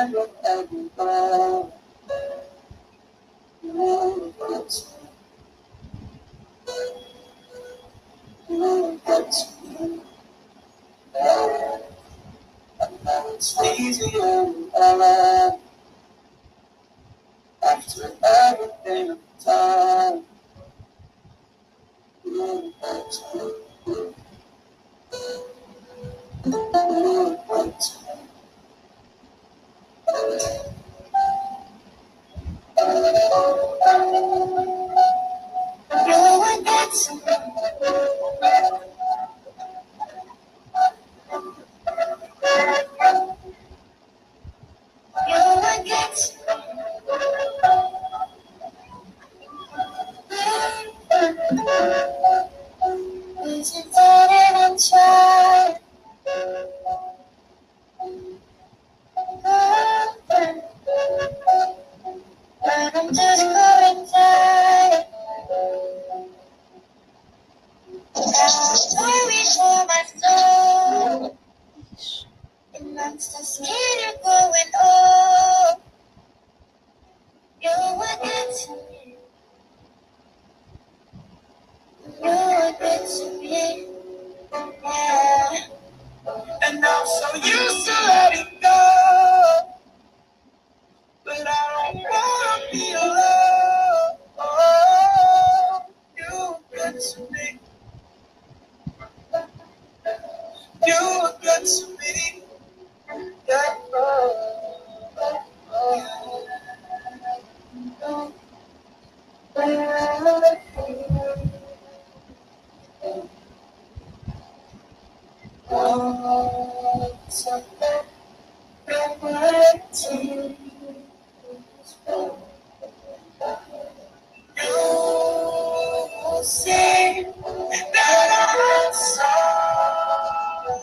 It's easier after everything I've done. I'm just going tired. I wish for my soul. And I'm so scared of going home. You were good to me. You were good to me. Yeah. And I'm so used to letting go. But I don't wanna be alone. Oh, you were good to me. You were good to me. Yeah. You say that I'm sorry,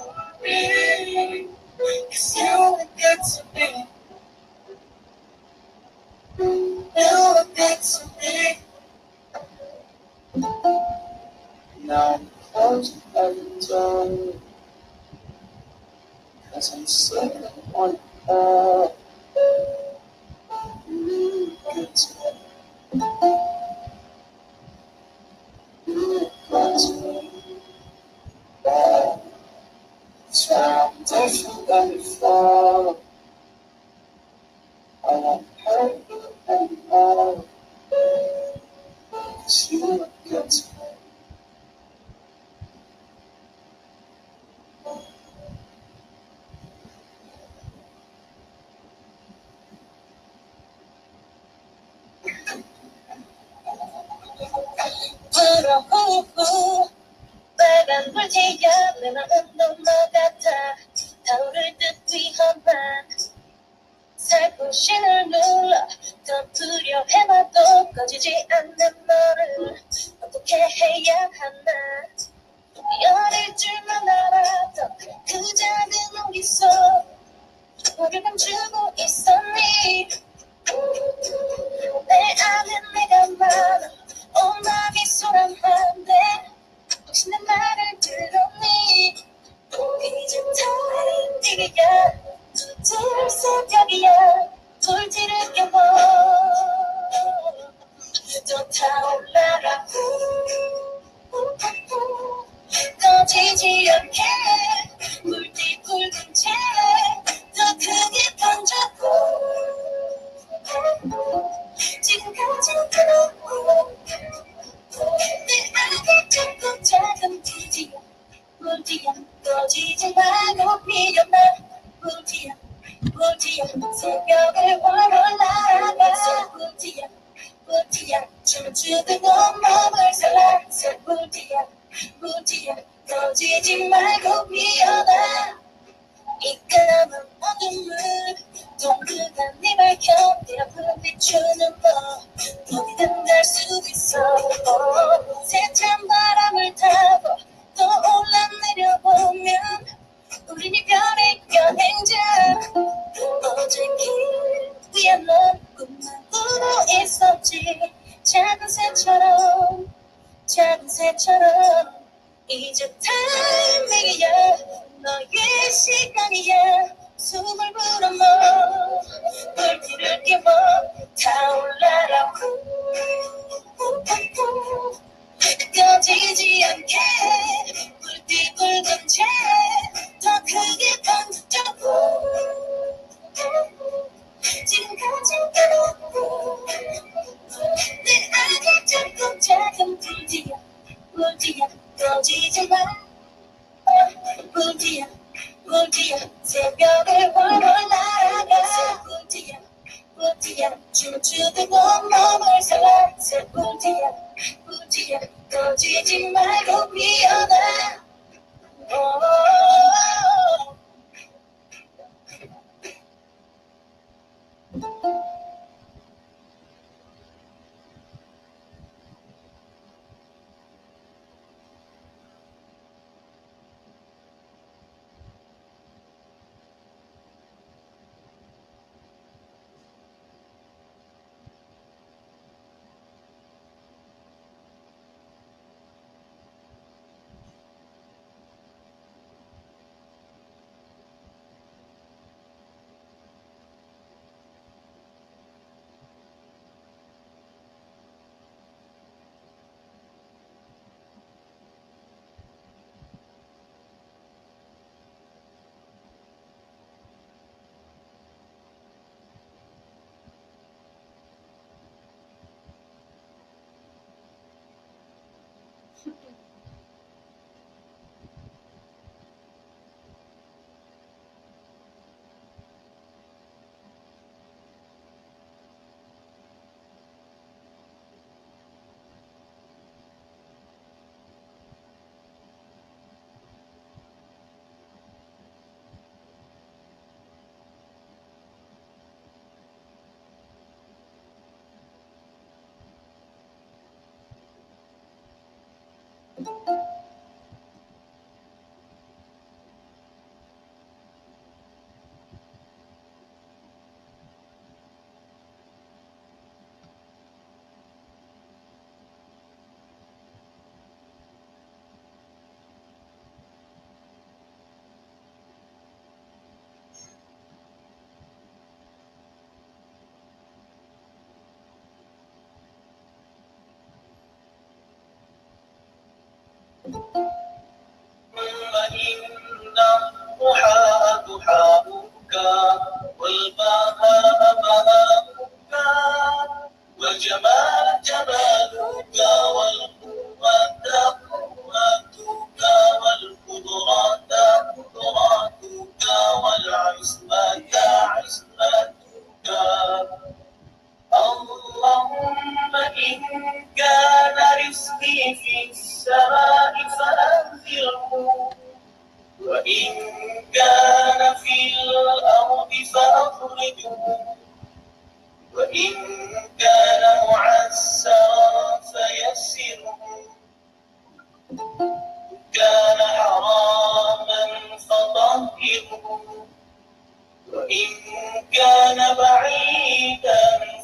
'cause you were good to me. You were good to me. Now I'm closing every door, 'cause I'm sitting on the good to me. You were good to me. That's why I'm different than before. I won't hurt you anymore, 'cause you were good to me. 빨간 불티야 내 마음도 너 같아 타오를 듯 위험한 살포신을 눌러 더 두려워해봐도 꺼지지 않는 너를 어떻게 해야 하나 열일 줄만 알아도 그 작은 온기 속 너를 감추고 있었니 내 안에 내가 많아 온 마음이 소란한데 혹시 내 말을 들었니 이제 타이밍이야 둘 새벽이야 불티를 켜고 또 타올라라 꺼지지 않게 불티 붉은 채더 크게 번져고 지금까지 그렇고 내 안에 자꾸 작은 불티야 불티야 꺼지지 말고 피어나 불티야 불티야 새벽을 활활 날아가 불티야 불티야 춤을 추고 몸을 살라 불티야 불티야 꺼지지 말고 피어나 이 까만 어둠을 동그란 네 발견 내 앞을 비추는 너 어디든 갈 수 있어 세찬 바람을 타고 또 올라내려보면 우린 이별의 여행자 어제 길 위에 넌 꿈만 꾸고 있었지 작은 새처럼 이제 타이밍이야 너의 시간이야 숨을 불어넣어 새벽을 활활 날아가 꿀티야 춤추듯 온몸을 살라 꿀티야 꺼지지 말고 피어나 إن الضحى ضحاؤك والبهاء بهاؤك والجمال جمالك والقوة قوتك والقدرة قدرتك والعصمة عصمتك اللهم إن كان رزقي في السماء فأنزله وإن كان في الأرض فأخرجه وإن كان معسرا فيسره كان حراما فطهره وإن كان بعيدا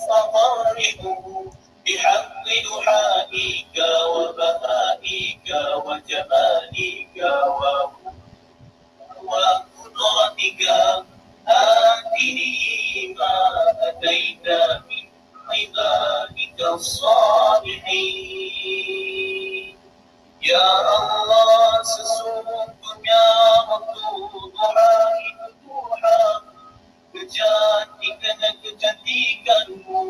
فقربه بحق دحائك وبهائك وجمالك وقدرتك آتني ما أتيت من عبادك الصالحين يا Allah sesungguhnya waktu duha itu duha kecantikanmu,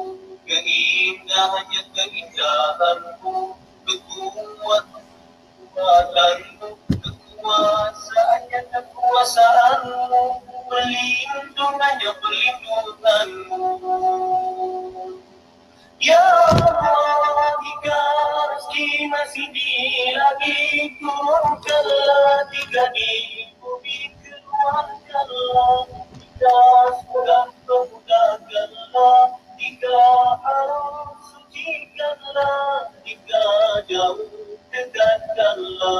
keindahannya keindahanmu, kekuatanmu, kekuasaannya kekuasaanmu, perlindungannya perlindunganmu. Ya Allah, jika rezeki masih lagi turunkanlah, jika di bumi keluarkanlah, jika sudah permudahkanlah, jika harus sucikanlah, jika jauh dekatkanlah.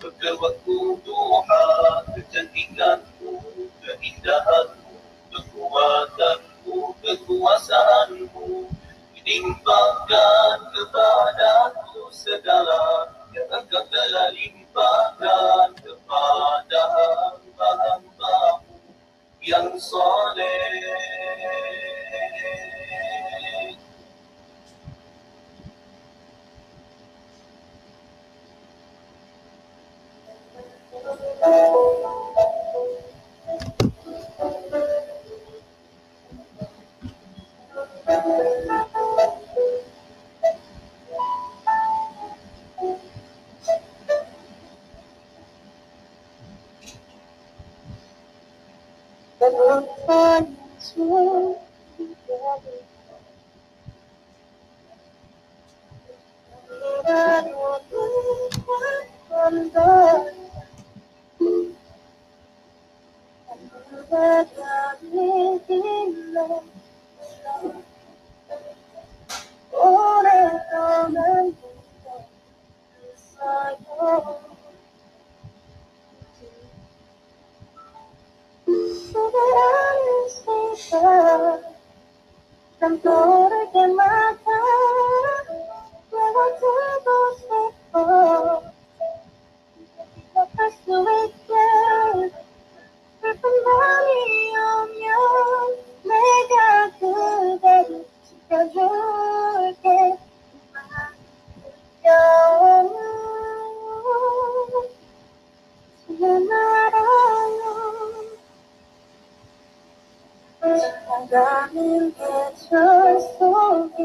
Bekal waktu duha, kecantikanmu, keindahanmu, kekuatanmu, kekuasaanmu, limpahkan kepadaku segala yang engkau telah limpahkan kepada that will find you together. I want you wonder that God is in love. Oh, let come and inside your so that I may see her. Cantore che mata, luego todo se fue. Lo que subiste, remembering you, 내가 그대를 지켜줄게. 지금 알아요. 나가는 계절 속에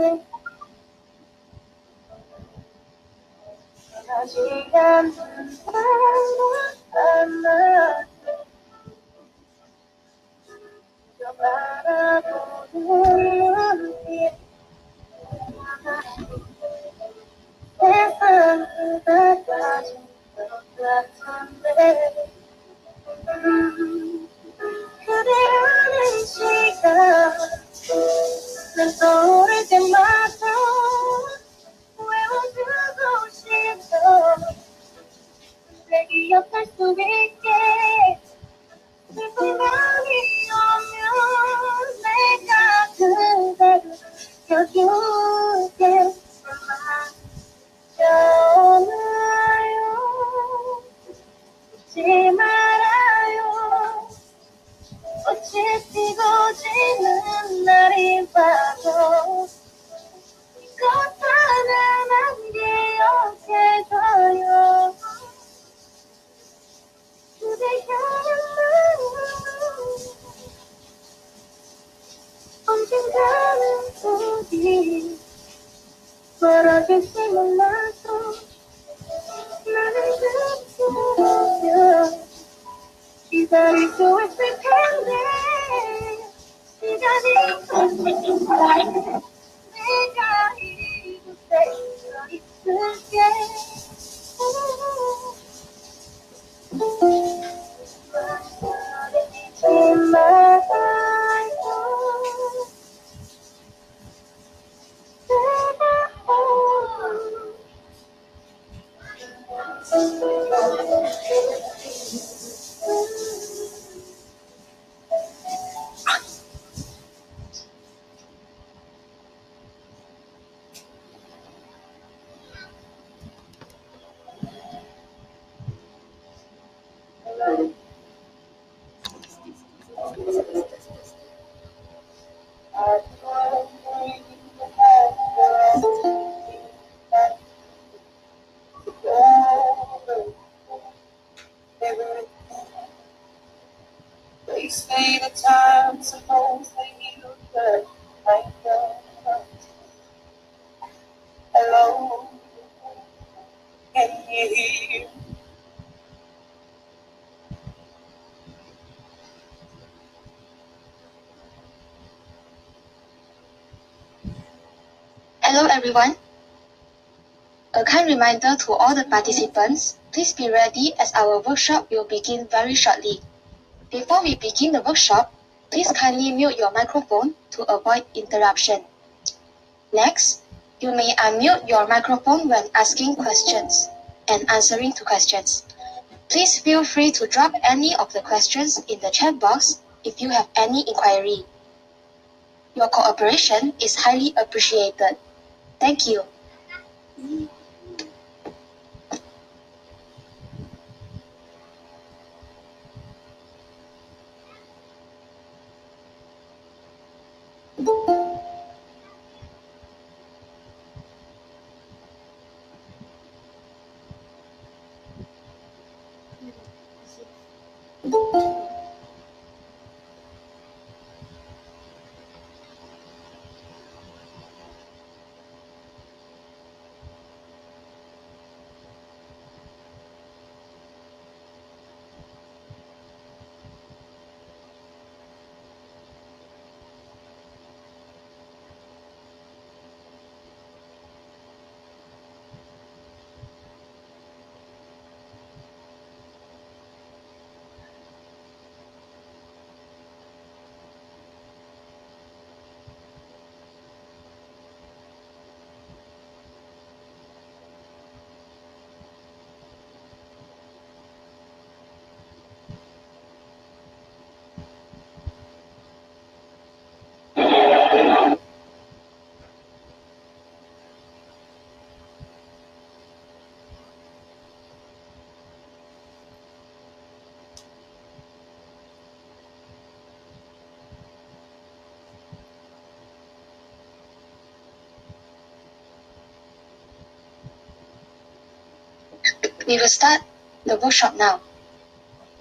변하지 않는 사람만 저 바라보는 눈빛 세상 그다까지 똑같은데 그대라는 시간 난 떠오를 때마다 외워두고 싶어 내 기억할 수 있게 슬픈 밤이 오면 내가 그대를 껴줄게 떠나요 잊지 말아요 꽃이 피고 지는 날이 봐도 이것 하나만 기억해줘요 그대 향한 언젠가는 우리 멀어질지 몰라도 나는 그대여 기다릴 수 있을 텐데 시간이 내가 이곳에 서 있을게 잊지 말아요 They say the time suppose that you could find the hello, can you hear? Hello everyone. A kind reminder to all the participants, please be ready as our workshop will begin very shortly. Before we begin the workshop, please kindly mute your microphone to avoid interruption. Next, you may unmute your microphone when asking questions and answering to questions. Please feel free to drop any of the questions in the chat box if you have any inquiry. Your cooperation is highly appreciated. Thank you. We will start the workshop now.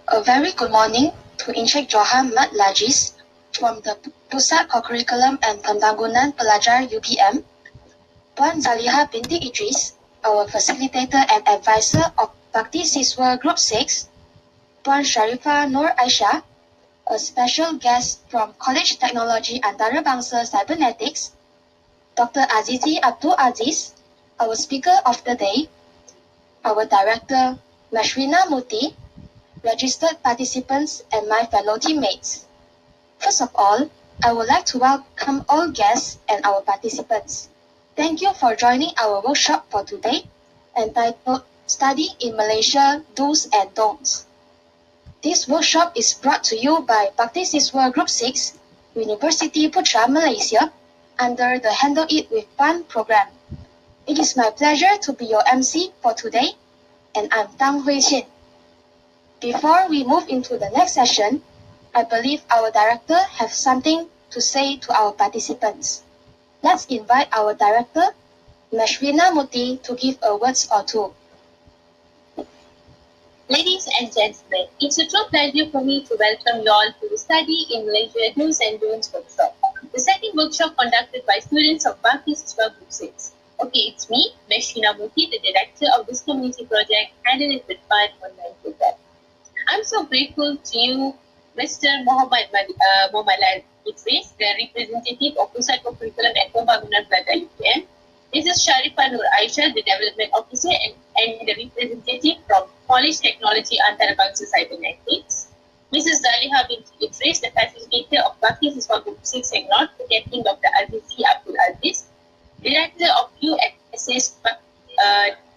A very good morning to Encik Johan Mat Lajis from the Pusat Co-Curriculum and Pembangunan Pelajar UPM, Puan Zaliha binti Idris, our facilitator and advisor of BAKTISISWA Group 6, Puan Sharifah Nur Aisyah, a special guest from College Technology Antarabangsa Cybernetics, Dr. Azizi Abdul Aziz, our speaker of the day, our director, Mashrina Muti, registered participants, and my fellow teammates. First of all, I would like to welcome all guests and our participants. Thank you for joining our workshop for today, entitled Studying in Malaysia, Do's and Don'ts. This workshop is brought to you by BAKTISISWA Group 6, University Putra Malaysia, under the Handle It with Fun program. It is my pleasure to be your MC for today, and I'm Tang Hui Xin. Before we move into the next session, I believe our director has something to say to our participants. Let's invite our director, Mashrina Muti, to give a words or two. Ladies and gentlemen, it's a true pleasure for me to welcome you all to the Study in Malaysia Do's and Don'ts workshop, the second workshop conducted by students of BAKTISISWA Group 6. Okay, it's me, Mashrina Muti, the director of this community project, handling with fun online program. I'm so grateful to you, Mr. Muhammad Idris, the representative of Pusat Co-Curriculum and Pembangunan Pelajar UPM, Mrs. Sharifah Nur Aisyah, the development officer and the representative from College Technology Antarabangsa Cybernetics, Mrs. Zaliha binti Idris, the facilitator of BAKTISISWA Group 6 and North, Captain Dr. Azizi Abdul Aziz, Director of USS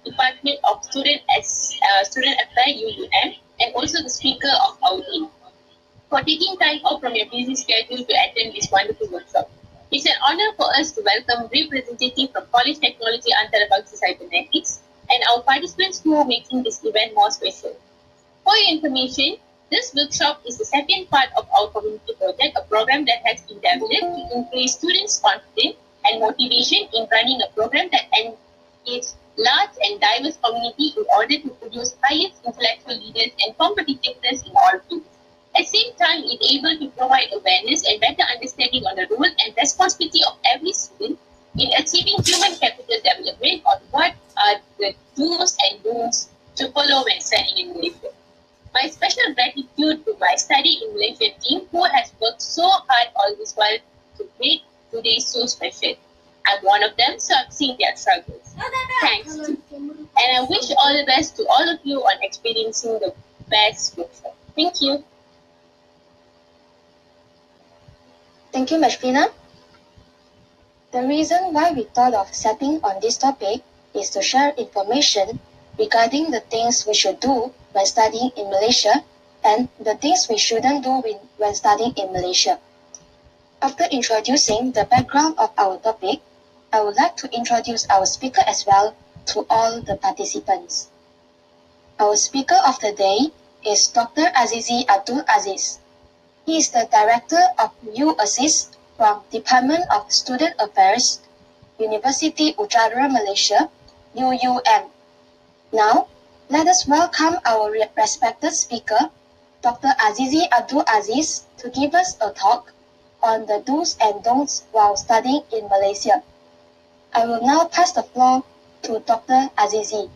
Department of Student Affairs UUM, and also the speaker of our team, for taking time off from your busy schedule to attend this wonderful workshop. It's an honor for us to welcome representatives from College Technology Antarabangsa Cybernetics and our participants who are making this event more special. For your information, this workshop is the second part of our community project, a program that has been developed to increase students' confidence and motivation in running a program that engages large and diverse community in order to produce highest intellectual leaders and competitiveness in all fields. At the same time, it is able to provide awareness and better understanding on the role and responsibility of every student in achieving human capital development on what are the do's and don'ts to follow when studying in Malaysia. My special gratitude to my Study in Malaysia team who has worked so hard all this while to make today so special. I'm one of them, so I've seen their struggles. Thanks. And I wish all the best to all of you on experiencing the best workshop. Thank you. Thank you, Mashrina. The reason why we thought of setting on this topic is to share information regarding the things we should do when studying in Malaysia and the things we shouldn't do when studying in Malaysia. After introducing the background of our topic, I would like to introduce our speaker as well to all the participants. Our speaker of the day is Dr. Azizi Abdul Aziz. He is the Director of UAssist from Department of Student Affairs, University Utara Malaysia, UUM. Now, let us welcome our respected speaker, Dr. Azizi Abdul Aziz, to give us a talk on the do's and don'ts while studying in Malaysia. I will now pass the floor to Dr. Azizi.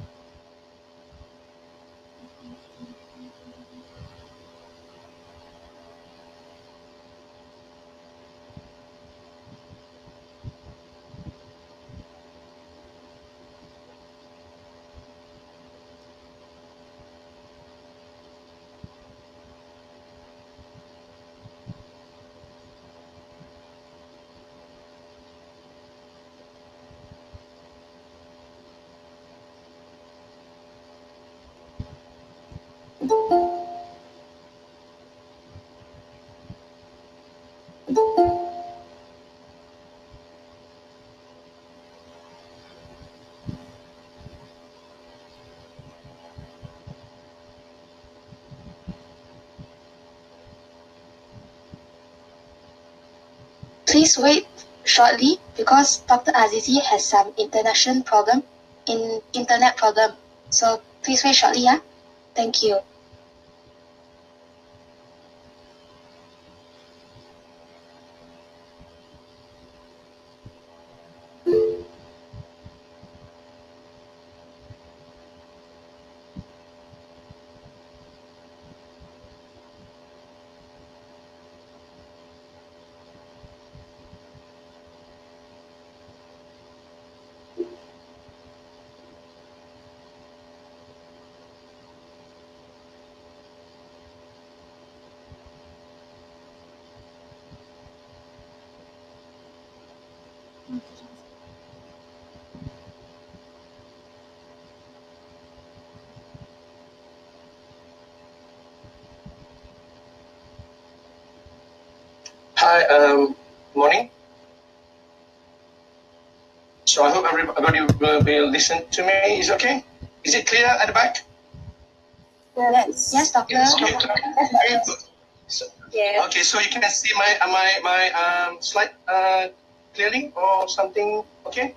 Please wait shortly because Dr. Azizi has some internet problem. So Please wait shortly, yeah? Thank you. Hi, morning. So I hope everybody will listen to me. Is okay? Is it clear at the back? Yes. Yes, doctor. Yes. Okay. Yeah. Okay, so you can see my slide clearly or something. Okay.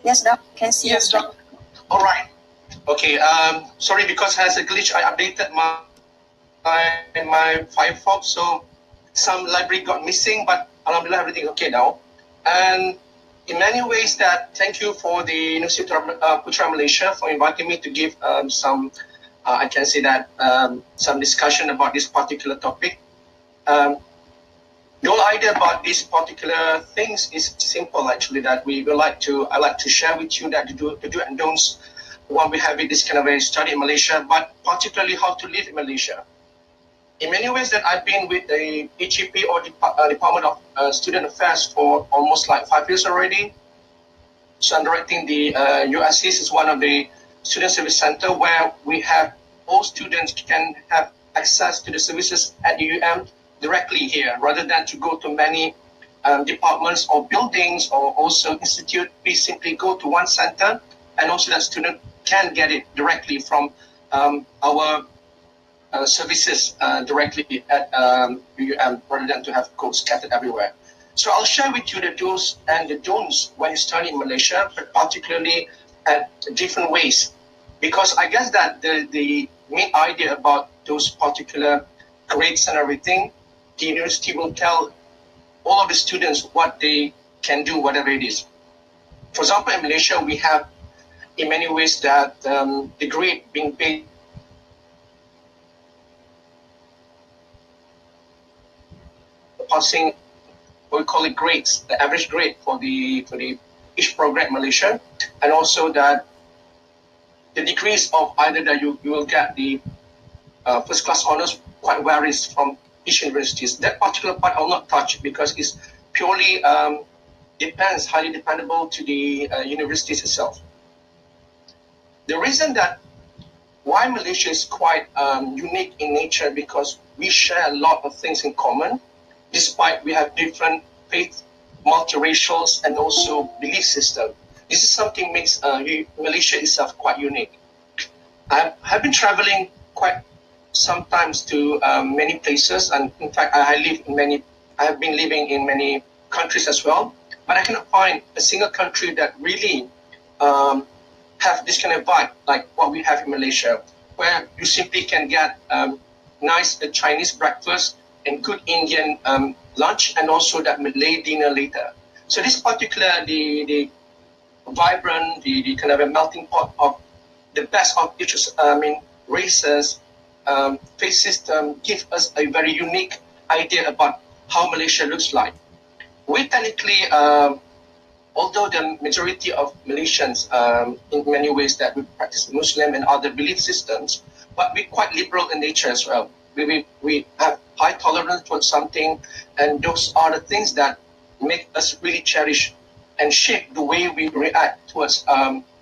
Yes, doc. Can see. Yes, doc. All right. Okay. Sorry because has a glitch. I updated my Firefox, so some library got missing, but alhamdulillah everything okay now. And in many ways, that thank you for the University of Putra Malaysia for inviting me to give some. I can say that some discussion about this particular topic. Um, the whole idea about these particular things is simple, actually. That I like to share with you that the do and don'ts when we have this kind of a study in Malaysia, but particularly how to live in Malaysia. In many ways, that I've been with the HEP or Department of Student Affairs for almost like 5 years already. So I'm directing the USCs is one of the student service center where we have all students can have access to the services at the UM directly here, rather than to go to many departments or buildings or also institute. We simply go to one center, and also that student can get it directly from our services directly at UM, rather than to have codes scattered everywhere. So I'll share with you the do's and the don'ts when you study in Malaysia, but particularly at different ways. Because I guess that the main idea about those particular grades and everything, the university will tell all of the students what they can do, whatever it is. For example, in Malaysia, we have in many ways that the grade being paid passing, we call it grades, the average grade for the each program in Malaysia, and also that the degrees of either that you will get the first class honors quite varies from each universities. That particular part I'll not touch because it's purely depends, highly dependable to the universities itself. The reason that why Malaysia is quite unique in nature, because we share a lot of things in common, despite we have different faith, multiracials, and also belief system. This is something makes Malaysia itself quite unique. I have been traveling quite sometimes to many places, and in fact, I have been living in many countries as well, but I cannot find a single country that really have this kind of vibe like what we have in Malaysia, where you simply can get nice Chinese breakfast and good Indian lunch, and also that Malay dinner later. So this particular the vibrant, the kind of a melting pot of the best of each races, faith system, give us a very unique idea about how Malaysia looks like. We technically although the majority of Malaysians, in many ways, that we practice Muslim and other belief systems, but we're quite liberal in nature as well. We have high tolerance towards something, and those are the things that make us really cherish and shape the way we react towards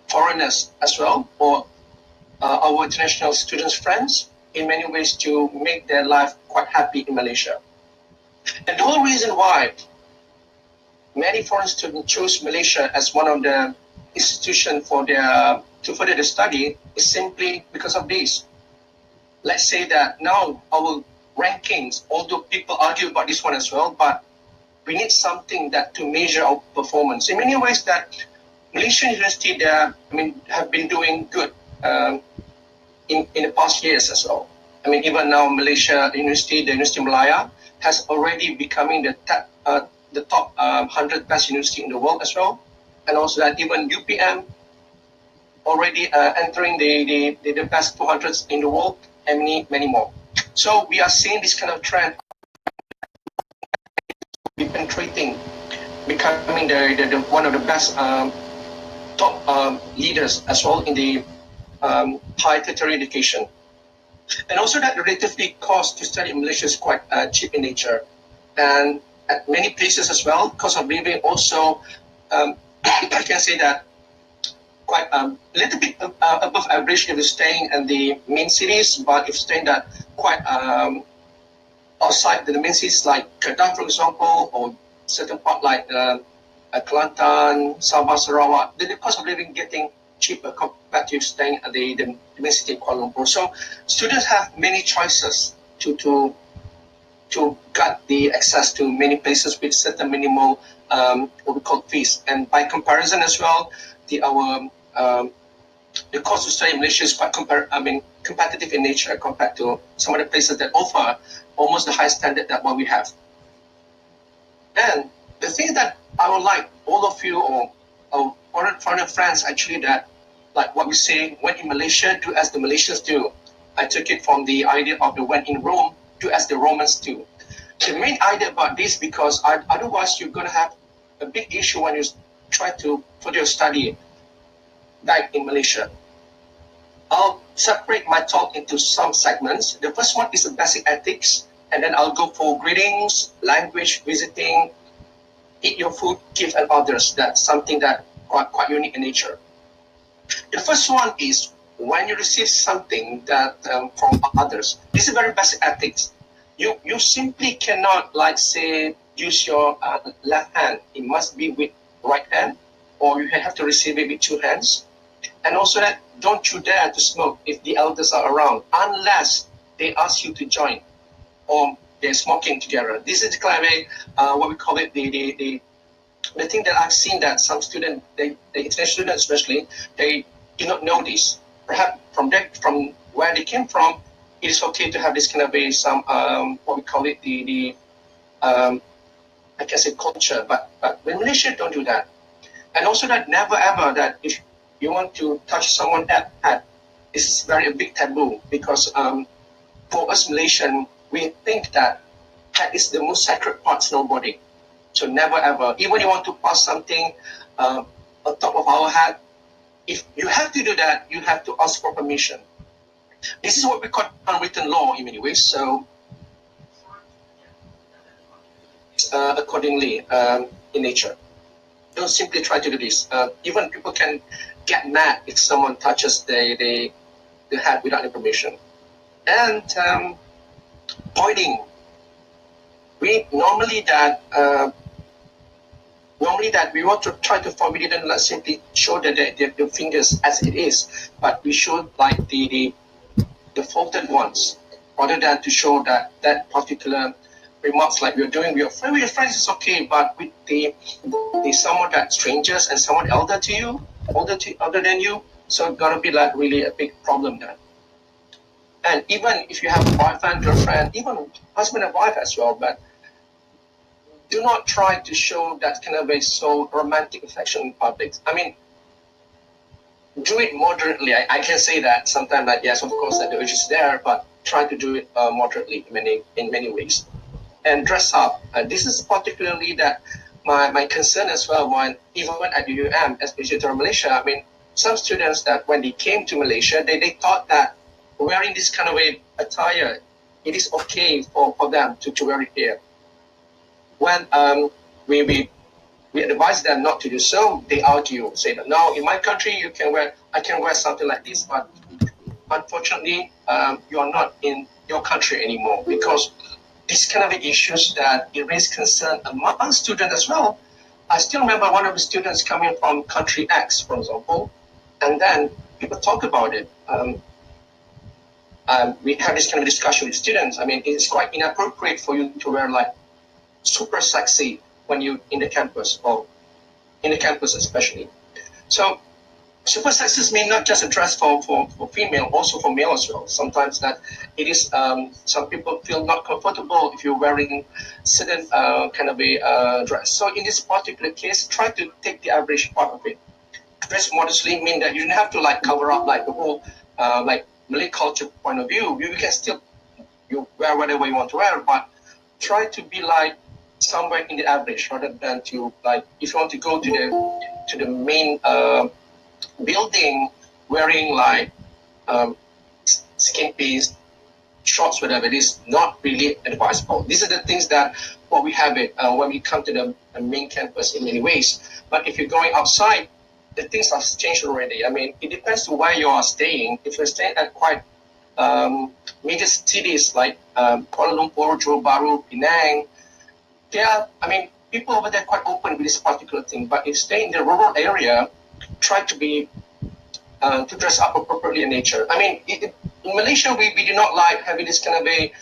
foreigners as well, or our international students' friends, in many ways to make their life quite happy in Malaysia. And the whole reason why many foreign students choose Malaysia as one of the institutions for their to further the study is simply because of this. Let's say that now our rankings, although people argue about this one as well, but we need something that to measure our performance. In many ways, that Malaysian university there, have been doing good. in the past years as well. I mean, even now, Malaysia University, the University of Malaya, has already becoming the top 100 best university in the world as well. And also that even UPM already entering the best 200s in the world, and many more. So we are seeing this kind of trend penetrating, becoming the one of the best top leaders as well in the higher tertiary education. And also that relatively cost to study in Malaysia is quite cheap in nature. And at many places as well, cost of living also, I can say that quite a little bit above average if you're staying in the main cities, but if staying that quite outside the main cities like Kedah, for example, or certain part like Kelantan, Sabah, Sarawak, the cost of living getting cheaper compared to staying at the main city of Kuala Lumpur. So students have many choices to get the access to many places with certain minimal what we call fees. And by comparison as well, the cost to study in Malaysia is quite competitive in nature compared to some other places that offer almost the high standard that what we have. And the thing that I would like all of you or foreign friends actually that like what we say, when in Malaysia, do as the Malaysians do. I took it from the idea of the when in Rome, do as the Romans do. The main idea about this because otherwise you're going to have a big issue when you try to put your study back in Malaysia. I'll separate my talk into some segments. The first one is the basic ethics, and then I'll go for greetings, language, visiting, eat your food, give and others. That's something that quite unique in nature. The first one is when you receive something that from others. This is very basic ethics. You simply cannot like say use your left hand. It must be with right hand, or you have to receive it with two hands. And also that don't you dare to smoke if the elders are around unless they ask you to join or they're smoking together. This is kind of what we call it the thing that I've seen that some students, the international students especially, they do not know this. Perhaps from where they came from, it is okay to have this kind of some what we call it I can say culture, but in Malaysia don't do that. And also that never ever that if you want to touch someone at this is very a big taboo because for us Malaysian we think that that is the most sacred part in our body. So never ever, even you want to pass something on top of our head, if you have to do that, you have to ask for permission. This is what we call unwritten law in many ways. So accordingly in nature. Don't simply try to do this. Even people can get mad if someone touches the head without information. And pointing. We normally that we want to try to formulate and not simply show that the fingers as it is, but we show like the faulted ones, rather than to show that particular remarks like we're doing with your friends is okay, but with the someone that strangers and someone older than you, so it's gonna be like really a big problem then. And even if you have a boyfriend, girlfriend, even husband and wife as well, but do not try to show that kind of a so romantic affection in public. I mean, do it moderately. I can say that sometimes that yes, of course, that the urge is there, but try to do it moderately in many ways. And dress up. This is particularly that my concern as well when even at the UM, especially to Malaysia. I mean, some students that when they came to Malaysia, they thought that wearing this kind of a attire, it is okay for them to wear it here. When we advise them not to do so, they argue, say that no, in my country I can wear something like this, but unfortunately, you are not in your country anymore because these kind of issues that it raise concern among students as well. I still remember one of the students coming from country X, for example, and then people talk about it. We have this kind of discussion with students. I mean, it's quite inappropriate for you to wear like super sexy when you in the campus or in the campus especially. So Super sexist means not just a dress for female, also for male as well. Sometimes that it is, some people feel not comfortable if you're wearing certain kind of a dress. So in this particular case, try to take the average part of it. Dress modestly mean that you don't have to like cover up like the whole like Malay culture point of view. You can still you wear whatever you want to wear, but try to be like somewhere in the average rather than to like if you want to go to the main building wearing like skin piece, shorts, whatever it is, not really advisable. These are the things that what we have it when we come to the main campus in many ways. But if you're going outside, the things have changed already. I mean, it depends on where you are staying. If you're staying at quite major cities like Kuala Lumpur, Johor Bahru, Penang, I mean, people over there are quite open with this particular thing. But if you stay in the rural area, try to be to dress up appropriately in nature. I mean, in Malaysia, we do not like having this kind of a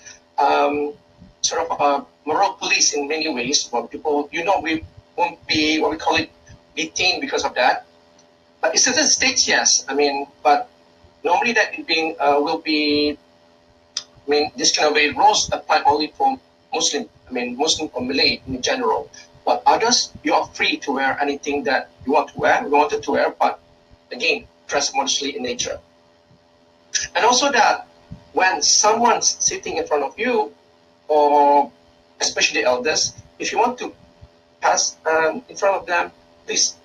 sort of moral police in many ways. Well, people, we won't be what we call it detained because of that. But in certain states, yes. I mean, but normally that being will be. I mean, this kind of a rules apply only for Muslim. I mean, Muslim or Malay in general. But others, you are free to wear anything that you want to wear, you wanted to wear. But again, dress modestly in nature. And also that when someone's sitting in front of you, or especially the elders, if you want to pass in front of them, please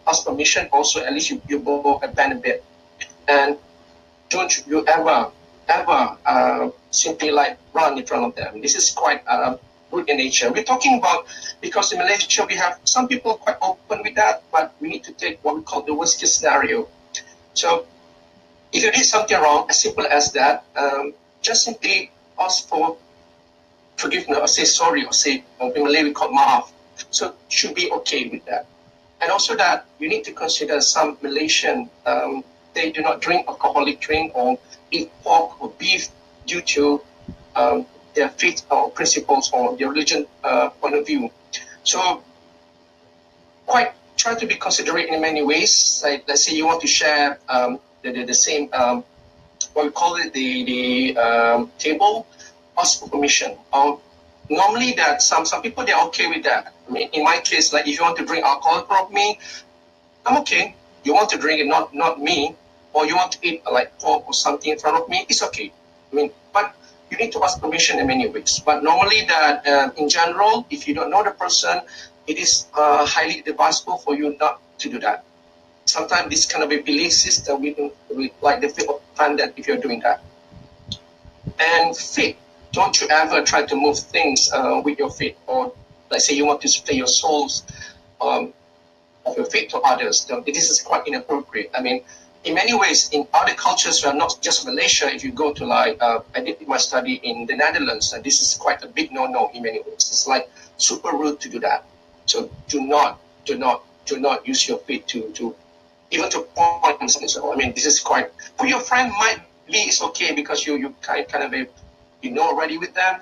ask permission. Also, at least you go and bend a bit. And don't you ever simply like run in front of them. This is quite rude in nature. We're talking about, because in Malaysia we have some people quite open with that, but we need to take what we call the worst case scenario. So if you did something wrong, as simple as that, just simply ask for forgiveness or say sorry or say, in Malay we call maaf. So should be okay with that. And also that you need to consider some Malaysian, they do not drink alcoholic drink or eat pork or beef due to their faith or principles or their religion point of view. So quite try to be considerate in many ways. Like let's say you want to share the same what we call it the table, ask for permission. Normally that some people they're okay with that. I mean, in my case, like if you want to drink alcohol from me, I'm okay. You want to drink it, not me, or you want to eat like pork or something in front of me, it's okay. I mean, but you need to ask permission in many ways. But normally that in general, if you don't know the person, it is highly advisable for you not to do that. Sometimes this kind of a belief system, we like the feel offended if you're doing that. And feet, don't you ever try to move things with your feet, or let's say you want to display your souls of your faith to others. This is quite inappropriate. I mean, in many ways, in other cultures, not just Malaysia, if you go to like, I did my study in the Netherlands, and this is quite a big no-no in many ways. It's like super rude to do that. So do not use your feet to even to point. So I mean, this is quite, for your friend might be it's okay because you kind of a, you know already with them,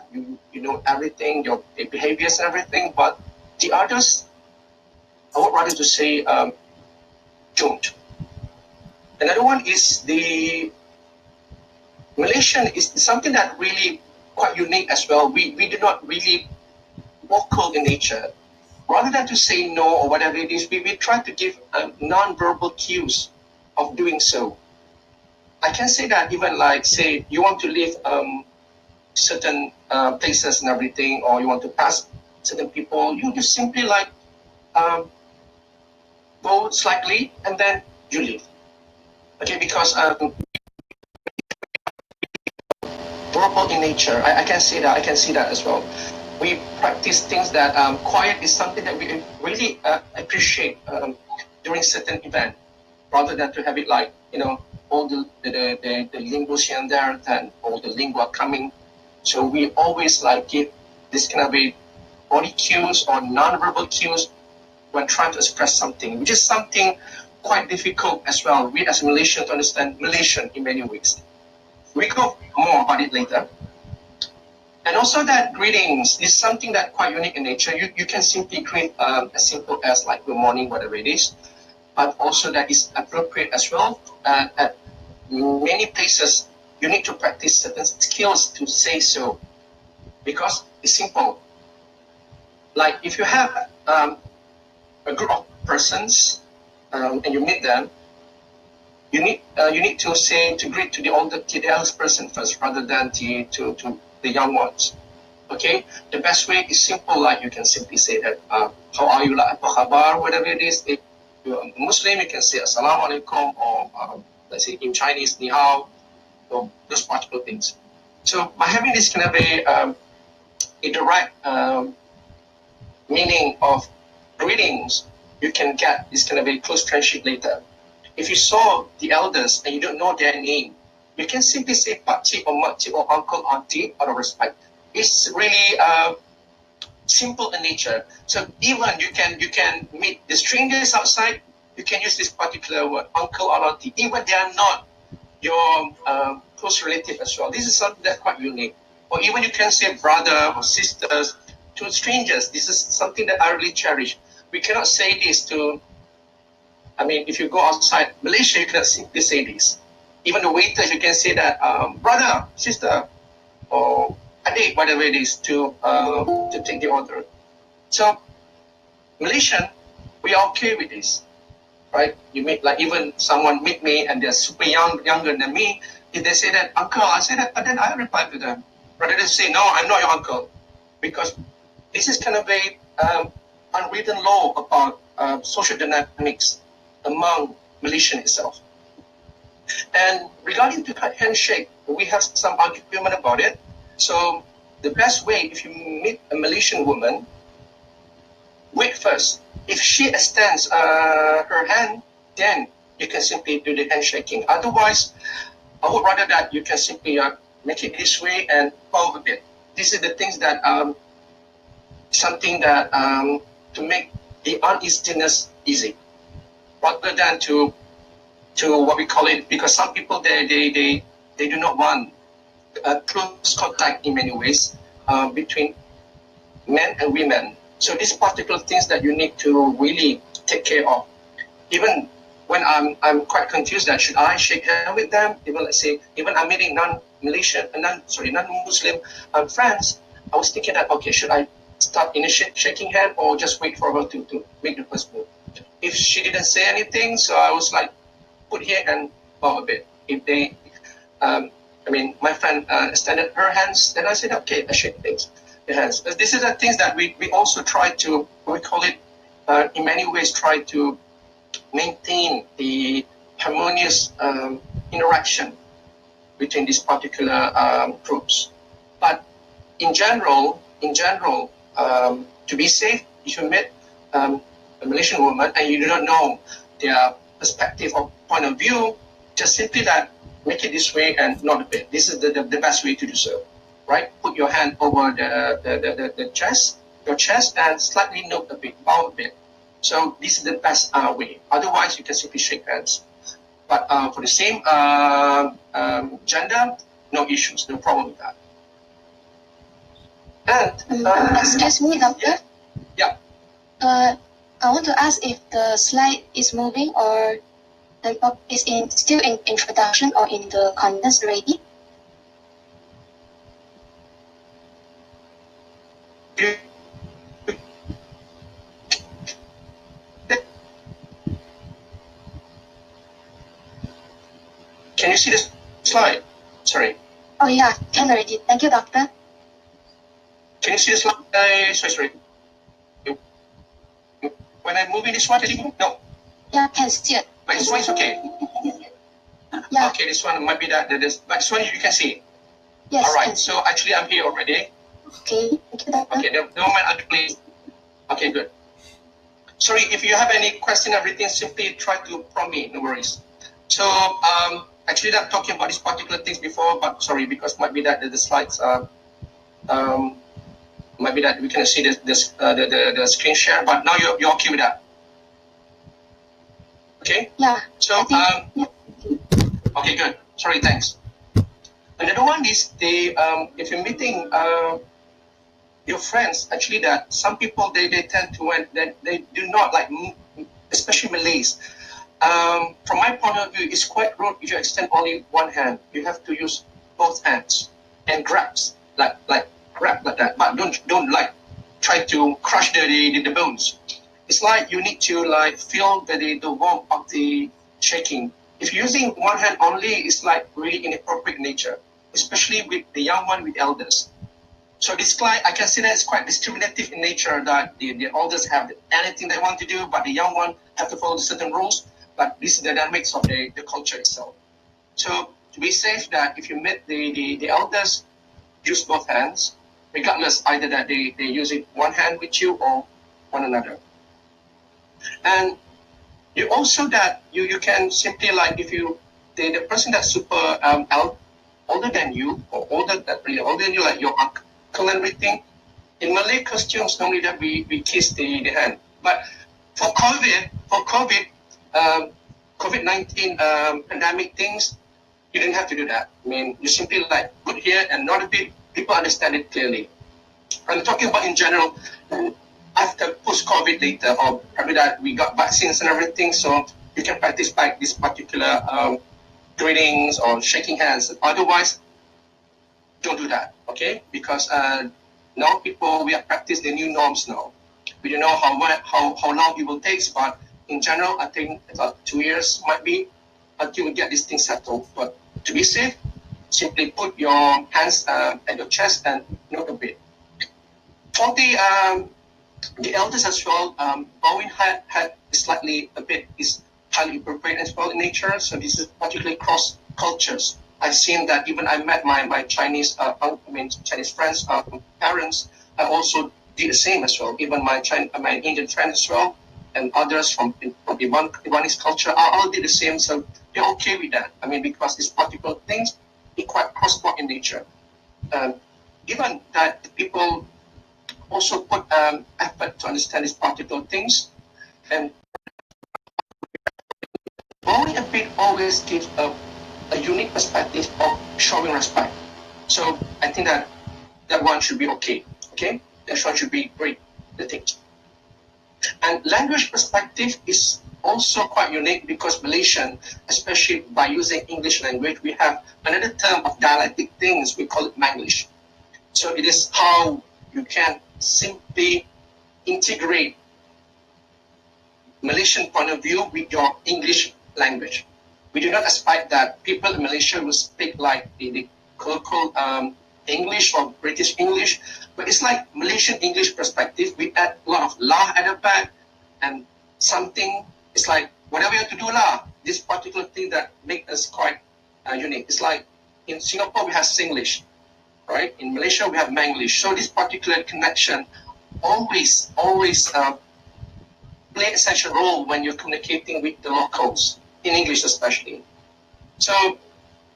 you know everything, their behaviors and everything, but the others, I would rather to say don't. Another one is the Malaysian is something that really quite unique as well. We do not really vocal in nature. Rather than to say no or whatever it is, we try to give non-verbal cues of doing so. I can say that even like say you want to leave certain places and everything, or you want to pass certain people, you just simply like go slightly and then you leave. Okay, because verbal in nature, I can say that. I can see that as well. We practice things that quiet is something that we really appreciate during certain event, rather than to have it like all the linguals here and there, and all the lingua coming. So we always like give this kind of a body cues or non-verbal cues when trying to express something, which is something quite difficult as well. We as Malaysians understand Malaysian in many ways. We go more about it later. And also that greetings is something that quite unique in nature. You can simply greet as simple as like good morning, whatever it is. but also that is appropriate as well. At many places, you need to practice certain skills to say so, because it's simple. Like if you have a group of persons and you meet them, you need to say to greet to the eldest person first rather than to the young ones. Okay, the best way is simple. Like you can simply say that how are you, like apa khabar, whatever it is. If you're a Muslim, you can say assalamu alaikum, or let's say in Chinese ni hao, or those particular things. So by having this kind of a direct meaning of greetings, you can get this kind of a close friendship later. If you saw the elders and you don't know their name, you can simply say pakcik or makcik or uncle, auntie out of respect. It's really simple in nature. So even you can meet the strangers outside, you can use this particular word, uncle or auntie, even they are not your close relative as well. This is something that's quite unique. Or even you can say brother or sisters to strangers. This is something that I really cherish. We cannot say this to, I mean, if you go outside Malaysia, you cannot simply say this. Even the waiters, you can say that brother, sister, or adik, whatever it is, to take the order. So Malaysian, we are okay with this, right? You meet, like even someone meet me and they're super younger than me. If they say that uncle, I say that, but then I reply to them rather than say no, I'm not your uncle, because this is kind of a unwritten law about social dynamics among Malaysian itself. And regarding to handshake, we have some argument about it. So the best way, if you meet a Malaysian woman, wait first. If she extends her hand, then you can simply do the handshaking. Otherwise, I would rather that you can simply make it this way and bow a bit. This is the things that something that to make the uneasiness easy, rather than to what we call it, because some people they do not want close contact in many ways between men and women. So these particular things that you need to really take care of. Even when I'm quite confused that should I shake hands with them, even let's say even I'm meeting non-Malaysian, non-Muslim friends, I was thinking that okay, should I start initiate shaking hand or just wait for her to make the first move? If she didn't say anything, so I was like, put here and bow a bit. If they, my friend extended her hands, then I said, okay, I shake things. The hands. This is the things that we also try to, we call it, in many ways, try to maintain the harmonious interaction between these particular groups. But in general, to be safe, if you meet a Malaysian woman and you do not know their perspective or point of view, just simply that make it this way and not a bit. This is the best way to do so, right? Put your hand over the chest, your chest, and slightly note a bit, bow a bit. So this is the best way. Otherwise, you can simply shake hands. But for the same gender, no issues, no problem with that. And excuse me, doctor. Yeah. I want to ask if the slide is moving or the topic is still in introduction or in the contents already. Can you see this slide? Sorry. Oh yeah, can already. Thank you, doctor. Can you see the slide? Sorry. When I'm moving this one, can you? No. Yeah, can see it. But this one is okay. Yeah. Okay, this one might be that. But this one you can see. Yes. All right. So actually, I'm here already. Okay. Thank you, doctor. Okay. Never mind. I'll please. Okay. Good. Sorry, if you have any question, everything, simply try to prompt me. No worries. So actually, I'm talking about these particular things before, but sorry, because might be that the slides might be that we can see the screen share, but now you're okay with that. Okay? Yeah. So yeah. Okay, good. Sorry, thanks. Another one is if you're meeting your friends, actually that some people they tend to, when they do not like, especially Malays, from my point of view, it's quite rude if you extend only one hand. You have to use both hands and grabs like grab like that, but don't like try to crush the bones. It's like you need to like feel the warmth of the shaking. If you're using one hand only, it's like really inappropriate nature, especially with the young one with elders. So this client, I can see that it's quite discriminative in nature, that the elders have anything they want to do, but the young one have to follow certain rules. But this is the dynamics of the culture itself. So to be safe, that if you meet the elders, use both hands, regardless either that they use it one hand with you or one another. And you also that you can simply like, if you the person that's super older than you, or older than you, like your uncle and everything. In Malay costumes, normally that we kiss the hand. But for COVID, COVID-19 pandemic things, you didn't have to do that. I mean, you simply like put here and not a bit, people understand it clearly. I'm talking about in general, after post-COVID later, or probably that we got vaccines and everything, so you can practice like this particular greetings or shaking hands. Otherwise, don't do that, okay? Because now people, we have practiced the new norms now. We don't know how long it will take, but in general, I think about 2 years might be until we get this thing settled. But to be safe, simply put your hands at your chest and not a bit. For the elders as well, bowing head slightly a bit is highly appropriate as well in nature. So this is particularly cross cultures. I've seen that even I met my Chinese Chinese friends, parents. I also did the same as well. Even my Indian friends as well, and others from Iranese culture, all did the same. So they're okay with that. I mean, because these particular things are quite cross-border in nature. Given that the people also put effort to understand these particular things, and bowing a bit always gives a unique perspective of showing respect. So I think that one should be okay. Okay, that one should be great. The thing. And language perspective is also quite unique, because Malaysian, especially by using English language, we have another term of dialectic things. We call it Manglish. So it is how you can simply integrate Malaysian point of view with your English language. We do not expect that people in Malaysia will speak like the colloquial English or British English, but it's like Malaysian English perspective. We add a lot of lah at the back, and something, it's like whatever you have to do lah. This particular thing that make us quite unique. It's like in Singapore we have Singlish, right? In Malaysia we have Manglish. So this particular connection always play an essential role when you're communicating with the locals, in English especially. So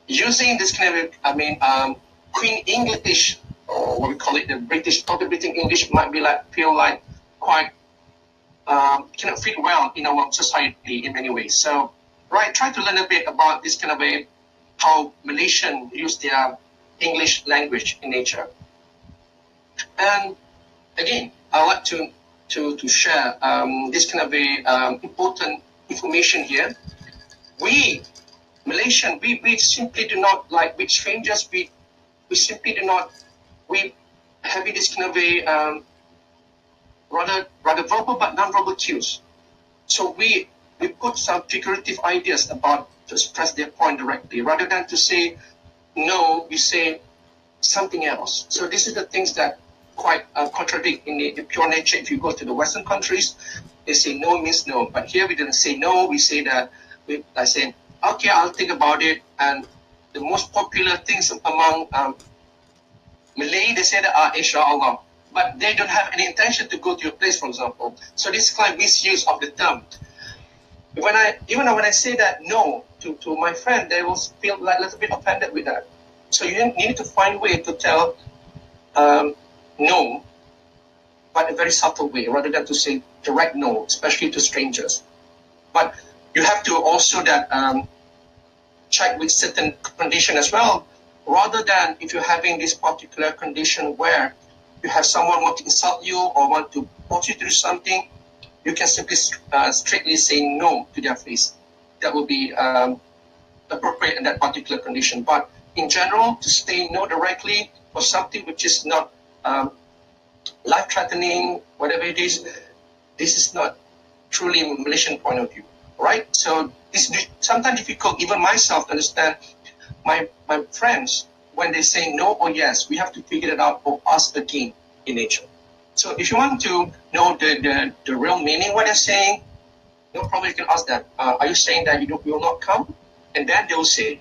using this kind of, Queen English, or what we call it, the British, total British English, might be like, feel like quite, cannot fit well in our society in many ways. So, right, try to learn a bit about this kind of how Malaysians use their English language in nature. And again, I like to share this kind of important information here. We Malaysian, we simply do not like with strangers. We simply do not. We having this kind of rather verbal but non-verbal cues. So we put some figurative ideas about to express their point directly, rather than to say no. We say something else. So this is the things that quite contradict in the pure nature. If you go to the Western countries, they say no means no, but here we didn't say no. We say that I say, okay, I'll think about it. And the most popular things among Malay, they say that inshallah, but they don't have any intention to go to your place, for example. So this kind of misuse of the term. When I say that no to my friend, they will feel like a little bit offended with that. So you need to find a way to tell no, but in a very subtle way, rather than to say direct no, especially to strangers. But you have to also that check with certain condition as well, rather than if you're having this particular condition where you have someone want to insult you or want to force you to do something, you can simply strictly say no to their face. that would be appropriate in that particular condition. But in general, to say no directly for something which is not life-threatening, whatever it is, this is not truly a Malaysian point of view, right? So it's sometimes difficult, even myself, to understand my friends when they say no or yes. We have to figure it out or ask again in nature. So if you want to know the real meaning what they're saying, no problem, you can ask them. Are you saying that you will not come? And then they'll say.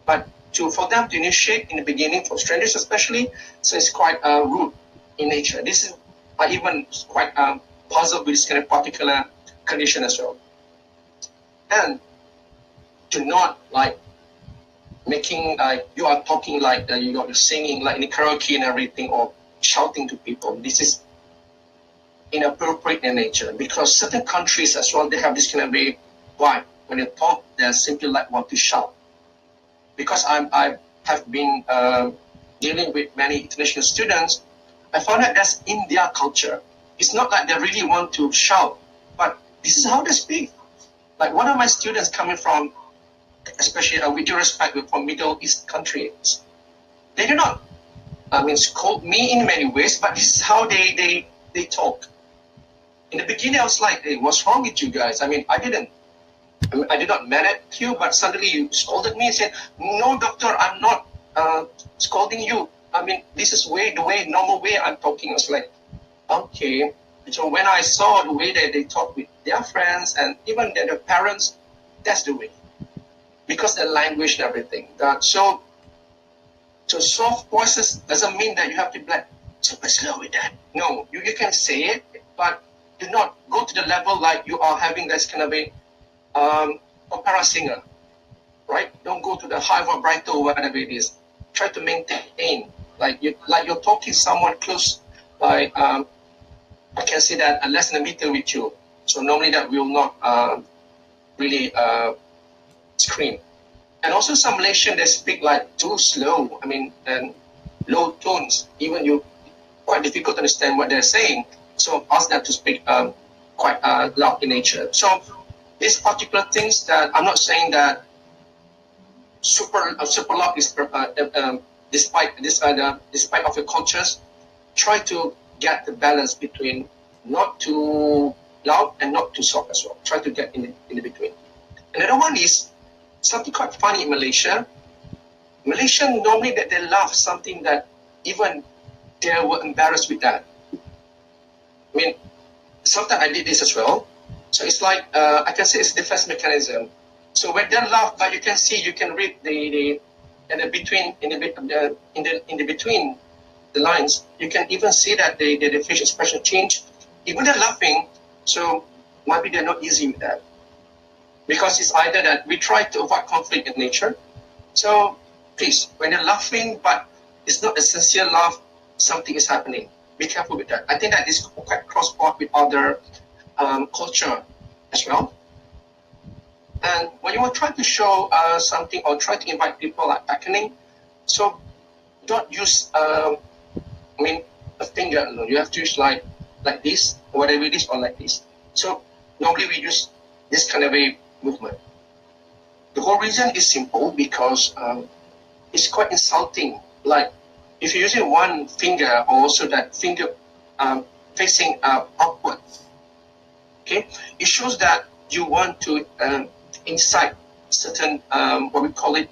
But for them to initiate in the beginning, for strangers especially, so it's quite rude in nature. This is even quite puzzled with this kind of particular condition as well. And to not like making you are talking like you're singing like in karaoke and everything, or shouting to people. This is inappropriate in nature, because certain countries as well, they have this kind of way. Why? When they talk, they simply like want to shout. Because I have been dealing with many international students, I found that that's in their culture. It's not like they really want to shout, but this is how they speak. Like one of my students coming from, especially with due respect, from Middle East countries, they do not, scold me in many ways, but this is how they talk. In the beginning, I was like, hey, what's wrong with you guys? I did not mean it to you, but suddenly you scolded me and said, no, doctor, I'm not scolding you. This is the normal way I'm talking. I was like, okay. So when I saw the way that they talk with their friends and even their parents, that's the way. Because the language and everything. So soft voices doesn't mean that you have to be like, super slow with that. No, you can say it, but do not go to the level like you are having this kind of a opera singer, right? Don't go to the high vibrato or whatever it is. Try to maintain, like you're talking someone close, like I can say that less than a meter with you. So normally that will not really scream. And also some Malaysian, they speak like too slow. And low tones. Even you quite difficult to understand what they're saying. So ask them to speak quite loud in nature. So these particular things that I'm not saying that super loud is despite of your cultures, try to get the balance between not too loud and not too soft as well. Try to get in the between. Another one is something quite funny in Malaysia. Malaysian normally that they laugh something that even they were embarrassed with that. Sometimes I did this as well. So it's like I can say it's defense mechanism. So when they laugh, but you can read the between in the between the lines. You can even see that the facial expression change. Even they're laughing, so maybe they're not easy with that. Because it's either that we try to avoid conflict in nature. So please, when you're laughing, but it's not a sincere laugh, something is happening. Be careful with that. I think that is quite cross-border with other culture as well. And when you are trying to show something or try to invite people like beckoning, so don't use a finger alone. You have to use like this, or whatever it is, or like this. So normally we use this kind of a movement. The whole reason is simple because it's quite insulting. Like if you're using one finger, or also that finger facing upward, okay, it shows that you want to incite certain what we call it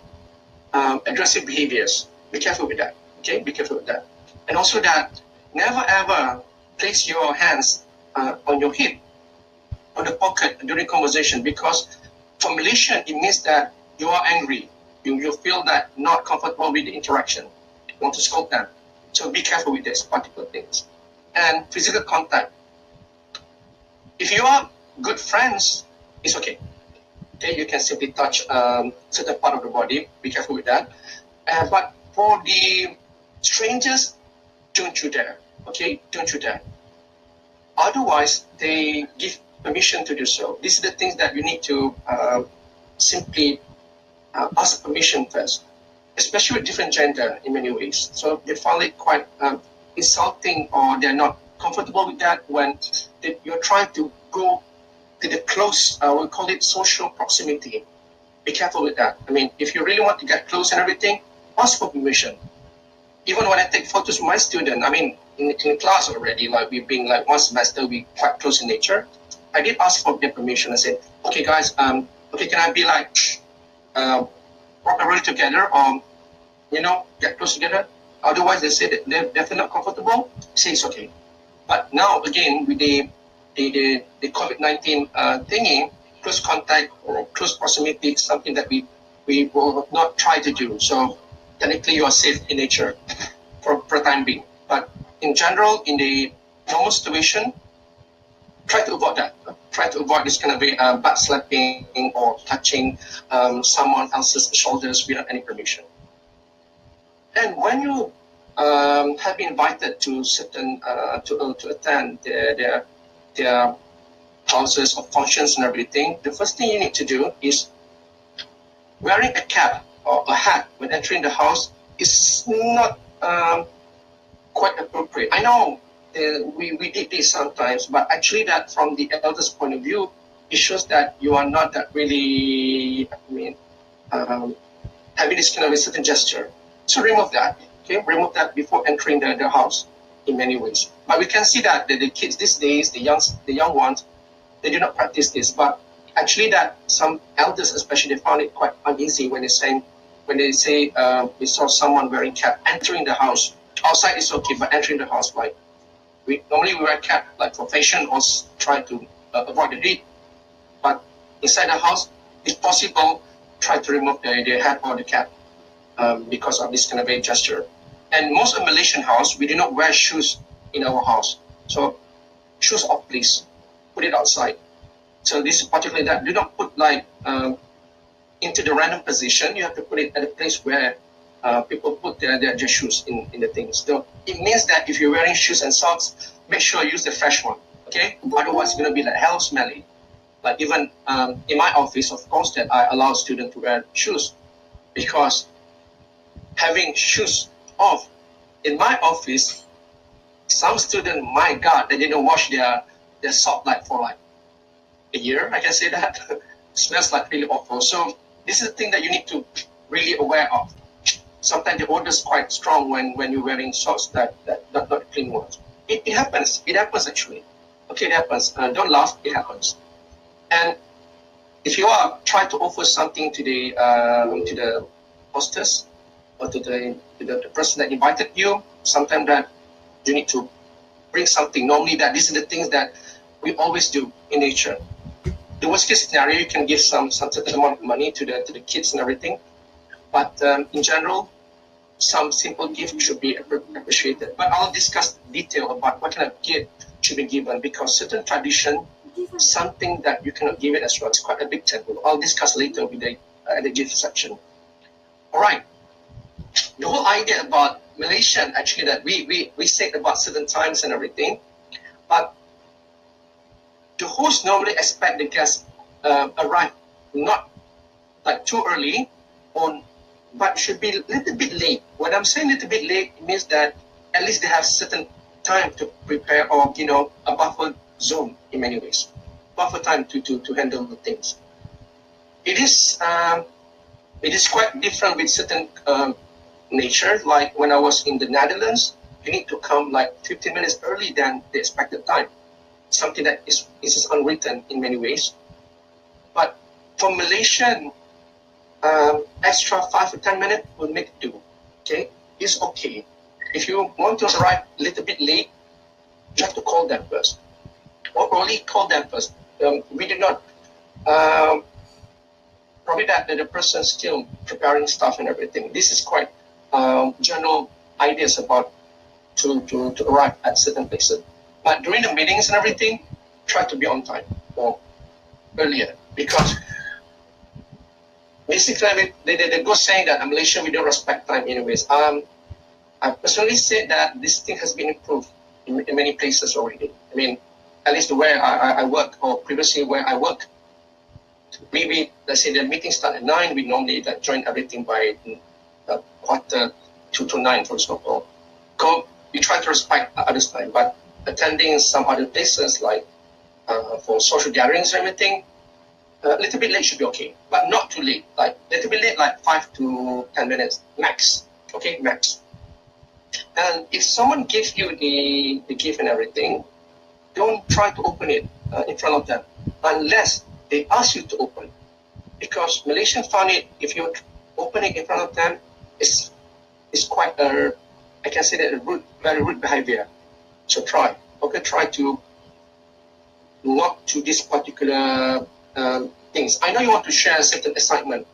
aggressive behaviors. Be careful with that. Okay, be careful with that. And also that never ever place your hands on your hip, on the pocket during conversation, because for Malaysian it means that you are angry. You feel that not comfortable with the interaction. You want to scold them. So be careful with these particular things. And physical contact. If you are good friends, it's okay. Okay, you can simply touch certain part of the body. Be careful with that. But for the strangers, don't you dare. Okay, don't you dare. Otherwise, they give permission to do so. These are the things that you need to simply ask permission first, especially with different gender in many ways. So they find it quite insulting, or they're not comfortable with that when you're trying to go to the close, we call it social proximity. Be careful with that. I mean, if you really want to get close and everything, ask for permission. Even when I take photos with my student, I mean, in class already, like we've been like one semester, we quite close in nature. I did ask for their permission. I said, okay, guys, okay, can I be like, properly together, or, get close together? Otherwise, they say that if they're not comfortable, say it's okay. But now, again, with the COVID-19 thingy, close contact or close proximity is something that we will not try to do. So technically, you are safe in nature for time being. But in general, in the normal situation, try to avoid that. Try to avoid this kind of butt slapping or touching someone else's shoulders without any permission. And when you have been invited to certain to attend their houses or functions and everything, the first thing you need to do is wearing a cap or a hat when entering the house is not quite appropriate. I know we did this sometimes, but actually that from the elder's point of view, it shows that you are not that really, having this kind of a certain gesture. So remove that. Okay, remove that before entering the house in many ways. But we can see that the kids these days, the young ones, they do not practice this. But actually, that some elders, especially, they found it quite uneasy when they say we saw someone wearing cap entering the house. Outside is okay, but entering the house, like we normally wear cap like for fashion or try to avoid the heat. But inside the house, if possible, try to remove the hat or the cap because of this kind of a gesture. And most of Malaysian house, we do not wear shoes in our house. So shoes off, please. Put it outside. So this is particularly that. Do not put like into the random position. You have to put it at a place where people put their shoes in the things. So it means that if you're wearing shoes and socks, make sure you use the fresh one. Okay? Otherwise, it's going to be like hell smelly. Like even in my office, of course, that I allow students to wear shoes because having shoes off in my office, some students, my God, they didn't wash their sock like for like a year. I can say that. Smells like really awful. So this is the thing that you need to really aware of. Sometimes the odor is quite strong when you're wearing socks that not clean ones. It happens. It happens actually. Okay, it happens. Don't laugh. It happens. And if you are trying to offer something to the hostess or to the person that invited you, sometimes that you need to bring something. Normally, that these are the things that we always do in nature. The worst case scenario, you can give some certain amount of money to the kids and everything. But in general, some simple gift should be appreciated. But I'll discuss detail about what kind of gift should be given because certain tradition, something that you cannot give it as well. It's quite a big taboo. I'll discuss later with the gift section. All right. The whole idea about Malaysian, actually, that we said about certain times and everything, but the host normally expect the guests arrive not like too early, but should be a little bit late. When I'm saying a little bit late, it means that at least they have certain time to prepare or a buffer zone in many ways, buffer time to handle the things. It is quite different with certain nature. Like when I was in the Netherlands, you need to come like 15 minutes early than the expected time. Something that is unwritten in many ways. But for Malaysian, extra 5 or 10 minutes will make do. Okay, it's okay. If you want to arrive a little bit late, you have to call them first, or only call them first. We do not. Probably that the person still preparing stuff and everything. This is quite general ideas about to arrive at certain places. But during the meetings and everything, try to be on time or earlier because basically they go saying that in Malaysia we don't respect time anyways. I personally said that this thing has been improved in many places already. I mean, at least where I work or previously where I work, we let's say the meeting start at 9. We normally join everything by 8:45 to 9, for example. We try to respect others' time, but attending some other places like for social gatherings or everything, a little bit late should be okay, but not too late. Like a little bit late, like 5 to 10 minutes max. Okay, max. And if someone gives you the gift and everything, don't try to open it in front of them unless they ask you to open. Because Malaysians found it, if you open it in front of them, it's quite I can say that very rude behavior. So try to not to this particular things. I know you want to share a certain excitement.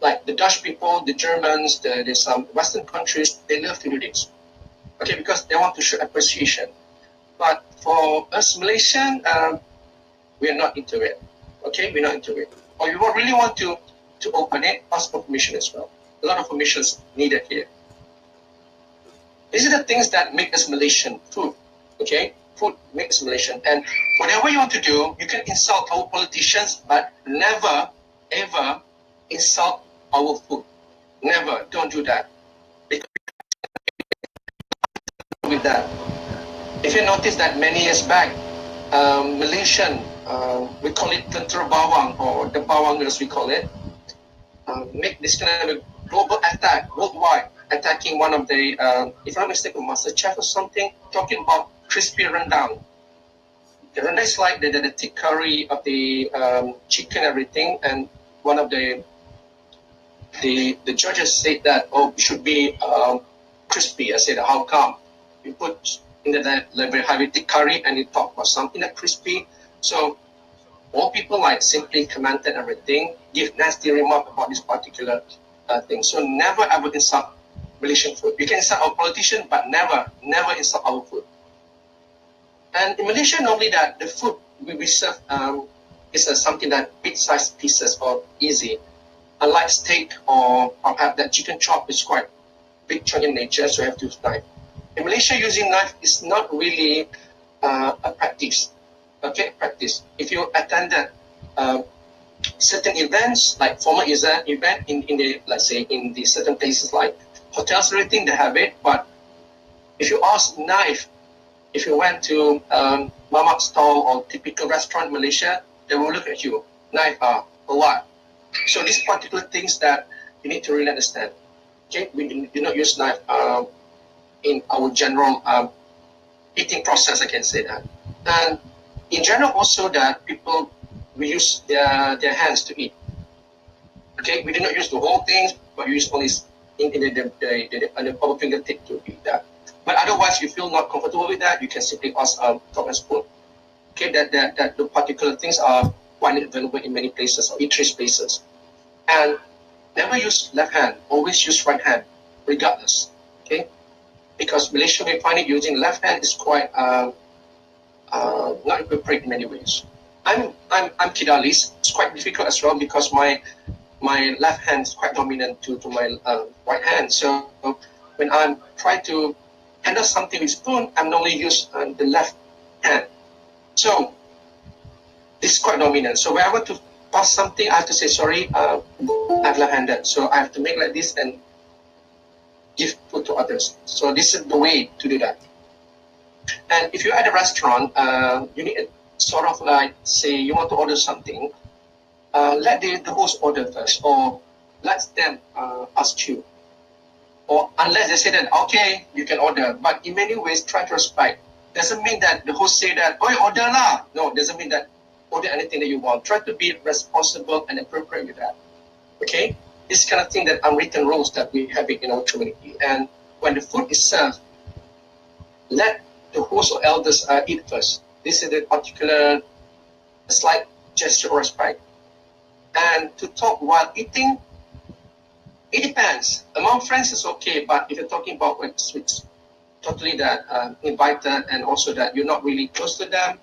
Like the Dutch people, the Germans, there's some Western countries, they love to do this. Okay, because they want to show appreciation. But for us Malaysian, we are not into it. Okay, we're not into it. Or you really want to open it, ask for permission as well. A lot of permissions needed here. These are the things that make us Malaysian. Food. Okay, food makes Malaysian. And whatever you want to do, you can insult our politicians, but never ever insult our food. Never. Don't do that. With that, if you notice that many years back, Malaysian, we call it tentera bawang, or the bawangers we call it, make this kind of a global attack worldwide, attacking one of the, if I'm not mistaken, Master Chef or something, talking about crispy rendang. The rendang is like the thick curry of the chicken and everything, and one of the judges said that, oh, it should be crispy. I said, how come? You put in the very heavy thick curry and you talk about something that crispy. So all people like simply commented everything, give nasty remark about this particular thing. So never ever insult Malaysian food. You can insult our politician, but never insult our food. And in Malaysia, normally that the food we serve is something that bit-sized pieces or easy. Unlike steak or perhaps that chicken chop is quite big chunk in nature, so you have to use knife. In Malaysia, using knife is not really a practice. Okay, practice. If you attended certain events, like formal event in the, let's say, in the certain places like hotels or anything, they have it. But if you ask knife, if you went to mamak stall or typical restaurant in Malaysia, they will look at you. Knife, or what? So these particular things that you need to really understand. Okay, we do not use knife in our general eating process, I can say that. And in general also that people, we use their hands to eat. Okay, we do not use the whole thing, but we use only in the our fingertip to eat that. But otherwise, if you feel not comfortable with that, you can simply ask fork and spoon. Okay, that the particular things are quite available in many places or eatery places. And never use left hand, always use right hand, regardless. Okay, because Malaysia we find it using left hand is quite not appropriate in many ways. I'm Kidalis. It's quite difficult as well because my left hand is quite dominant to my right hand. So when I'm trying to handle something with spoon, I normally use the left hand. So this is quite dominant. So when I want to pass something, I have to say sorry. I'm left-handed, so I have to make like this and give food to others. So this is the way to do that. And if you're at a restaurant, you need a sort of like, say you want to order something, let the host order first, or let them ask you. Or unless they say that, okay, you can order. But in many ways, try to respect. Doesn't mean that the host say that, oh, order lah. No, doesn't mean that order anything that you want. Try to be responsible and appropriate with that. Okay? This kind of thing that unwritten rules that we have in our community. And when the food is served, let the host or elders eat first. This is a particular slight gesture of respect. And to talk while eating, it depends. Among friends is okay, but if you're talking about when it's totally that invited and also that you're not really close to them,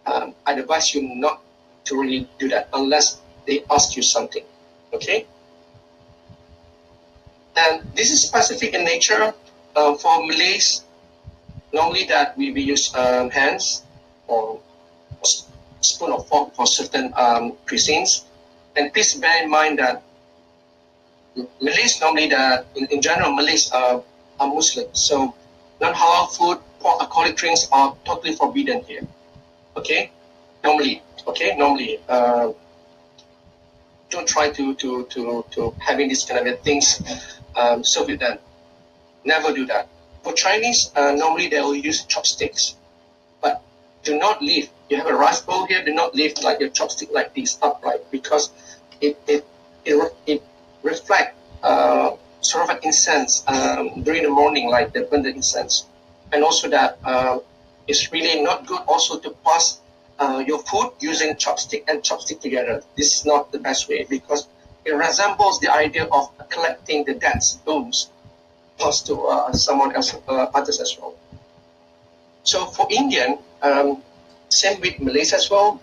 I advise you not to really do that unless they ask you something. Okay? And this is specific in nature. For Malays, normally that we use hands or spoon or fork for certain cuisines. And please bear in mind that Malays normally, in general, Malays are Muslims. So non-halal food, alcoholic drinks are totally forbidden here. Okay? Normally, okay, normally, don't try to having these kind of things served with them. Never do that. For Chinese, normally they will use chopsticks, but do not leave. You have a rice bowl here. Do not leave like your chopstick like this upright, because it reflects sort of an incense during the morning, like they burn the incense, and also that it's really not good also to pass your food using chopstick and chopstick together. This is not the best way, because it resembles the idea of collecting the dead's bones passed to someone else, others as well. So for Indian, same with Malays as well.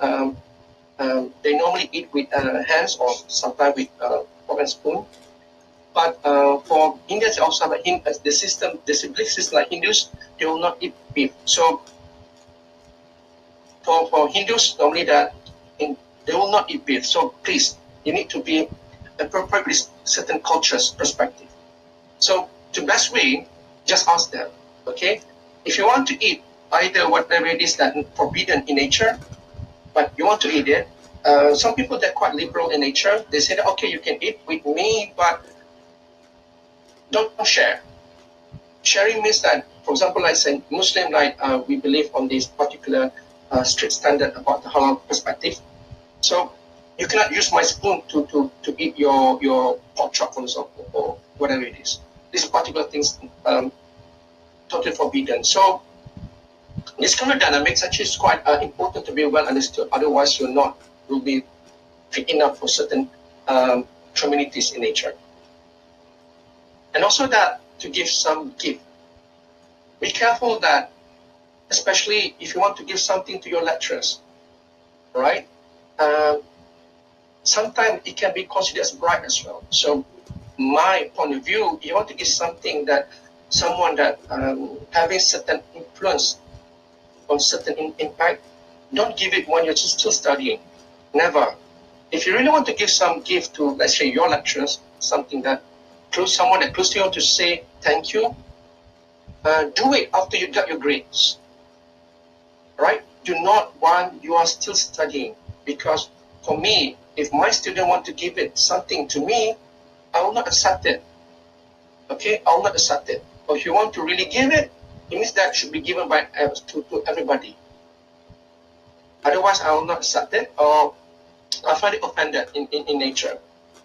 They normally eat with hands or sometimes with fork and spoon. But for Indians also have the system, the belief system like Hindus, they will not eat beef. So for Hindus, normally they will not eat beef. So please, you need to be appropriate with certain cultures' perspective. So the best way, just ask them, okay? If you want to eat either whatever it is that forbidden in nature, but you want to eat it, some people that are quite liberal in nature, they say that, okay, you can eat with me, but don't share. Sharing means that, for example, like say Muslim, like we believe on this particular strict standard about the halal perspective. So you cannot use my spoon to eat your pork chop, for example, or whatever it is. These particular things totally forbidden. So this kind of dynamics actually is quite important to be well understood. Otherwise, will be fit enough for certain communities in nature. And also that to give some gift. Be careful that, especially if you want to give something to your lecturers, right? Sometimes it can be considered as bribe as well. So my point of view, you want to give something that someone that having certain influence on certain impact, don't give it when you're still studying. Never. If you really want to give some gift to, let's say, your lecturers, something that someone that close to you to say thank you, do it after you got your grades. Right? Do not while you are still studying, because for me, if my student want to give it something to me, I will not accept it. Okay, I will not accept it. But if you want to really give it, it means that should be given by to everybody. Otherwise, I will not accept it, or I find it offended in nature.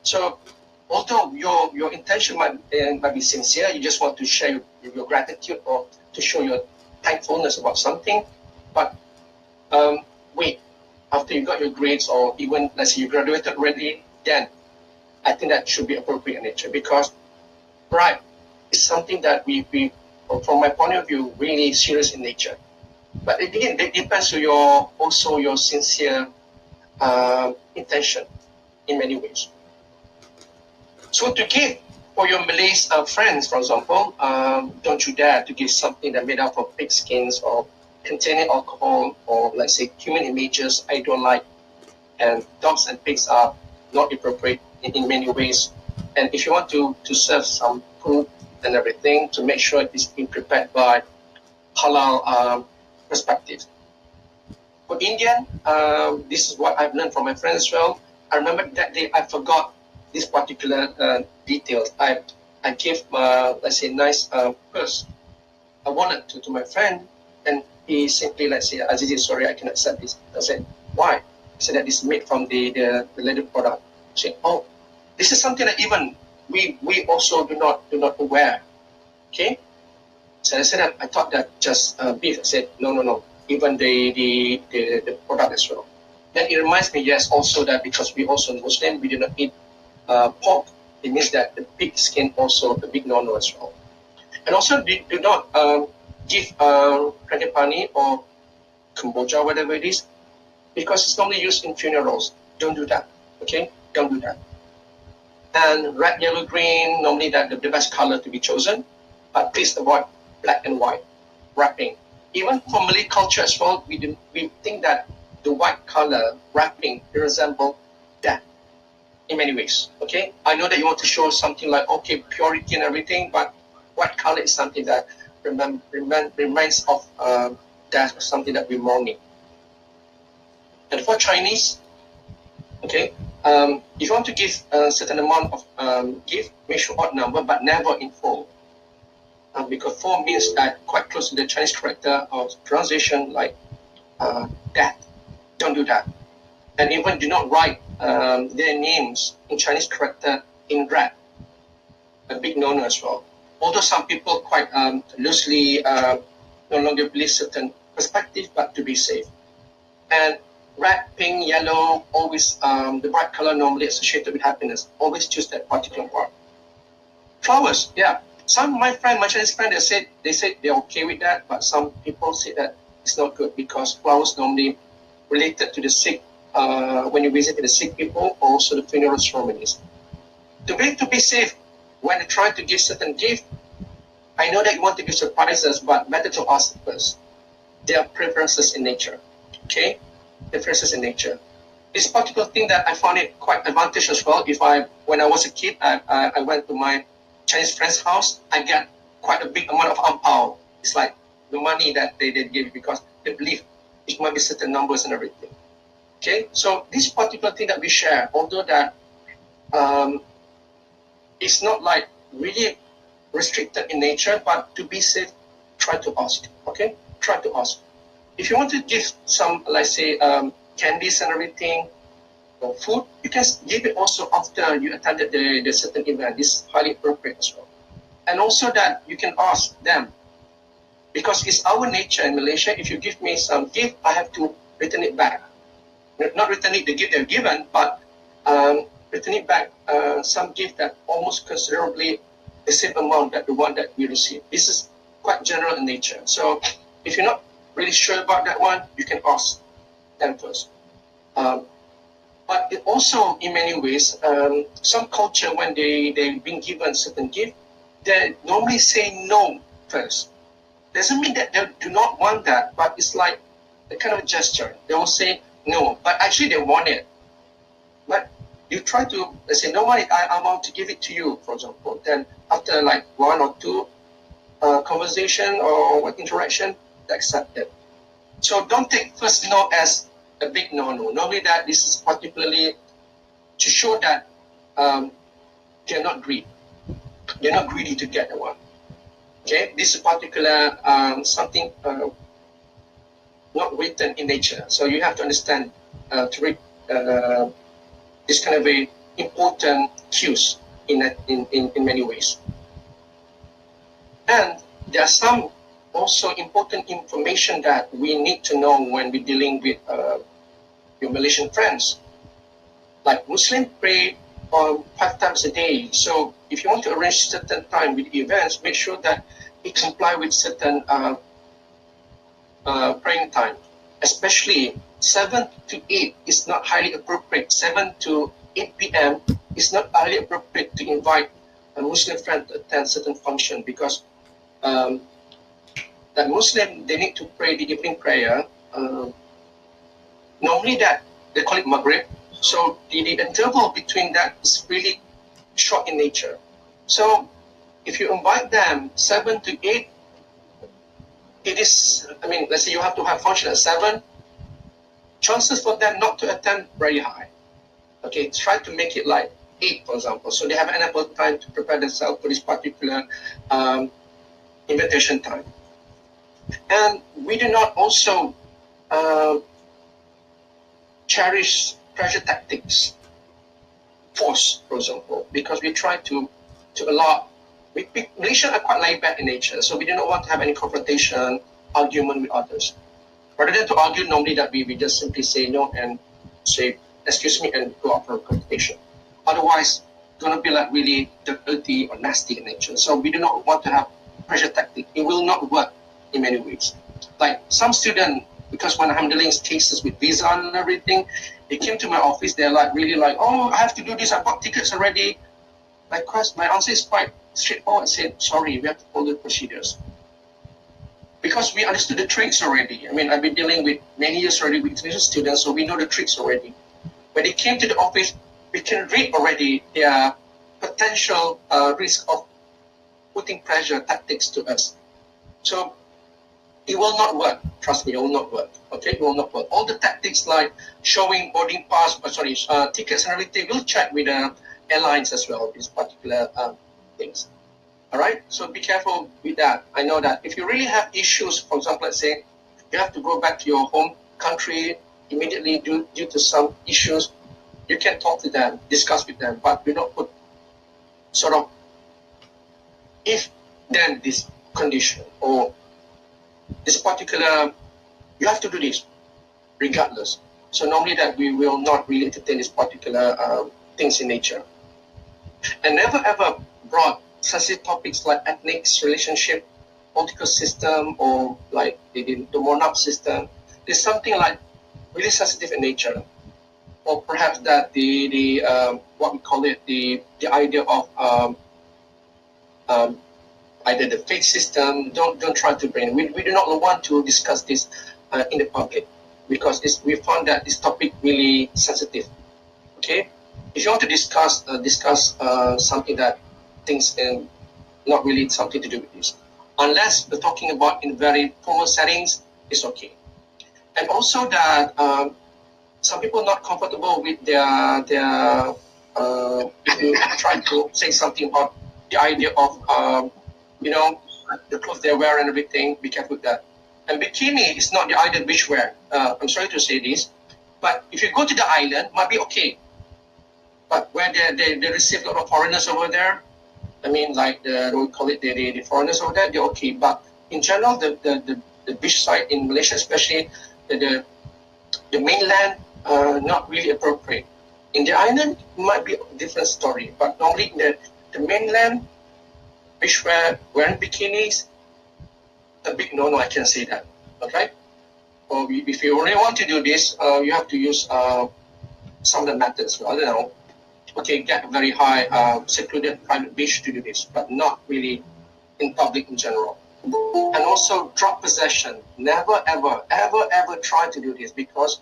So, although your intention might be sincere, you just want to share your gratitude or to show your thankfulness about something, but wait, after you got your grades, or even let's say you graduated already, then I think that should be appropriate in nature, because bribe is something that we from my point of view, really serious in nature. But again, it depends on your sincere intention in many ways. So to give for your Malays friends, for example, don't you dare to give something that made up of pig skins or containing alcohol, or let's say human images I don't like. And dogs and pigs are not appropriate in many ways. And if you want to serve some food and everything, to make sure it's being prepared by halal perspective. For Indian, this is what I've learned from my friends as well. I remember that day I forgot this particular details. I gave, let's say, nice purse, a wallet to my friend, and he simply, let's say, Azizi, sorry, I cannot accept this. I said, why? He said that it's made from the leather product. I said, oh, this is something that even we also do not wear. Okay? So I said that I thought that just beef. I said, no. Even the product as well. Then it reminds me, yes, also that because we also Muslim, we do not eat pork. It means that the pig skin also a big no-no as well. And also do not give frangipani or kombucha, whatever it is, because it's normally used in funerals. Don't do that. Okay? Don't do that. And red, yellow, green, normally that the best color to be chosen, but please avoid black and white wrapping. Even for Malay culture as well, we think that the white color wrapping resembles death in many ways. Okay, I know that you want to show something like purity and everything, but white color is something that reminds of death, or something that we're mourning. And for Chinese, okay, if you want to give a certain amount of gift, make sure odd number, but never in full. Because 4 means that quite close to the Chinese character of pronunciation, like that. Don't do that. And even do not write their names in Chinese character in red. A big no-no as well. Although some people quite loosely no longer believe certain perspective, but to be safe. And red, pink, yellow, always the bright color normally associated with happiness. Always choose that particular part. Flowers, yeah. Some my Chinese friend, they said they're okay with that, but some people say that it's not good because flowers normally related to the sick when you visit the sick people, also the funeral ceremonies. To be safe, when you try to give certain gift, I know that you want to give surprises, but better to ask first. There are preferences in nature. Okay? Differences in nature. This particular thing that I found it quite advantageous as well. When I was a kid, I went to my Chinese friend's house, I get quite a big amount of ampao. It's like the money that they give because they believe it might be certain numbers and everything. Okay, so this particular thing that we share, although that it's not like really restricted in nature, but to be safe, try to ask. Okay, try to ask. If you want to give some, let's say, candies and everything, or food, you can give it also after you attended the certain event. This is highly appropriate as well. And also that you can ask them, because it's our nature in Malaysia, if you give me some gift, I have to return it back. Not return it the gift they've given, but return it back some gift that almost considerably the same amount that the one that we received. This is quite general in nature. So if you're not really sure about that one, you can ask them first. But it also, in many ways, some culture, when they've been given certain gift, they normally say no first. Doesn't mean that they do not want that, but it's like a kind of gesture. They will say no, but actually they want it. But you try to, they say, no, I want to give it to you, for example. Then after like 1 or 2 conversation or interaction, they accept it. So don't take first no as a big no-no. Normally that this is particularly to show that they're not greedy. They're not greedy to get the one. Okay, this is particular something not written in nature. So you have to understand to read this kind of a important cues in many ways. And there are some also important information that we need to know when we're dealing with your Malaysian friends. Like Muslim pray 5 times a day. So if you want to arrange certain time with events, make sure that it comply with certain praying time. Especially 7 to 8 is not highly appropriate. 7 to 8 p.m. is not highly appropriate to invite a Muslim friend to attend certain function because that Muslim, they need to pray the evening prayer. Normally that they call it Maghrib. So the interval between that is really short in nature. So if you invite them 7 to 8, it is, let's say you have to have function at 7, chances for them not to attend very high. Okay, try to make it like 8, for example, so they have ample time to prepare themselves for this particular invitation time. And we do not also cherish pressure tactics, force, for example, because we try to allow. Malaysians are quite laid back in nature, so we do not want to have any confrontation, argument with others. Rather than to argue, normally that we just simply say no and say excuse me and go out for a confrontation. Otherwise, it's going to be like really dirty or nasty in nature. So we do not want to have pressure tactic. It will not work in many ways. Like some students, because when I'm dealing with cases with visa and everything, they came to my office, they're like really like, oh, I have to do this, I bought tickets already. My answer is quite straightforward. I said, sorry, we have to follow the procedures. Because we understood the tricks already. I've been dealing with many years already with international students, so we know the tricks already. When they came to the office, we can read already their potential risk of putting pressure tactics to us. So it will not work. Trust me, it will not work. Okay, it will not work. All the tactics like showing boarding pass, tickets and everything, we'll check with the airlines as well, these particular things. All right, so be careful with that. I know that if you really have issues, for example, let's say you have to go back to your home country immediately due to some issues, you can talk to them, discuss with them, but do not put sort of if then this condition or this particular, you have to do this regardless. So normally that we will not really entertain this particular things in nature. And never ever brought sensitive topics like ethnic relationship, political system, or like the monarch system. There's something like really sensitive in nature. Or perhaps that the what we call it, the idea of either the faith system, don't try to bring. We do not want to discuss this in the public because we found that this topic really sensitive. Okay, if you want to discuss something that things not really something to do with this, unless we're talking about in very formal settings, it's okay. And also that some people not comfortable with their if you try to say something about the idea of the clothes they wear and everything, be careful with that. And bikini is not the ideal beach wear. I'm sorry to say this, but if you go to the island, might be okay. But where they receive a lot of foreigners over there, I mean, like we call it the foreigners over there, they're okay. But in general, the beach side in Malaysia, especially the mainland, not really appropriate. In the island, it might be a different story. But normally in the mainland, beach wearing bikinis, a big no, I can say that. Okay? Or if you really want to do this, you have to use some of the methods. I don't know. Okay, get a very high secluded private beach to do this, but not really in public in general. And also drug possession. Never, ever, ever, ever try to do this because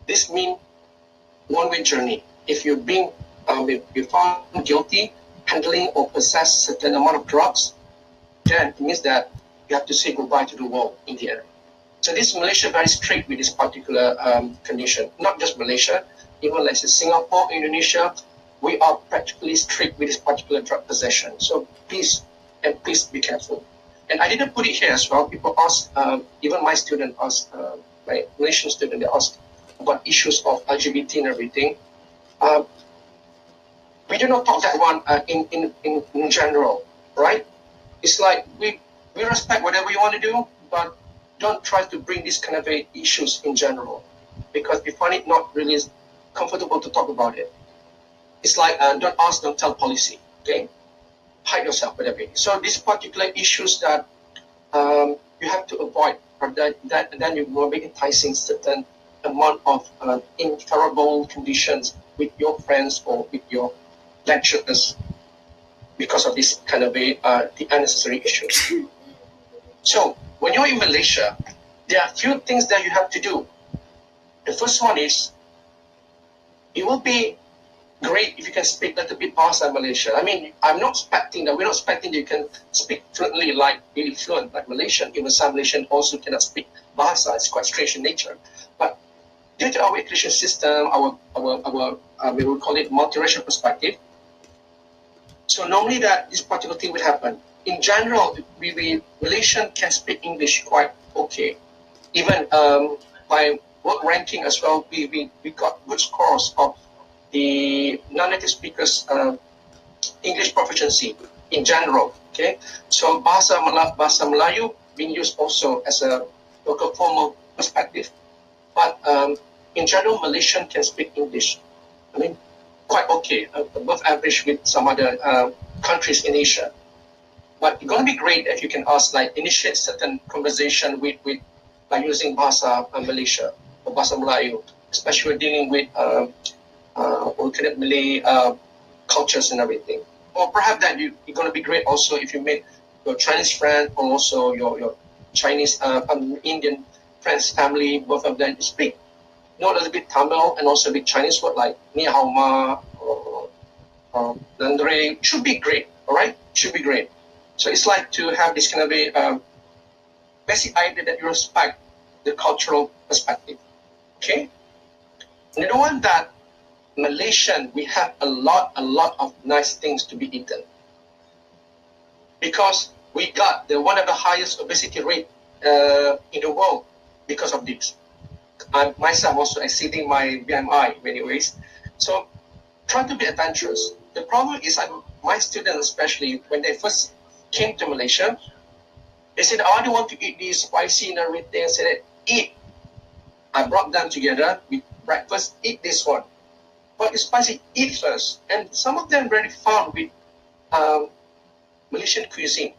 this means one-way journey. If you're being you're found guilty handling or possess certain amount of drugs, then it means that you have to say goodbye to the world in the end. So this Malaysia very strict with this particular condition. Not just Malaysia, even like Singapore, Indonesia, we are practically strict with this particular drug possession. So please be careful. And I didn't put it here as well. People ask, even my student asked, my Malaysian student, they asked about issues of LGBT and everything. We do not talk that one in general, right? It's like we respect whatever you want to do, but don't try to bring these kind of issues in general because we find it not really comfortable to talk about it. It's like don't ask, don't tell policy. Okay, hide yourself, whatever. So these particular issues that you have to avoid, or that then you will be enticing certain amount of intolerable conditions with your friends or with your lecturers because of this kind of the unnecessary issues. So when you're in Malaysia, there are a few things that you have to do. The first one is it will be great if you can speak a little bit Bahasa Malaysia. I mean, we're not expecting that you can speak fluently, like really fluent, like Malaysian. Even some Malaysian also cannot speak Bahasa. It's quite strange in nature. But due to our education system, our we will call it multiracial perspective. So normally that this particular thing would happen. In general, we Malaysian can speak English quite okay. Even by work ranking as well, we got good scores of the non-native speakers English proficiency in general. Okay, so Bahasa Melayu being used also as a local formal perspective, but in general, Malaysian can speak English. I mean, quite okay, above average with some other countries in Asia. But it's going to be great if you can initiate certain conversation with by using Bahasa Malaysia or Bahasa Melayu, especially when dealing with alternate Malay cultures and everything. Or perhaps that you're going to be great also if you meet your Chinese friend or also your Chinese Indian friends, family, both of them speak. Know a little bit Tamil and also a bit Chinese word like ni hao ma or nandre should be great. All right, should be great. So it's like to have this kind of a basic idea that you respect the cultural perspective. Okay? Another one that Malaysian, we have a lot of nice things to be eaten. Because we got one of the highest obesity rate in the world because of this. I'm myself also exceeding my BMI in many ways. So try to be adventurous. The problem is my students, especially when they first came to Malaysia, they said, oh, I don't want to eat this spicy and everything. I said, eat. I brought them together with breakfast, eat this one. But it's spicy, eat first. And some of them really found with Malaysian cuisine.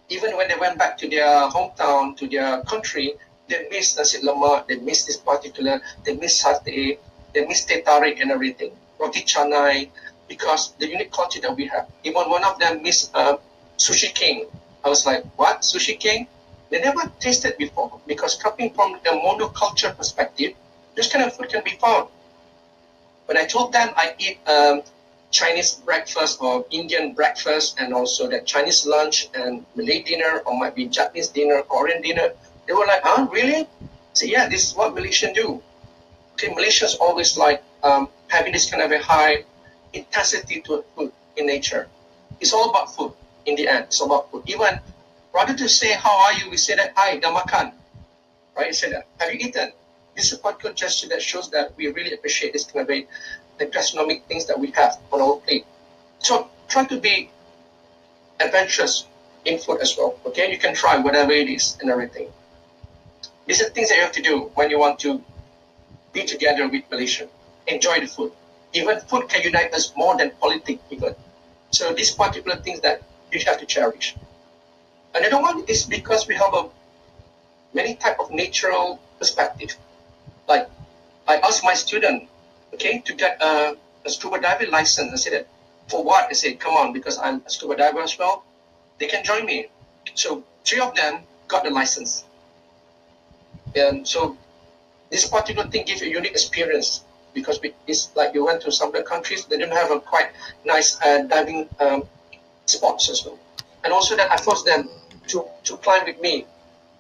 Even when they went back to their hometown, to their country, they miss nasi lemak, they miss this particular, they miss satay, they miss teh tarik and everything, roti canai, because the unique culture that we have. Even one of them missed sushi king. I was like, what, sushi king? They never tasted before, because coming from the monoculture perspective, this kind of food can be found. When I told them I eat Chinese breakfast or Indian breakfast and also that Chinese lunch and Malay dinner or might be Japanese dinner, Korean dinner, they were like, huh, really? I said, yeah, this is what Malaysians do. Okay, Malaysians always like having this kind of a high intensity to food in nature. It's all about food in the end. It's all about food. Even rather to say, how are you? We say that, hi, dah makan. Right? You say that, have you eaten? This is a particular gesture that shows that we really appreciate this kind of the gastronomic things that we have on our plate. So try to be adventurous in food as well. Okay, you can try whatever it is and everything. These are things that you have to do when you want to be together with Malaysia. Enjoy the food. Even food can unite us more than politics even. So these particular things that you have to cherish. Another one is because we have a many type of natural perspective. Like I asked my student, okay, to get a scuba diving license. I said, for what? I said, come on, because I'm a scuba diver as well. They can join me. So 3 of them got the license. And so this particular thing gives a unique experience because it's like you went to some other countries, they don't have a quite nice diving spots as well. And also that I forced them to climb with me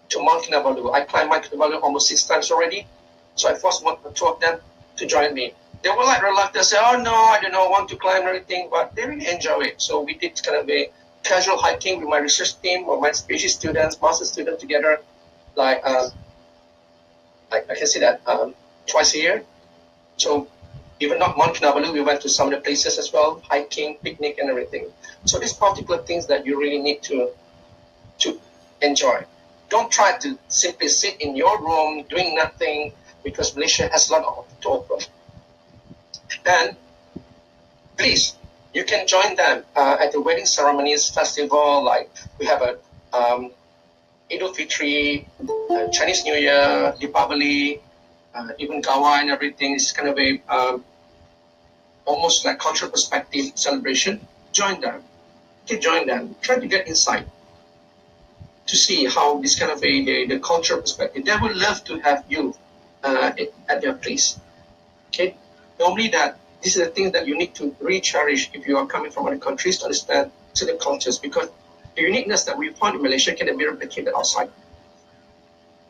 to Mount Kinabalu. I climbed Mount Kinabalu almost 6 times already. So I forced 2 of them to join me. They were like reluctant, say, oh no, I don't know, want to climb and everything, but they really enjoy it. So we did kind of a casual hiking with my research team or my species students, master students together. Like I can say that twice a year. So even not Mount Kinabalu, we went to some other places as well, hiking, picnic and everything. So these particular things that you really need to enjoy. Don't try to simply sit in your room doing nothing because Malaysia has a lot of to offer. And please, you can join them at the wedding ceremonies festival. Like we have a Idul Fitri, Chinese New Year, Deepavali, even Gawa and everything. It's kind of a almost like cultural perspective celebration. Join them. Okay, join them. Try to get insight to see how this kind of the cultural perspective. They would love to have you at their place. Okay, normally that this is the thing that you need to re-cherish if you are coming from other countries to understand certain cultures, because the uniqueness that we found in Malaysia can be replicated outside.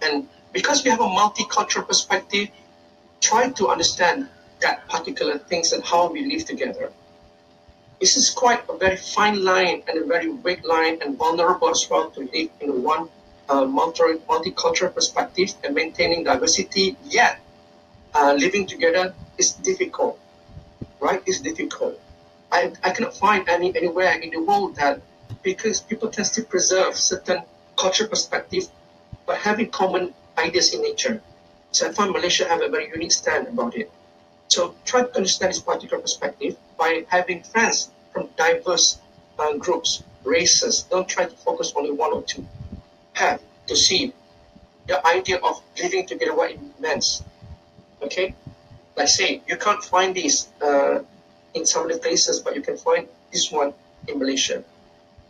And because we have a multicultural perspective, try to understand that particular things and how we live together. This is quite a very fine line and a very weak line and vulnerable as well to live in one multicultural perspective and maintaining diversity, yet living together is difficult, right? It's difficult. I cannot find anywhere in the world that because people can still preserve certain cultural perspective but having common ideas in nature. So I find Malaysia have a very unique stand about it. So try to understand this particular perspective by having friends from diverse groups, races. Don't try to focus only 1 or 2. Have to see the idea of living together, what it means. Okay? Like say, you can't find this in some of the places, but you can find this one in Malaysia.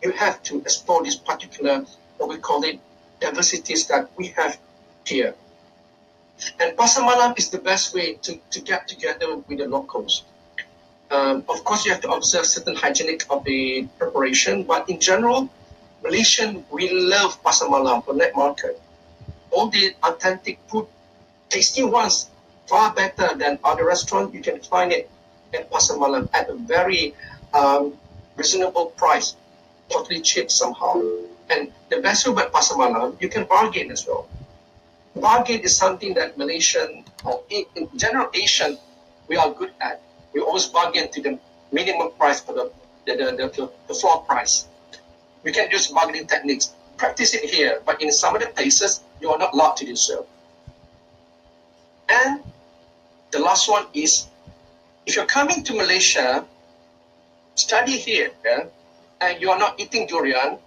You have to explore this particular, what we call it, diversities that we have here. And Pasar Malam is the best way to get together with the locals. Of course, you have to observe certain hygienic of the preparation, but in general, Malaysian, we love pasar malam for night market. All the authentic food, tasty ones, far better than other restaurants. You can find it at pasar malam at a very reasonable price, totally cheap somehow. And the best thing about pasar malam, you can bargain as well. Bargain is something that Malaysian or in general Asian we are good at. We always bargain to the minimum price for the floor price. We can use bargaining techniques. Practice it here, but in some other places you are not allowed to do so. And the last one is, if you're coming to Malaysia, study here, and you are not eating durian,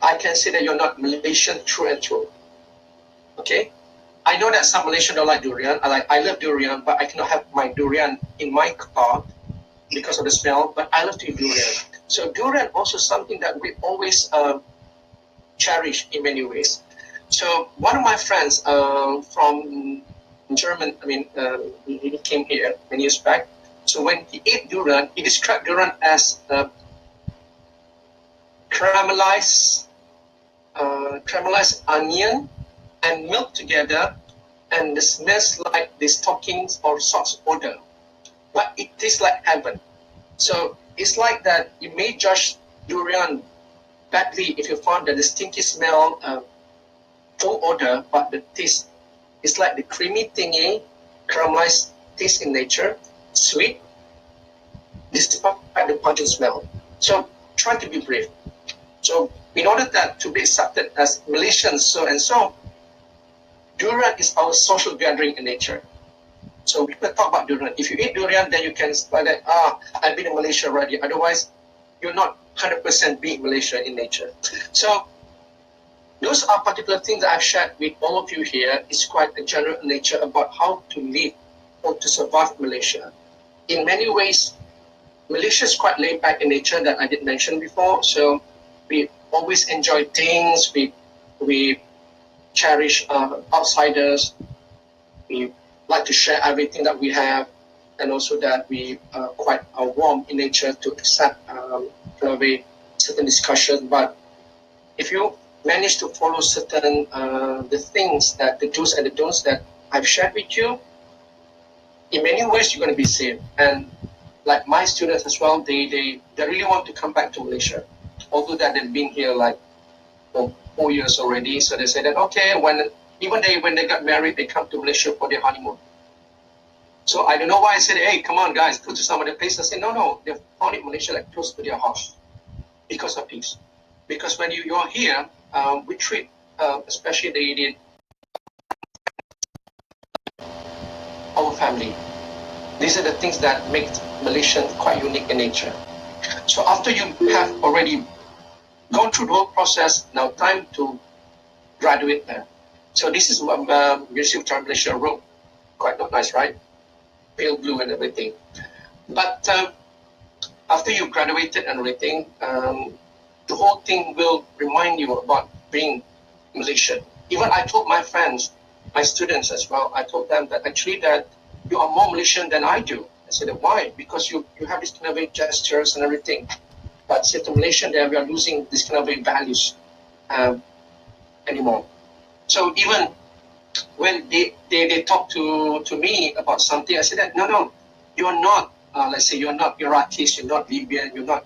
I can say that you're not Malaysian through and through. Okay? I know that some Malaysians don't like durian. I love durian, but I cannot have my durian in my car because of the smell, but I love to eat durian. So durian also something that we always cherish in many ways. So one of my friends from German, he came here many years back. So when he ate durian, he described durian as caramelized onion and milk together, and it smells like this stockings or sauce odor, but it tastes like heaven. So it's like that you may judge durian badly if you found that the stinky smell, full odor, but the taste is like the creamy thingy, caramelized taste in nature, sweet, despite the pungent smell. So try to be brave. So in order that to be accepted as Malaysians, so and so, durian is our social gathering in nature. So people talk about durian. If you eat durian, then you can say that, I've been in Malaysia already. Otherwise, you're not 100% being Malaysia in nature. So those are particular things that I've shared with all of you here. It's quite a general nature about how to live or to survive Malaysia. In many ways, Malaysia is quite laid back in nature that I did mention before. So we always enjoy things. We cherish outsiders. We like to share everything that we have, and also that we are quite warm in nature to accept certain discussion. But if you manage to follow certain the things that the do's and the don'ts that I've shared with you, in many ways you're going to be safe. And like my students as well, they really want to come back to Malaysia, although that they've been here like for 4 years already. So they say that okay, when they got married, they come to Malaysia for their honeymoon. So I don't know why I said, hey, come on guys, go to some other place. I said, no, they found it Malaysia like close to their house because of peace. Because when you are here, we treat, especially our family. These are the things that make Malaysian quite unique in nature. So after you have already gone through the whole process, now time to graduate there. So this is what University of China Malaysia wrote. Quite not nice, right? Pale blue and everything. But after you graduated and everything, the whole thing will remind you about being Malaysian. Even I told my friends, my students as well, I told them that actually that you are more Malaysian than I do. I said, why? Because you have these kind of gestures and everything. But said to Malaysian, that we are losing these kind of values anymore. So even when they talk to me about something, I said that no, you are not. Let's say you're not Iraqis, you're not Libyan, you're not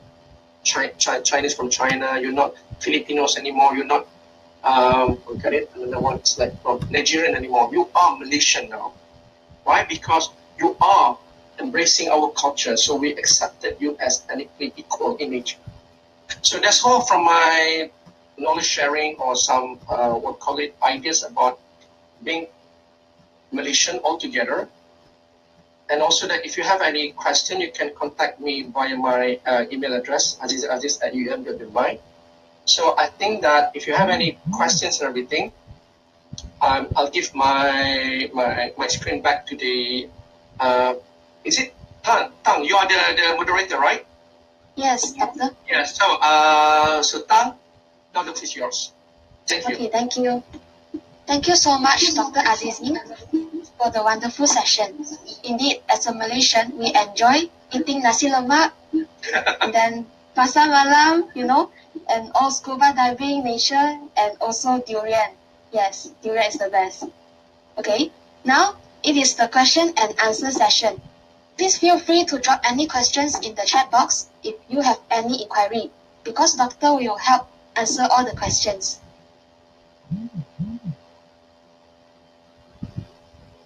Chinese from China, you're not Filipinos anymore, you're not another one is like from Nigerian anymore. You are Malaysian now. Why? Because you are embracing our culture, so we accepted you as ethnically equal in nature. So that's all from my knowledge sharing or some we'll call it ideas about being Malaysian altogether. And also that if you have any question, you can contact me via my email address, aziz@um.dubai. So I think that if you have any questions and everything, I'll give my screen back to the, is it Tang? Tang, you are the moderator, right? Yes, doctor. Yeah, so Tang, now the floor is yours. Thank you. Okay, thank you. Thank you so much, Dr. Azizi, for the wonderful session. Indeed, as a Malaysian, we enjoy eating nasi lemak, and then pasar malam, and all scuba diving, nature, and also durian. Yes, durian is the best. Okay, now it is the question and answer session. Please feel free to drop any questions in the chat box if you have any inquiry, because doctor will help answer all the questions.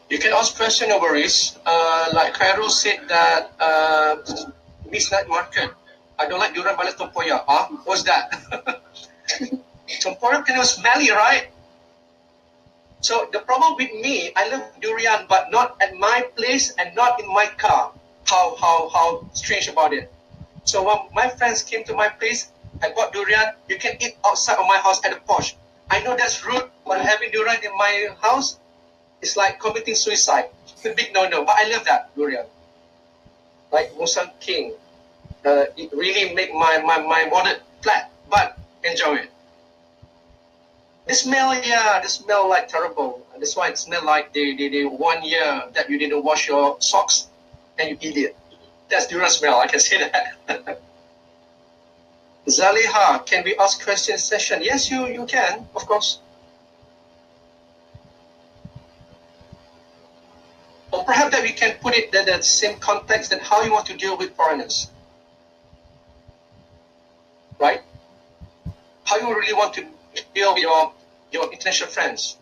You can ask question, no worries. Like Khairul said that Miss Night Market, I don't like durian balas tempoyak. What's that? Tempoyak kind of smelly, right? So the problem with me, I love durian, but not at my place and not in my car. How strange about it. So when my friends came to my place, I bought durian. You can eat outside of my house at the porch. I know that's rude, but having durian in my house is like committing suicide. It's a big no-no, but I love that durian. Like Musang King, it really make my wallet flat, but enjoy it. The smell like terrible. That's why it smell like the 1 year that you didn't wash your socks and you eat it. That's durian smell, I can say that. Zaliha, can we ask question session? Yes, you can, of course. Or perhaps that we can put it in the same context that how you want to deal with foreigners. Right? How you really want to deal with your international friends.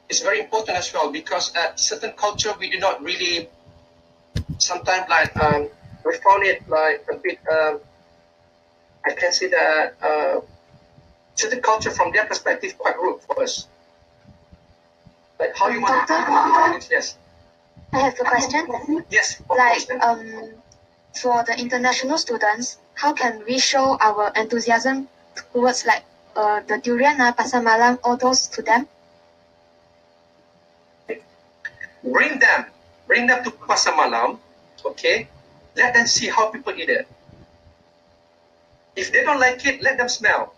It's very important as well, because at certain culture we do not really, sometimes like we found it like a bit I can say that certain culture from their perspective quite rude for us. Like how you want to yes. I have a question. Yes, like for the international students, how can we show our enthusiasm towards like the durian, pasar malam, all those to them? Bring them to pasar malam, okay? Let them see how people eat it. If they don't like it, let them smell.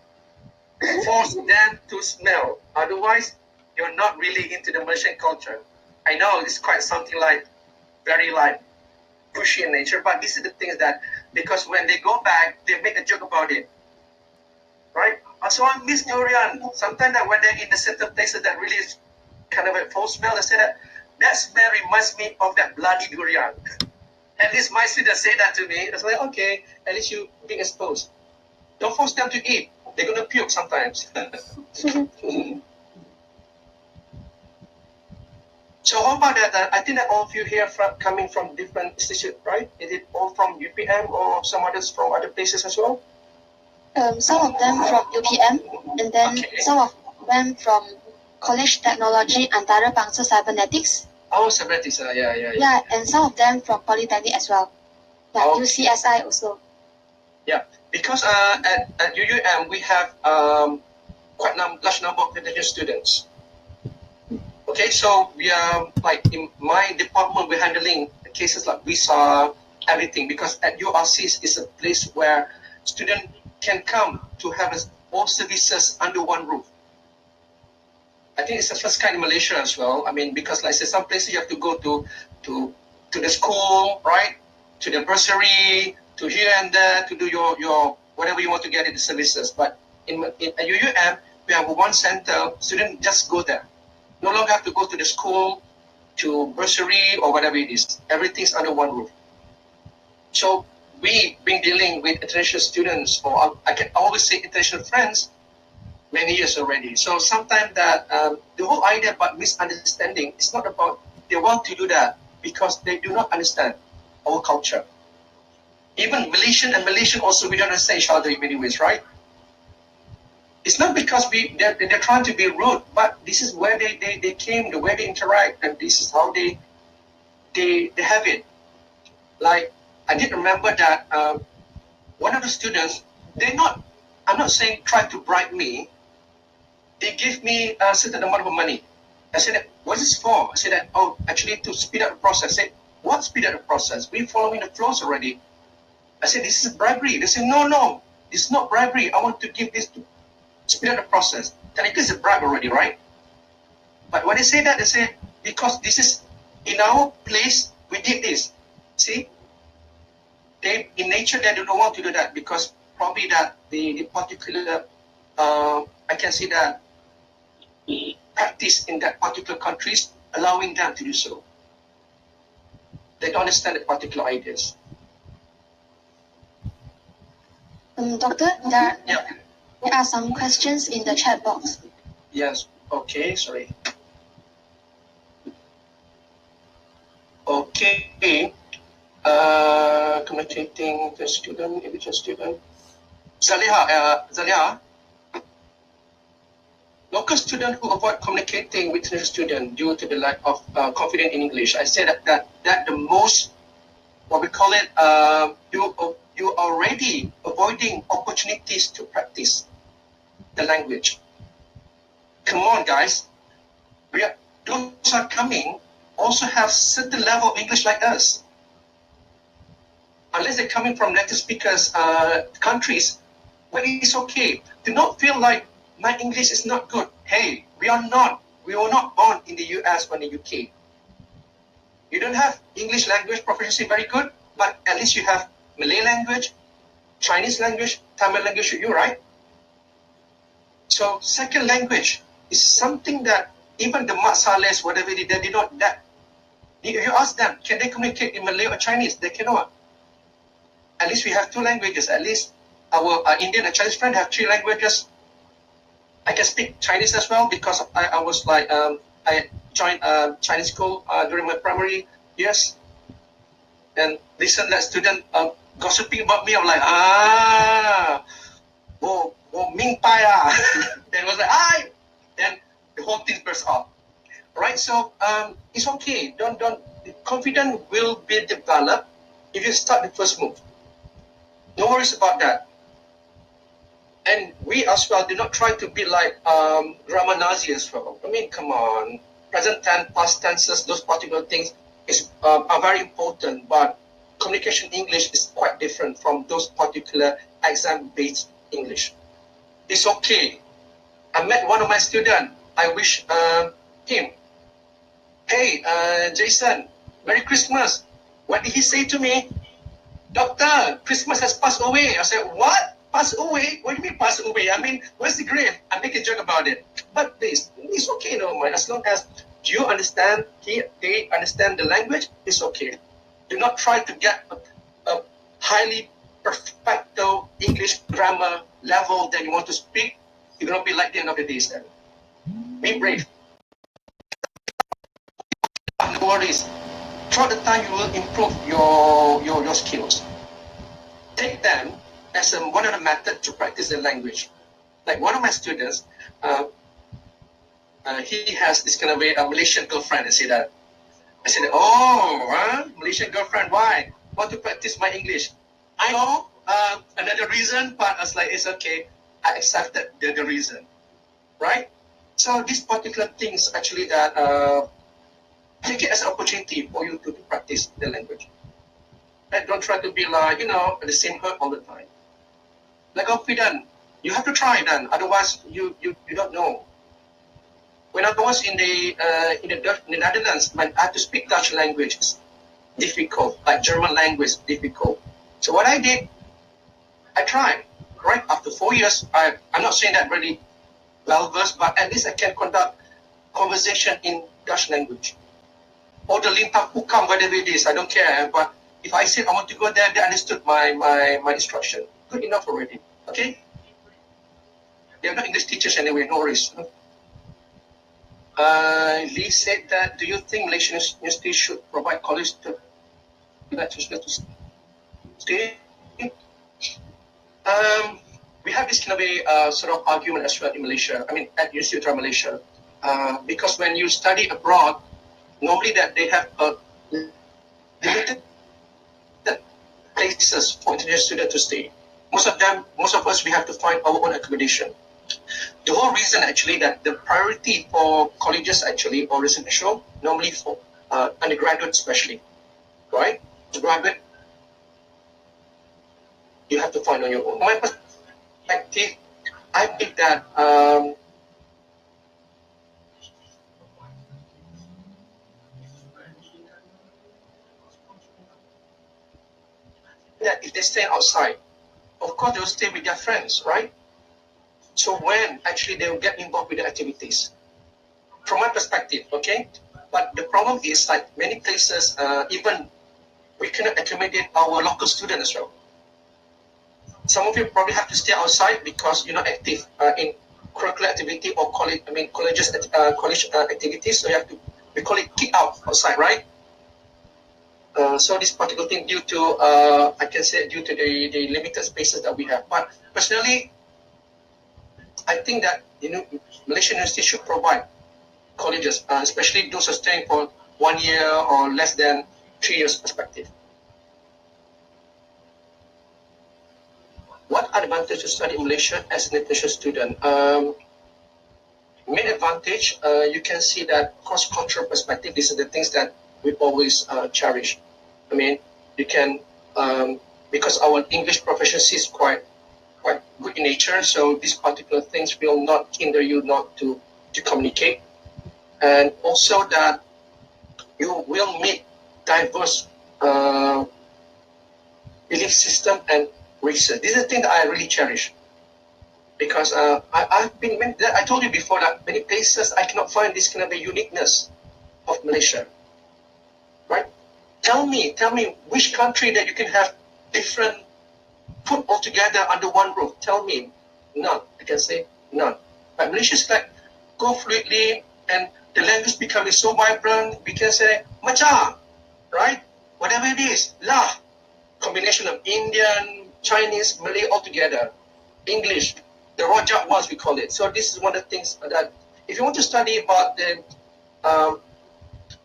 Force them to smell. Otherwise, you're not really into the Malaysian culture. I know it's quite something like very like pushy in nature, but this is the things that, because when they go back, they make a joke about it, right? So I miss durian. Sometimes that when they're in the certain places that really is kind of a false smell, they say that smell reminds me of that bloody durian. At least my students say that to me. It's like, okay, at least you being exposed. Don't force them to eat. They're gonna puke sometimes. So how about that? I think that all of you here coming from different institutes, right? Is it all from UPM or some others from other places as well? Some of them from UPM, and then some of them from College Technology Antara Bangsa Cybernetics. Oh, cybernetics, yeah. Yeah, and some of them from Polytechnic as well. Like UCSI also. Yeah, because at UUM we have quite large number of international students. Okay, so we are like in my department, we're handling cases like visa, everything, because at URC is a place where students can come to have all services under one roof. I think it's the first kind in Malaysia as well. I mean, because like I said, some places you have to go to the school, right? To the bursary, to here and there, to do your whatever you want to get in the services. But in at UUM, we have one center, students just go there. No longer have to go to the school, to bursary or whatever it is. Everything's under one roof. So we've been dealing with international students, or I can always say international friends, many years already. So sometimes that the whole idea about misunderstanding is not about they want to do that because they do not understand our culture. Even Malaysian also, we don't understand each other in many ways, right? It's not because they're trying to be rude, but this is where they came, the way they interact, and this is how they have it. Like, I did remember that one of the students, I'm not saying try to bribe me, they gave me a certain amount of money. I said, what is this for? I said, oh, actually to speed up the process. I said, what speed up the process? We're following the flows already. I said, this is bribery. They said, no, it's not bribery. I want to give this to speed up the process. Technically, it's a bribe already, right? But when they say that, they say, because this is in our place, we did this. See? they in nature they don't want to do that because probably that the particular I can see that practice in that particular countries allowing them to do so. They don't understand the particular ideas. Doctor, there are some questions in the chat box. Yes. Okay. Sorry. Okay. Communicating the student, individual student. Zaliha, local student who avoid communicating with the student due to the lack of confidence in English. I said that the most, what we call it, you already avoiding opportunities to practice the language. Come on, guys. Those are coming also have certain level of English like us. Unless they're coming from native speakers countries, well, it's okay. Do not feel like my English is not good. Hey, we were not born in the US or in the UK. You don't have English language proficiency very good, but at least you have Malay language, Chinese language, Tamil language, you right? So second language is something that even the Mat Salehs, whatever they did not that. If you ask them, can they communicate in Malay or Chinese? They cannot. At least we have two languages. At least our Indian and Chinese friend have three languages. I can speak Chinese as well because I was like I joined Chinese school during my primary years, and listen that student gossiping about me. I'm like Ming Pai Then was like then the whole thing burst off. Right, so it's okay. Don't confidence will be developed if you start the first move. No worries about that. And we as well do not try to be like grammar Nazi as well. I mean, come on. Present tense, past tenses, those particular things are very important, but communication English is quite different from those particular exam-based English. It's okay. I met one of my students. I wish him, hey, Jason, Merry Christmas. What did he say to me? Doctor, Christmas has passed away. I said, what? Pass away? What do you mean pass away? I mean, where's the grave? I make a joke about it. But it's okay, no man. As long as you understand, they understand the language, it's okay. Do not try to get a highly perfecto English grammar level that you want to speak. You're going to be like the end of the day then. Be brave. No worries. Throughout the time, you will improve your skills. Take them as one of the methods to practice the language. Like one of my students, he has this kind of a Malaysian girlfriend. I said, Malaysian girlfriend, why? Want to practice my English. I know another reason, but I was like, it's okay. I accepted the reason, right? So these particular things actually that take it as an opportunity for you to practice the language. And don't try to be like, at the same hurt all the time. Like confident. You have to try then, otherwise you don't know. When I was in the Netherlands, I had to speak Dutch language. It's difficult, like German language, difficult. So what I did, I tried. Right after 4 years, I'm not saying that really well versed, but at least I can conduct conversation in Dutch language. Or the Lintang Hukam, whatever it is, I don't care. But if I said I want to go there, they understood my instruction. Good enough already. Okay? They're not English teachers anyway, no worries. Lee said that, do you think Malaysian universities should provide college to stay? We have this kind of a sort of argument as well in Malaysia. I mean, at University of Malaysia. Because when you study abroad, normally that they have limited places for international students to stay. Most of us, we have to find our own accommodation. The whole reason actually that the priority for colleges actually or residential, normally for undergraduate especially, right? Graduate, you have to find on your own. My perspective, I think that that if they stay outside, of course they'll stay with their friends, right? So when actually they will get involved with the activities, from my perspective, okay? But the problem is like many places, even we cannot accommodate our local students as well. Some of you probably have to stay outside because you're not active in curricular activity or college activities. So you have to, we call it kick out outside, right? So this particular thing due to, I can say due to the limited spaces that we have. But personally, I think that Malaysian university should provide colleges, especially those who are staying for 1 year or less than 3 years perspective. What are the advantages to study in Malaysia as an international student? Main advantage, you can see that cross-cultural perspective, these are the things that we always cherish. I mean, you can, because our English proficiency is quite good in nature, so these particular things will not hinder you not to communicate. And also that you will meet diverse belief system and races. This is the thing that I really cherish. Because I've been, I told you before that many places I cannot find this kind of a uniqueness of Malaysia, right? Tell me which country that you can have different food altogether under one roof. Tell me, none. I can say none. But Malaysia is like go fluidly, and the language becoming so vibrant. We can say macam, right? Whatever it is, lah, combination of Indian, Chinese, Malay altogether, English. The Rojak ones we call it. So this is one of the things that if you want to study about the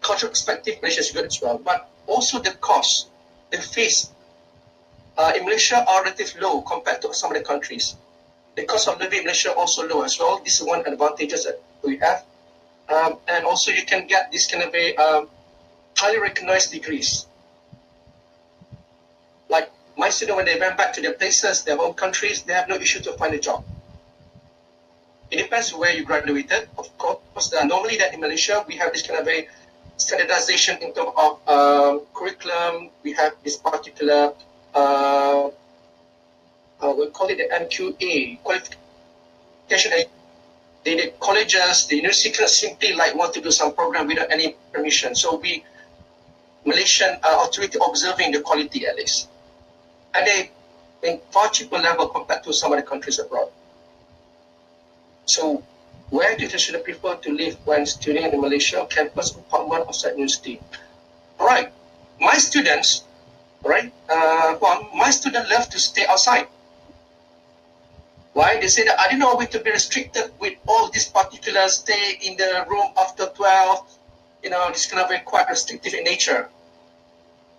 cultural perspective, Malaysia is good as well. But also the cost, the fees in Malaysia are relatively low compared to some of the countries. The cost of living in Malaysia also low as well. This is one advantage that we have. And also you can get this kind of a highly recognized degrees. Like my students, when they went back to their places, their home countries, they have no issue to find a job. It depends where you graduated, of course. Normally that in Malaysia, we have this kind of a standardization in terms of curriculum. We have this particular, we call it the MQA, qualification. The colleges, the university simply like want to do some program without any permission. So we, Malaysian authority observing the quality at least. And they in far cheaper level compared to some other countries abroad. So, where do you students prefer to live when studying in Malaysia, campus, apartment, outside university? All right, my students, right? My students love to stay outside. Why? They say that I didn't want to be restricted with all this particular stay in the room after 12. This kind of quite restrictive in nature.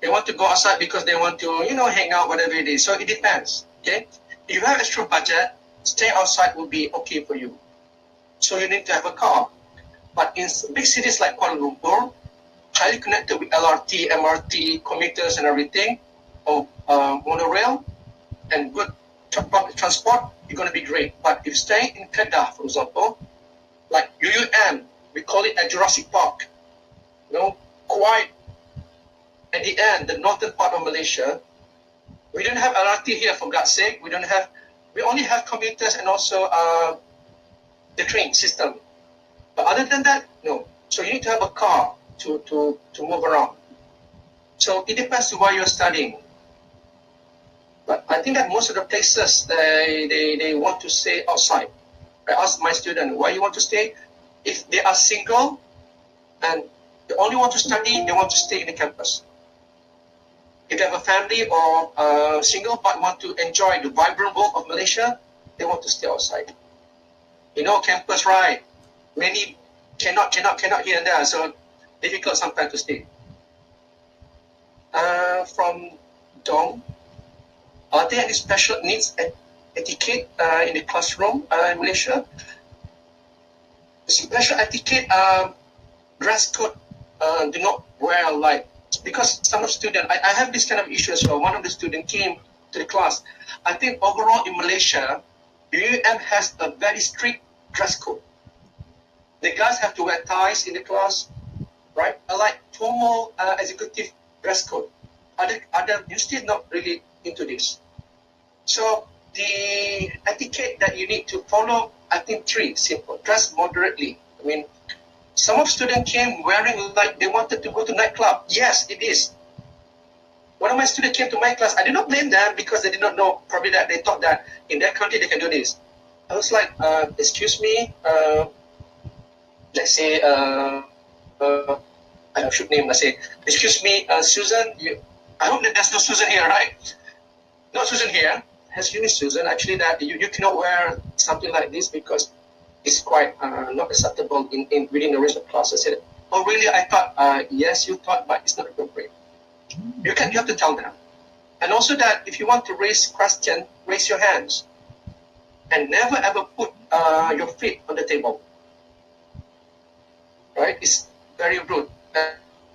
They want to go outside because they want to, hang out, whatever it is. So it depends. Okay, if you have extra budget, stay outside will be okay for you. So you need to have a car. But in big cities like Kuala Lumpur, highly connected with LRT, MRT, commuters and everything, or monorail, and good public transport, you're going to be great. But if you stay in Kedah, for example, like UUM, we call it a Jurassic Park, quite at the end, the northern part of Malaysia, we don't have LRT here for God's sake. We only have commuters and also the train system. But other than that, no. So you need to have a car to move around. So it depends on where you're studying. But I think that most of the places, they want to stay outside. I ask my student, why you want to stay? If they are single and they only want to study, they want to stay in the campus. If they have a family or single but want to enjoy the vibrant world of Malaysia, they want to stay outside. Campus, right? Many cannot here and there, so difficult sometimes to stay. From Dong, are there any special needs etiquette in the classroom in Malaysia? Special etiquette, dress code, do not wear like, because some of students, I have this kind of issue as well. One of the students came to the class. I think overall in Malaysia, UUM has a very strict dress code. The guys have to wear ties in the class, right? Like formal executive dress code. Other universities not really, into this. So the etiquette that you need to follow, I think three, simple. Dress moderately. I mean, some of students came wearing like they wanted to go to nightclub. Yes, it is. One of my students came to my class. I did not blame them because they did not know, probably that they thought that in their country they can do this. I was like, excuse me, let's say, I should name, let's say, excuse me, Susan, I hope that there's no Susan here, right? No Susan here. Excuse me, Susan, actually that you cannot wear something like this because it's quite not acceptable in within the rest of class. I said, oh really? I thought, yes, you thought, but it's not appropriate. You have to tell them. And also that if you want to raise question, raise your hands. And never ever put your feet on the table. Right? It's very rude.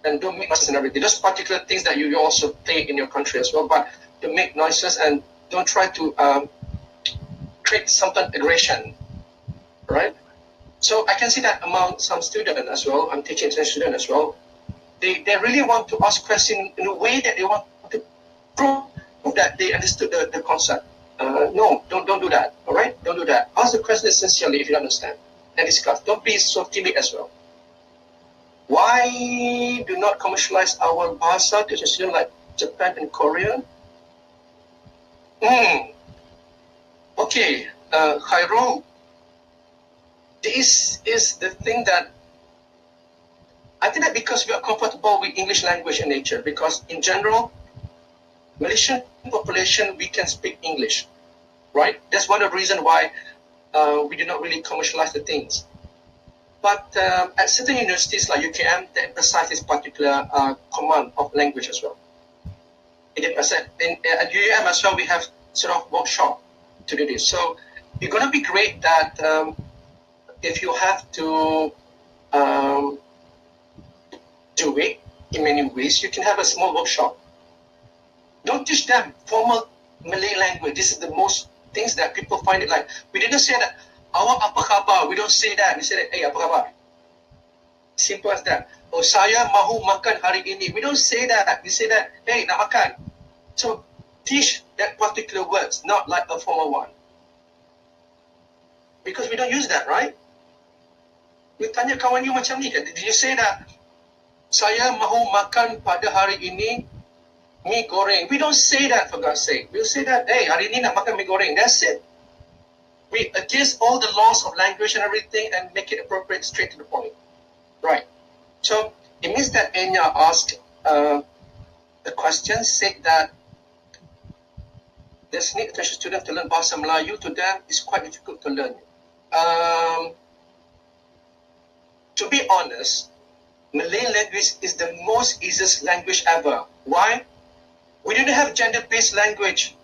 And don't make noises and everything. Those particular things that you also play in your country as well, but don't make noises and don't try to create some aggression. Right? So I can see that among some students as well. I'm teaching some students as well. They really want to ask questions in a way that they want to prove that they understood the concept. No, don't do that. All right, don't do that. Ask the question sincerely if you understand, and discuss. Don't be so timid as well. Why do not commercialize our bahasa to students like Japan and Korea? Okay, Khairul. This is the thing that I think that because we are comfortable with English language and nature, because in general, Malaysian population, we can speak English, right? That's one of the reasons why we do not really commercialize the things. But at certain universities like UKM, they emphasize this particular command of language as well. At UKM as well, we have sort of workshop to do this. So it's going to be great that if you have to do it in many ways, you can have a small workshop. Don't teach them formal Malay language. This is the most things that people find it like. We didn't say that, awak apa khabar? We don't say that. We say that, hey, apa khabar? Simple as that. Oh, saya mahu makan hari ini. We don't say that. We say that, hey, nak makan. So teach that particular words, not like a formal one. Because we don't use that, right? You tanya kawan you macam ni, did you say that, saya mahu makan pada hari ini mi goreng? We don't say that, for God's sake. We'll say that, hey, hari ini nak makan mi goreng. That's it. We against all the laws of language and everything and make it appropriate, straight to the point. Right. So it means that Enya asked the question, said that this need attention student to learn Bahasa Melayu to them is quite difficult to learn. To be honest, Malay language is the most easiest language ever. Why? We didn't have gender-based language.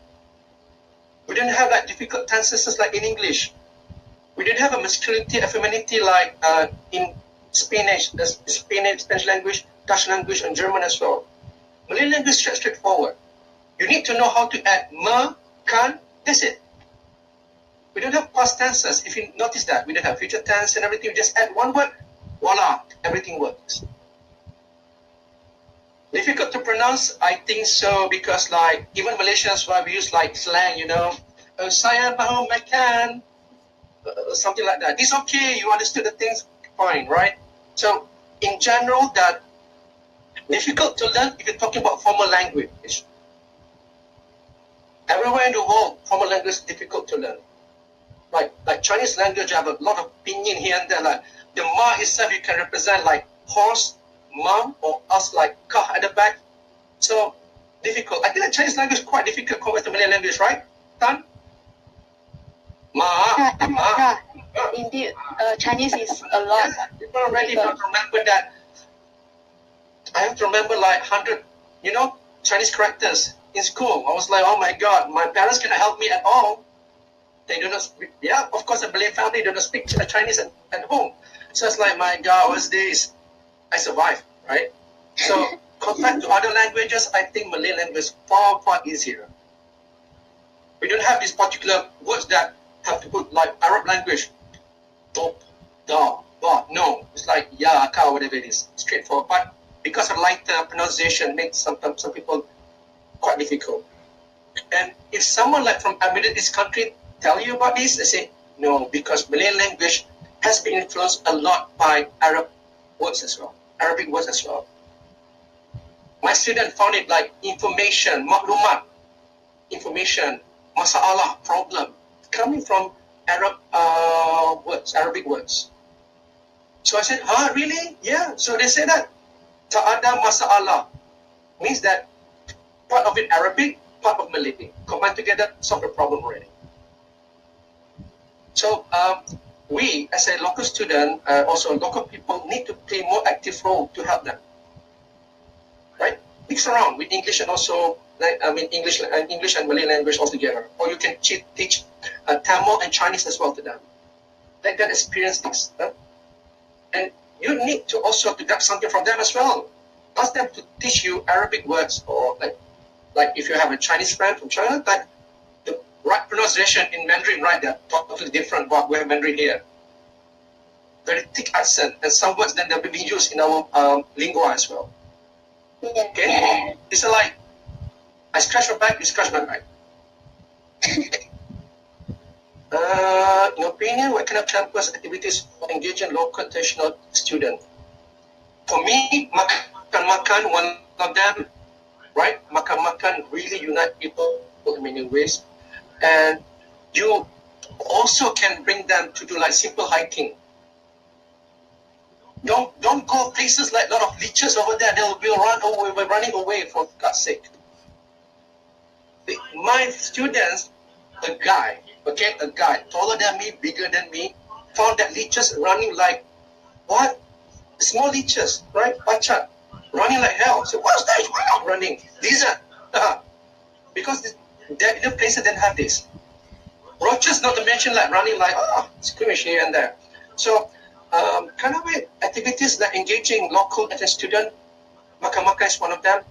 We didn't have like difficult tenses like in English. We didn't have a masculinity and femininity like in Spanish, the Spanish language, Dutch language, and German as well. Malay language is straightforward. You need to know how to add ma, kan, that's it. We don't have past tenses. If you notice that, we don't have future tense and everything. You just add one word, voila, everything works. Difficult to pronounce, I think so, because like even Malaysians, why we use like slang, you know, saya mahu makan, something like that. It's okay, you understood the things, fine, right? So in general, that difficult to learn if you're talking about formal language. Everywhere in the world, formal language is difficult to learn. Like Chinese language, you have a lot of pinyin here and there. Like the ma itself, you can represent like horse, mom, or us like kah at the back. So difficult. I think the Chinese language is quite difficult compared to Malay language, right? Tan? Ma. Indeed, Chinese is a lot. People already don't remember that. I have to remember like 100, Chinese characters in school. I was like, oh my God, my parents cannot help me at all. They do not speak. Yeah, of course, a Malay family do not speak Chinese at home. So it's like, my God, what's this? I survived, right? So compared to other languages, I think Malay language is far, far easier. We don't have these particular words that have to put like Arab language. Top, da, ba. No, it's like ya, ka, whatever it is. Straightforward. But because of lighter pronunciation makes sometimes some people quite difficult. And if someone like from a Middle East country tell you about this, they say, no, because Malay language has been influenced a lot by Arab words as well, Arabic words as well. My student found it like information, maklumat, information, masalah, problem, coming from Arab words, Arabic words. So I said, really? Yeah. So they say that ta'ada masalah means that part of it Arabic, part of Malay, combined together, solve the problem already. So we, as a local student, also local people, need to play more active role to help them. Right? Mix around with English and also, English and Malay language all together. Or you can teach Tamil and Chinese as well to them. Let them experience this. Huh? And you need to also to get something from them as well. Ask them to teach you Arabic words, or like if you have a Chinese friend from China, like the right pronunciation in Mandarin, right? They're totally different what we have Mandarin here. Very thick accent, and some words then they're being used in our lingua as well. Okay, it's like I scratch my back, you scratch my back. In your opinion, what kind of campus activities for engaging local international students? For me, makan, one of them, right? Makan really unite people in many ways. And you also can bring them to do like simple hiking. Don't go places like a lot of leeches over there. They'll be running away for God's sake. My students, a guy taller than me, bigger than me, found that leeches running like what? Small leeches, right? Pacha, running like hell. So what's that? Why not running? Lizard. Because the places didn't have this. Roaches, not to mention like running like skirmish here and there. So kind of activities like engaging local student, maka is one of them.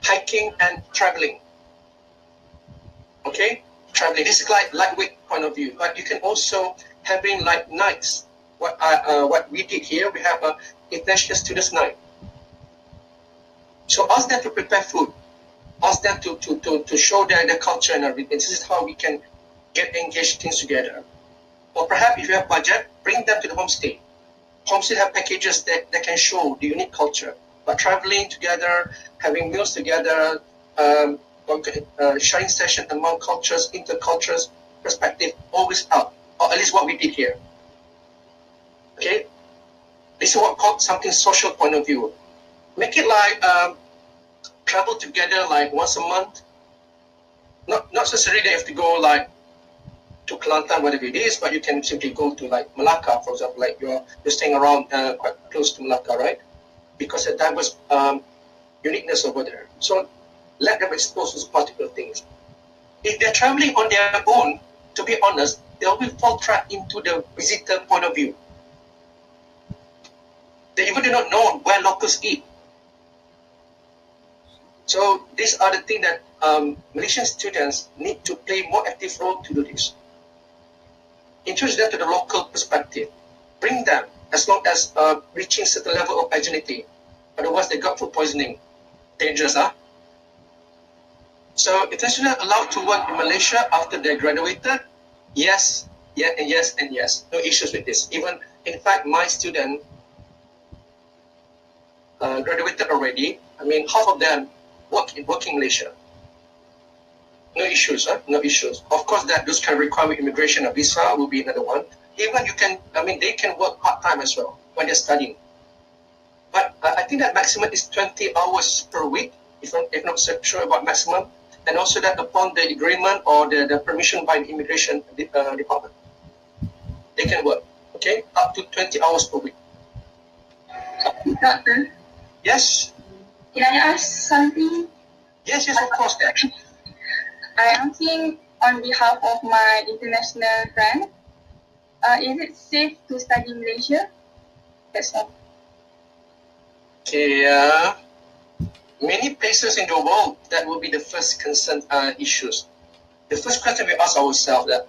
Hiking and traveling. Okay, traveling. This is like lightweight point of view, but you can also having like nights. What we did here, we have a international students night. So ask them to prepare food. Ask them to show their culture and everything. This is how we can get engaged things together. Or perhaps if you have budget, bring them to the homestay. Homestay have packages that can show the unique culture. But traveling together, having meals together, sharing session among cultures, intercultures, perspective, always help. Or at least what we did here. Okay? This is what called something social point of view. Make it like travel together like once a month. Not necessarily they have to go like to Kelantan, whatever it is, but you can simply go to like Malacca, for example, like you're staying around quite close to Malacca, right? Because of diverse uniqueness over there. So let them expose those particular things. If they're traveling on their own, to be honest, they will fall trapped into the visitor point of view. They even do not know where locals eat. So these are the things that Malaysian students need to play more active role to do this. Introduce them to the local perspective. Bring them as long as reaching certain level of hygienity. Otherwise, they got food poisoning. Dangerous, huh? So international allowed to work in Malaysia after they graduated? Yes, yeah, and yes, and yes. No issues with this. Even, in fact, my student graduated already. I mean, half of them work in Malaysia. No issues, huh? No issues. Of course, that those can require immigration or visa will be another one. Even you can, they can work part-time as well when they're studying. But I think that maximum is 20 hours per week, if not sure about maximum. And also that upon the agreement or the permission by the immigration department, they can work, okay? Up to 20 hours per week. Doctor, Yes? can I ask something? Yes, of course. I am asking on behalf of my international friend. Is it safe to study in Malaysia? That's all. Okay, many places in the world, that will be the first concern issues. The first question we ask ourselves that,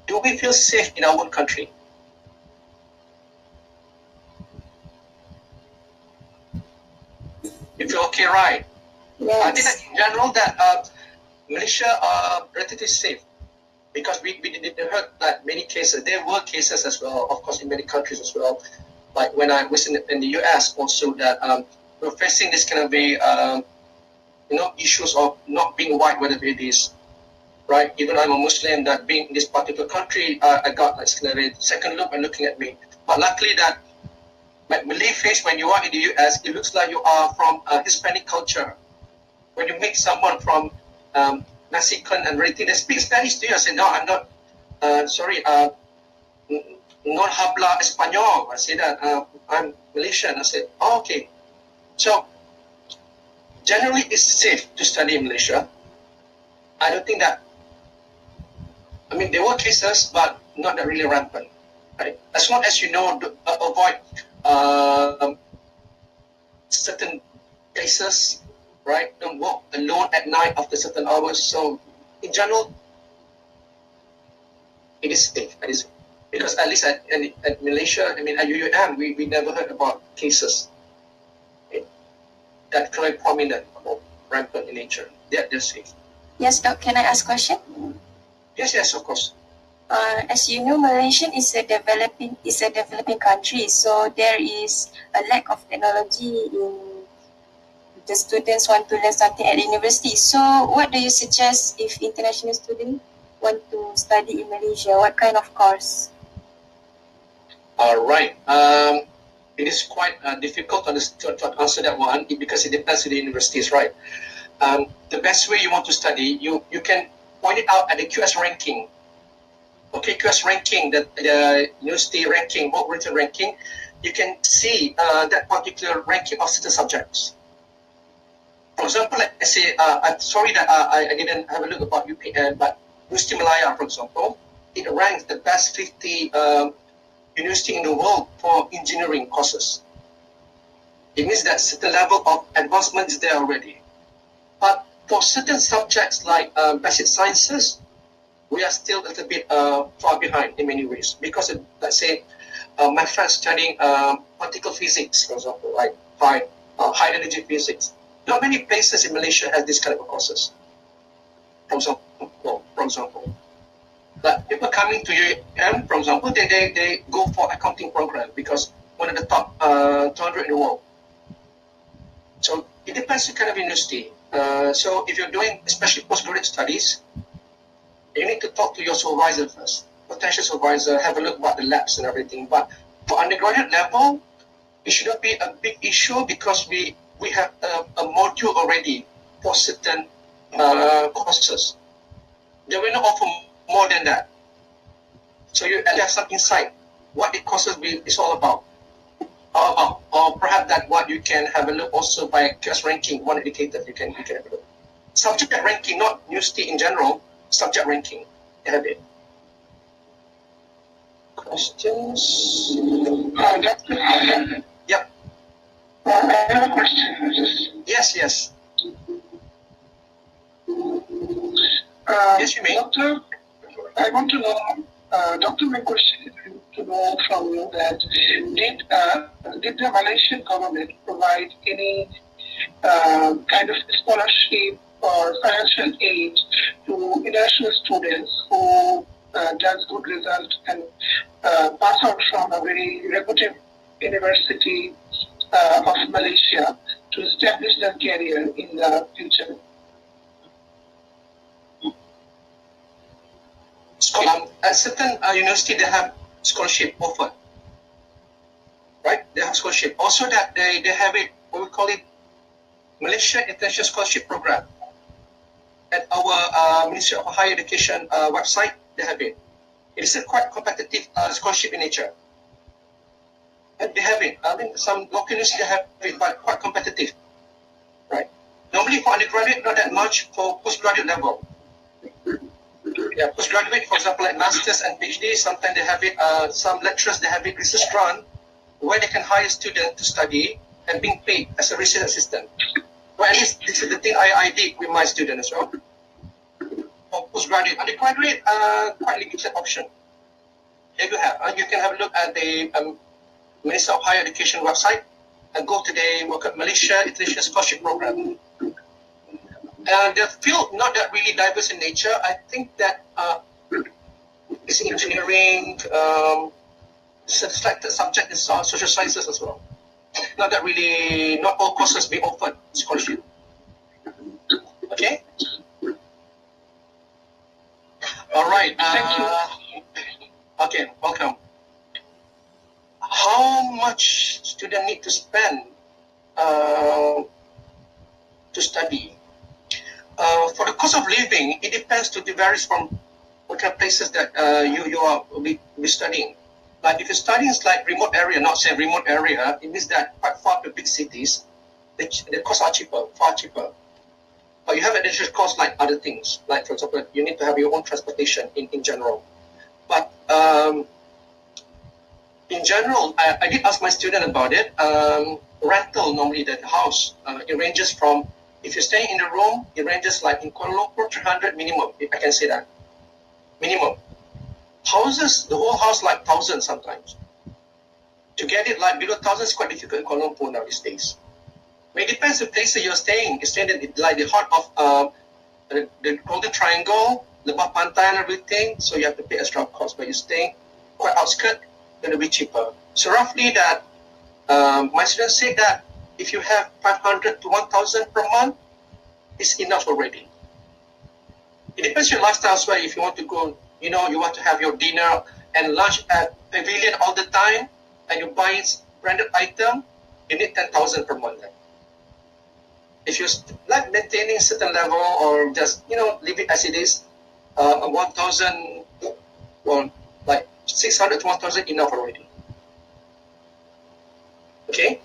do we feel safe in our own country? You feel okay, right? Yes. I think that in general that Malaysia are relatively safe because we heard that many cases. There were cases as well, of course, in many countries as well. Like when I was in the US also, that we're facing this kind of issues of not being white, whatever it is, right? Even I'm a Muslim, that being in this particular country, I got like a second look and looking at me. But luckily that like Malay face, when you are in the US, it looks like you are from a Hispanic culture. When you meet someone from Mexican and everything, they speak Spanish to you. I say, no, I'm not, sorry, not habla español. I say that, I'm Malaysian. I said, oh, okay. So generally it's safe to study in Malaysia. I don't think that, I mean, there were cases, but not that really rampant. Right? As long as you know, avoid certain cases, right? Don't walk alone at night after certain hours. So in general, it is safe. It is, because at least at Malaysia, I mean, at UUM, we never heard about cases that are prominent or rampant in nature. They're safe. Yes, Doc, can I ask a question? Yes, of course. As you know, Malaysia is a developing country, so there is a lack of technology in the students want to learn something at university. So what do you suggest if international students want to study in Malaysia? What kind of course? All right. It is quite difficult to answer that one because it depends on the universities, right? The best way you want to study, you can point it out at the QS ranking. Okay, QS ranking, the university ranking, board written ranking, you can see that particular ranking of certain subjects. For example, let's say, I'm sorry that I didn't have a look about UPN, but University Malaya, for example, it ranks the best 50 university in the world for engineering courses. It means that certain level of advancement is there already. But for certain subjects like basic sciences, we are still a little bit far behind in many ways. Because let's say my friends studying particle physics, for example, like high energy physics. Not many places in Malaysia have this kind of courses. For example. But people coming to UM, for example, they go for accounting program because one of the top 200 in the world. So it depends on kind of university. So if you're doing especially postgraduate studies, you need to talk to your supervisor first, potential supervisor, have a look about the labs and everything. But for undergraduate level, it shouldn't be a big issue because we have a module already for certain courses. They will not offer more than that. So you have some insight what the courses is all about. Or perhaps that what you can have a look also by just ranking one indicator you can have a look. Subject ranking, not university in general, subject ranking. You have it. Questions? Yep. I have a question. Yes. Yes, you may. Doctor, I want to know, Doctor, my question is to know from you that did the Malaysian government provide any kind of scholarship or financial aid to international students who does good result and pass out from a very reputed university of Malaysia to establish their career in the future? At certain university, they have scholarship offered, right? They have scholarship. Also, that they have it, what we call it, Malaysia International Scholarship Program. At our Ministry of Higher Education website, they have it. It is a quite competitive scholarship in nature. And they have it. I mean, some local universities have it, but quite competitive, right? Normally for undergraduate, not that much. For postgraduate level. Yeah, postgraduate, for example, like masters and PhD, sometimes they have it. Some lecturers, they have it research grant where they can hire students to study and being paid as a research assistant. Well, at least this is the thing I did with my students as well. For postgraduate, undergraduate, quite limited option. Here you have. You can have a look at the Ministry of Higher Education website and go to the Malaysia International Scholarship Program. The field not that really diverse in nature. I think that it's engineering. Selected subject is social sciences as well. Not that really. Not all courses be offered scholarship. Okay. All right. Thank you. Okay. Welcome. How much student need to spend to study? For the cost of living, it depends. It varies from what kind of places that you are be studying. Like if you're studying like remote area, not say remote area, it means that quite far to big cities, the costs are cheaper, far cheaper. But you have additional costs like other things. Like for example, you need to have your own transportation in general. But in general, I did ask my student about it. Rental normally the house it ranges from, if you're staying in a room, it ranges like in Kuala Lumpur 300 minimum, if I can say that. Minimum. Houses, the whole house like 1,000 sometimes. To get it like below 1,000 is quite difficult in Kuala Lumpur now these days. But it depends the place that you're staying. You're staying in like the heart of the Golden Triangle, Lebah Pantai and everything, so you have to pay extra cost. But you're staying quite outskirts, going to be cheaper. So roughly that, my students say that if you have 500 to 1,000 per month, it's enough already. It depends your lifestyle as well. If you want to go, you want to have your dinner and lunch at Pavilion all the time, and you're buying branded item, you need 10,000 per month. If you're like maintaining a certain level or just, leave it as it is, 1,000, well, like 600 to 1,000 enough already. Okay.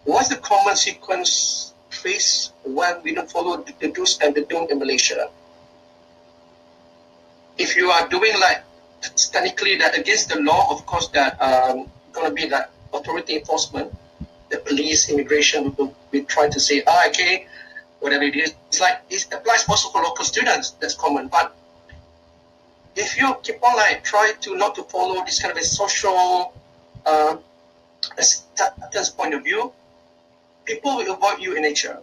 What's the common sequence face when we don't follow the do's and the don'ts in Malaysia? If you are doing like technically that against the law, of course that going to be like authority enforcement, the police, immigration will be trying to say, okay, whatever it is. It's like it applies also for local students. That's common. But if you keep on like try to not to follow this kind of a social acceptance point of view, people will avoid you in nature.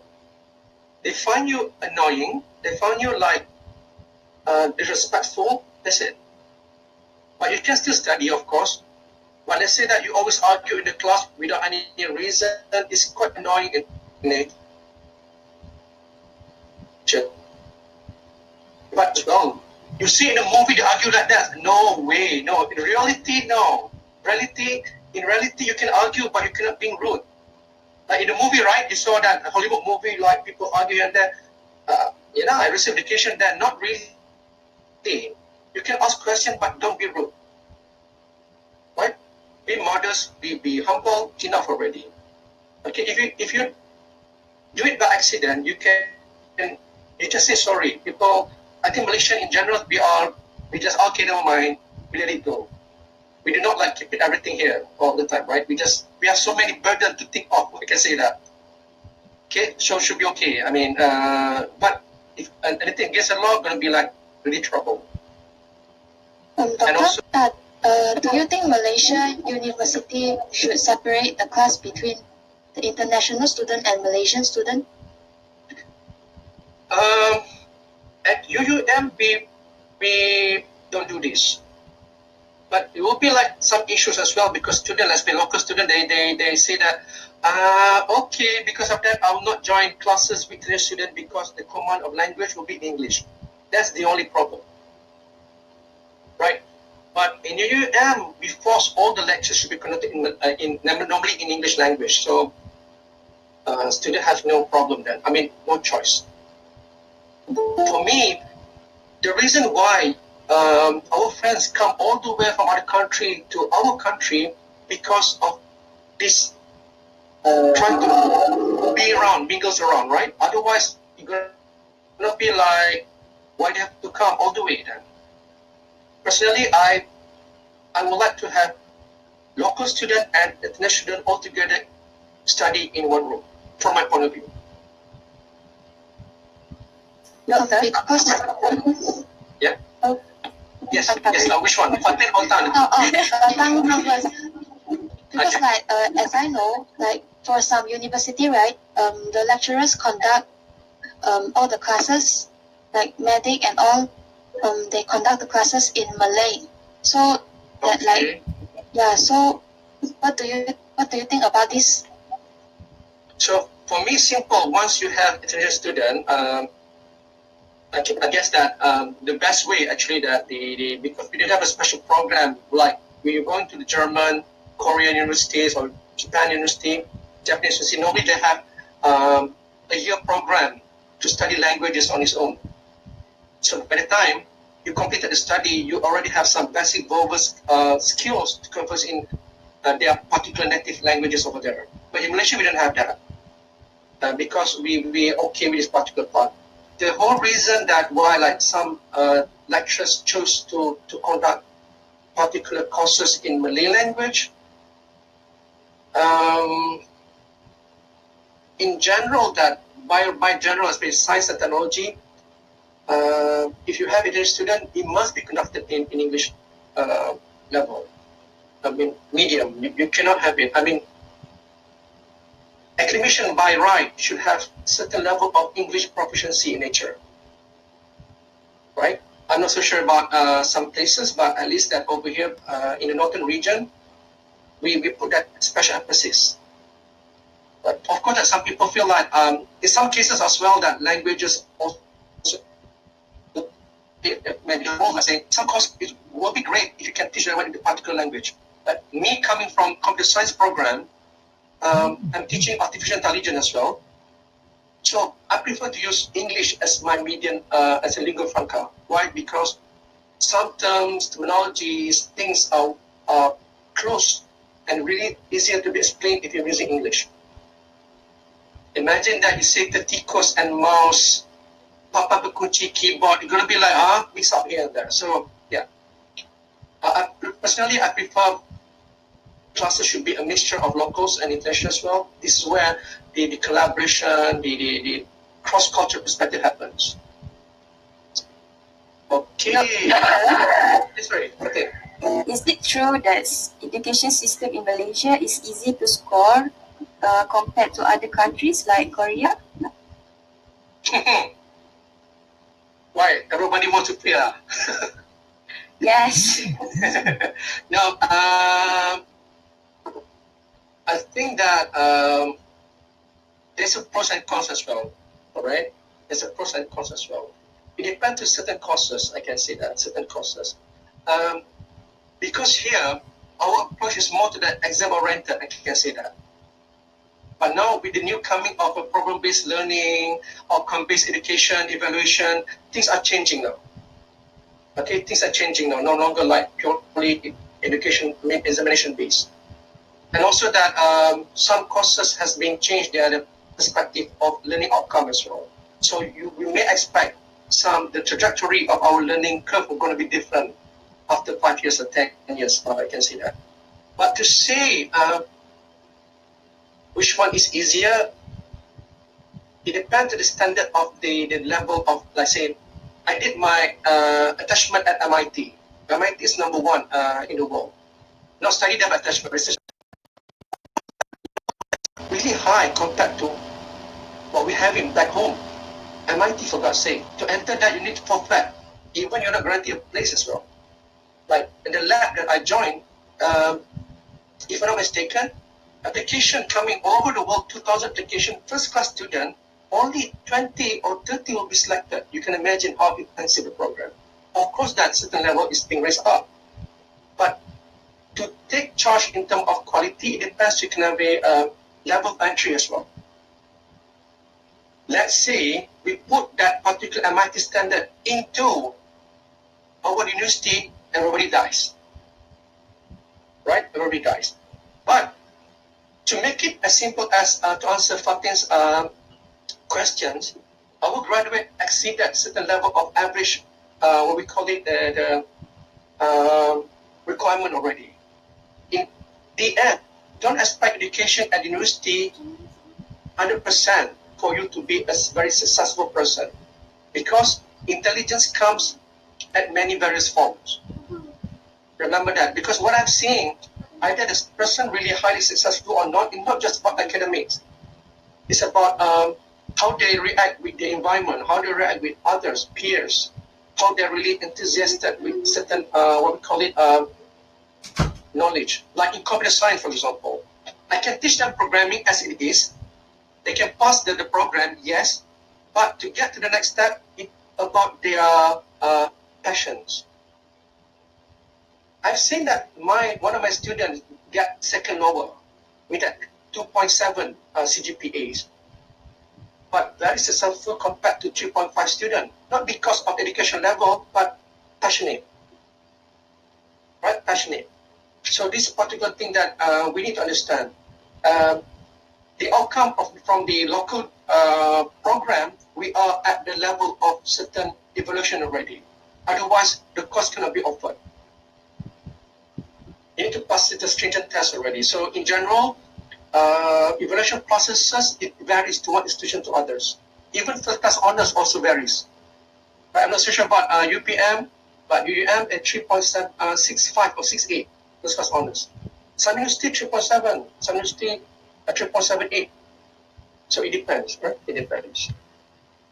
They find you annoying. They find you like disrespectful. That's it. But you can still study, of course. But let's say that you always argue in the class without any reason. It's quite annoying in nature. But well, you see in a movie they argue like that. No way. No. In reality, no. In reality, you can argue, but you cannot be rude. Like in the movie, right? You saw that Hollywood movie, like people argue and then, I received education that not really. You can ask questions, but don't be rude. Right? Be modest, be humble, enough already. Okay, if you do it by accident, you just say sorry. People, I think Malaysian in general, we just okay, never mind, we let it go. We do not like keep everything here all the time, right? We have so many burdens to think of. We can say that. Okay, so should be okay. I mean, but if anything against the law, gonna be like really trouble. Doctor, do you think Malaysia university should separate the class between the international student and Malaysian student? At UUM, we don't do this. But it will be like some issues as well because students, let's say local students, they say that, okay, because of that, I will not join classes with the student because the command of language will be in English. That's the only problem. Right? But in UUM, we force all the lectures to be conducted normally in English language. So student has no problem then. I mean, no choice. For me, the reason why our friends come all the way from other country to our country because of this trying to be around, mingles around, right? Otherwise, you're gonna be like, why do you have to come all the way then? Personally, I would like to have local student and international student all together study in one room, from my point of view. Doctor? Yeah. Yes. Which one? Fatin or Tan? Tan first. Because as I know, like for some university, right, the lecturers conduct all the classes, like medic and all, they conduct the classes in Malay. So that like, yeah. So what do you think about this? So for me, simple. Once you have international student, I guess that the best way actually that because we didn't have a special program like when you're going to the German, Korean universities or Japan university, Japanese university, normally they have a year program to study languages on its own. So by the time you completed the study, you already have some basic verbal skills to converse in their particular native languages over there. But in Malaysia, we don't have that because we okay with this particular part. The whole reason that why like some lecturers choose to conduct particular courses in Malay language, in general that by general especially science and technology, if you have a student, it must be conducted in English level. I mean medium. You cannot have it. I mean academician by right should have certain level of English proficiency in nature. Right? I'm not so sure about some places, but at least that over here in the northern region, we put that special emphasis. But of course, that some people feel like in some cases as well that languages also maybe I say some course it will be great if you can teach them in a particular language. But me coming from computer science program, I'm teaching artificial intelligence as well. So I prefer to use English as my medium, as a lingua franca. Why? Because some terms, terminologies, things are close and really easier to be explained if you're using English. Imagine that you say the tikus and mouse, papa kunci keyboard, you're going to be like, mix up here and there. So, yeah. Personally, I prefer classes should be a mixture of locals and international as well. This is where the collaboration, the cross-cultural perspective happens. Okay. That's right. Okay. Is it true that education system in Malaysia is easy to score compared to other countries like Korea? Why? Everybody wants to pay. Yes. No, I think that there's a pros and cons as well. All right, there's a pros and cons as well. It depends on certain courses. I can say that certain courses, because here our approach is more to the exam oriented. I can say that. But now with the new coming of a problem-based learning, outcome-based education, evaluation, things are changing now. Okay, things are changing now. No longer like purely education examination-based. And also that some courses has been changed their perspective of learning outcome as well. So we may expect the trajectory of our learning curve are going to be different after 5 years or 10 years. I can see that. But to say which one is easier, it depends on the standard of the level of, let's say, I did my attachment at MIT. MIT is number 1 in the world. Not study them attachment research. Really high compared to what we have in back home. MIT, for God's sake, to enter that you need to forfeit. Even you're not guaranteed a place as well. Like in the lab that I joined, if I'm not mistaken, application coming over the world, 2,000 application, first class student, only 20 or 30 will be selected. You can imagine how intensive the program. Of course, that certain level is being raised up. But to take charge in terms of quality, it depends. You can have a level of entry as well. Let's say we put that particular MIT standard into our university, everybody dies. Right? Everybody dies. But to make it as simple as to answer Fatin's questions, our graduate exceeded certain level of average, what we call it, the requirement already. In the end, don't expect education at university 100% for you to be a very successful person, because intelligence comes at many various forms. Remember that, because what I'm seeing, either this person really highly successful or not, it's not just about academics. It's about how they react with the environment, how they react with others, peers, how they're really enthusiastic with certain, what we call it, knowledge. Like in computer science, for example, I can teach them programming as it is. They can pass the program, yes, but to get to the next step, it's about their passions. I've seen that one of my students get second Nobel with a 2.7 CGPAs, but very successful compared to 3.5 student, not because of education level, but passionate, right? Passionate. So this particular thing that we need to understand. The outcome from the local program, we are at the level of certain evaluation already. Otherwise, the course cannot be offered. You need to pass the stringent test already. So in general, evaluation processes, it varies to one institution to others. Even first class honors also varies. But I'm not so sure about UPM, but UUM at 3.65 or 68 first class honors. Some university 3.7, some university 3.78. So it depends, right? It depends.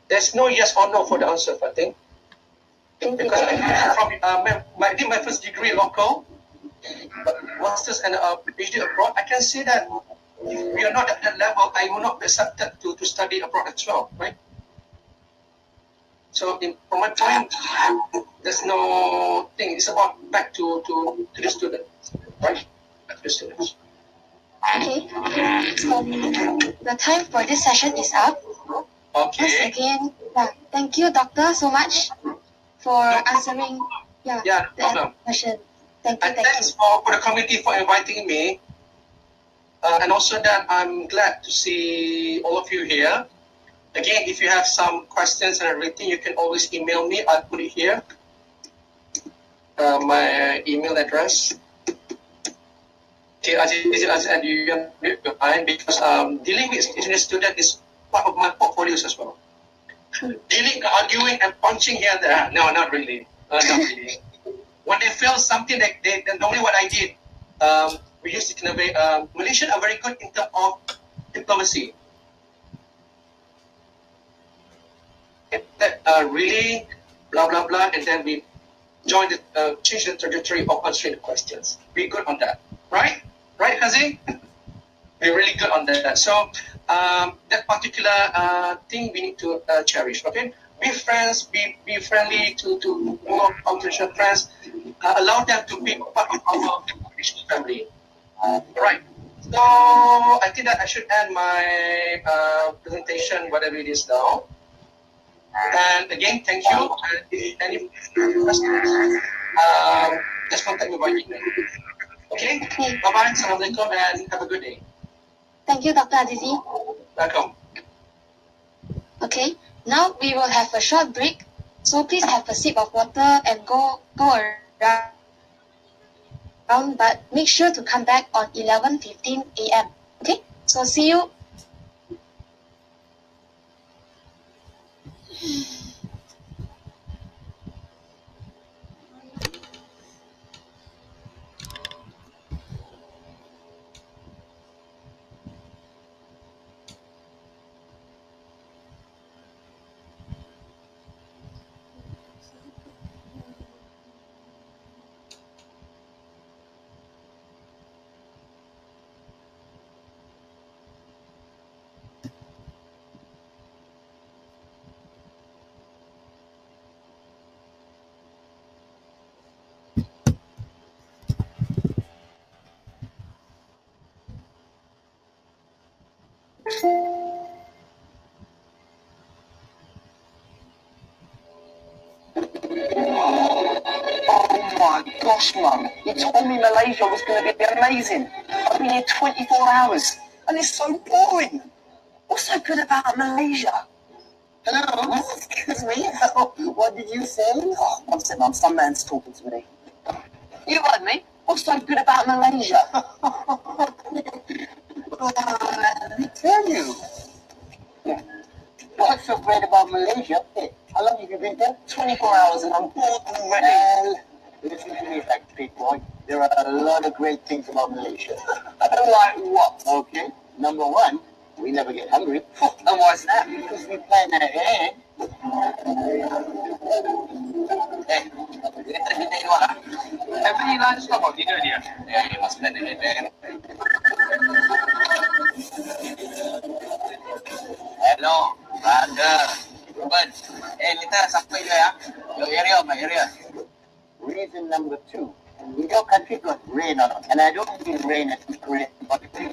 There's no yes or no for the answer, I think. Because I did my first degree local, but masters and PhD abroad, I can say that if we are not at that level, I will not be accepted to study abroad as well, right? So from my point, there's no thing. It's about back to the students, right? Back to the students. Okay. So the time for this session is up. Okay. Once again, thank you, doctor, so much for answering no the problem. question. Thank you. Thanks for the committee for inviting me. And also that I'm glad to see all of you here. Again, if you have some questions and everything, you can always email me. I'll put it here. My email address. Because dealing with international student is part of my portfolios as well. Dealing, arguing, and punching here and there. No, not really. Not really. When they feel something like they normally what I did, we used to convey. Malaysians are very good in terms of diplomacy. That really blah blah blah, and then we change the trajectory of answering the questions. Be good on that, right? Right, Hazi? We're really good on that. So that particular thing we need to cherish. Okay, be friends, be friendly to our traditional friends. Allow them to be part of our traditional family. Right. So I think that I should end my presentation, whatever it is now. And again, thank you. If any questions, just contact me by email. Okay? Bye-bye. Assalamualaikum and have a good day. Thank you, Dr. Azizi. Welcome. Okay, now we will have a short break. So please have a sip of water and go around, but make sure to come back on 11:15 a.m. Okay? So see you. Oh my gosh, Mum. You told me Malaysia was going to be amazing. I've been here 24 hours and it's so boring. What's so good about Malaysia? Hello? Excuse me? What did you say? Oh, one second, Mum. Some man's talking to me. You heard me? What's so good about Malaysia? Let me tell you. Yeah. What's so great about Malaysia? Hey, how long have you been there? 24 hours and I'm bored already. Well, listen to me, big boy. There are a lot of great things about Malaysia. Like what? Okay. Number one, we never get hungry. And why's that? Because we plan ahead. Hey, every lunchtime or dinner, dear? Yeah, you must plan ahead, man. Hello, brother. Ruben. Hey, later, sampai je ya. Your area, my area. Reason number 2. Your country got rain on it. And I don't mean rain as rain, but you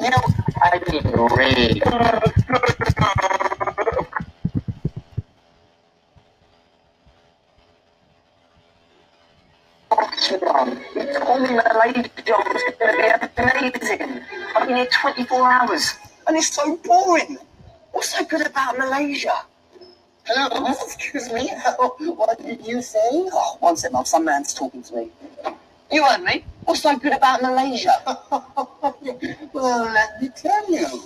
know, I mean rain. It's only Malaysia was going to be amazing. I've been here 24 hours. And it's so boring. What's so good about Malaysia? Hello, excuse me. What did you say? Oh, one second, Mum. Some man's talking to me. You heard me. What's so good about Malaysia? Well, let me tell you.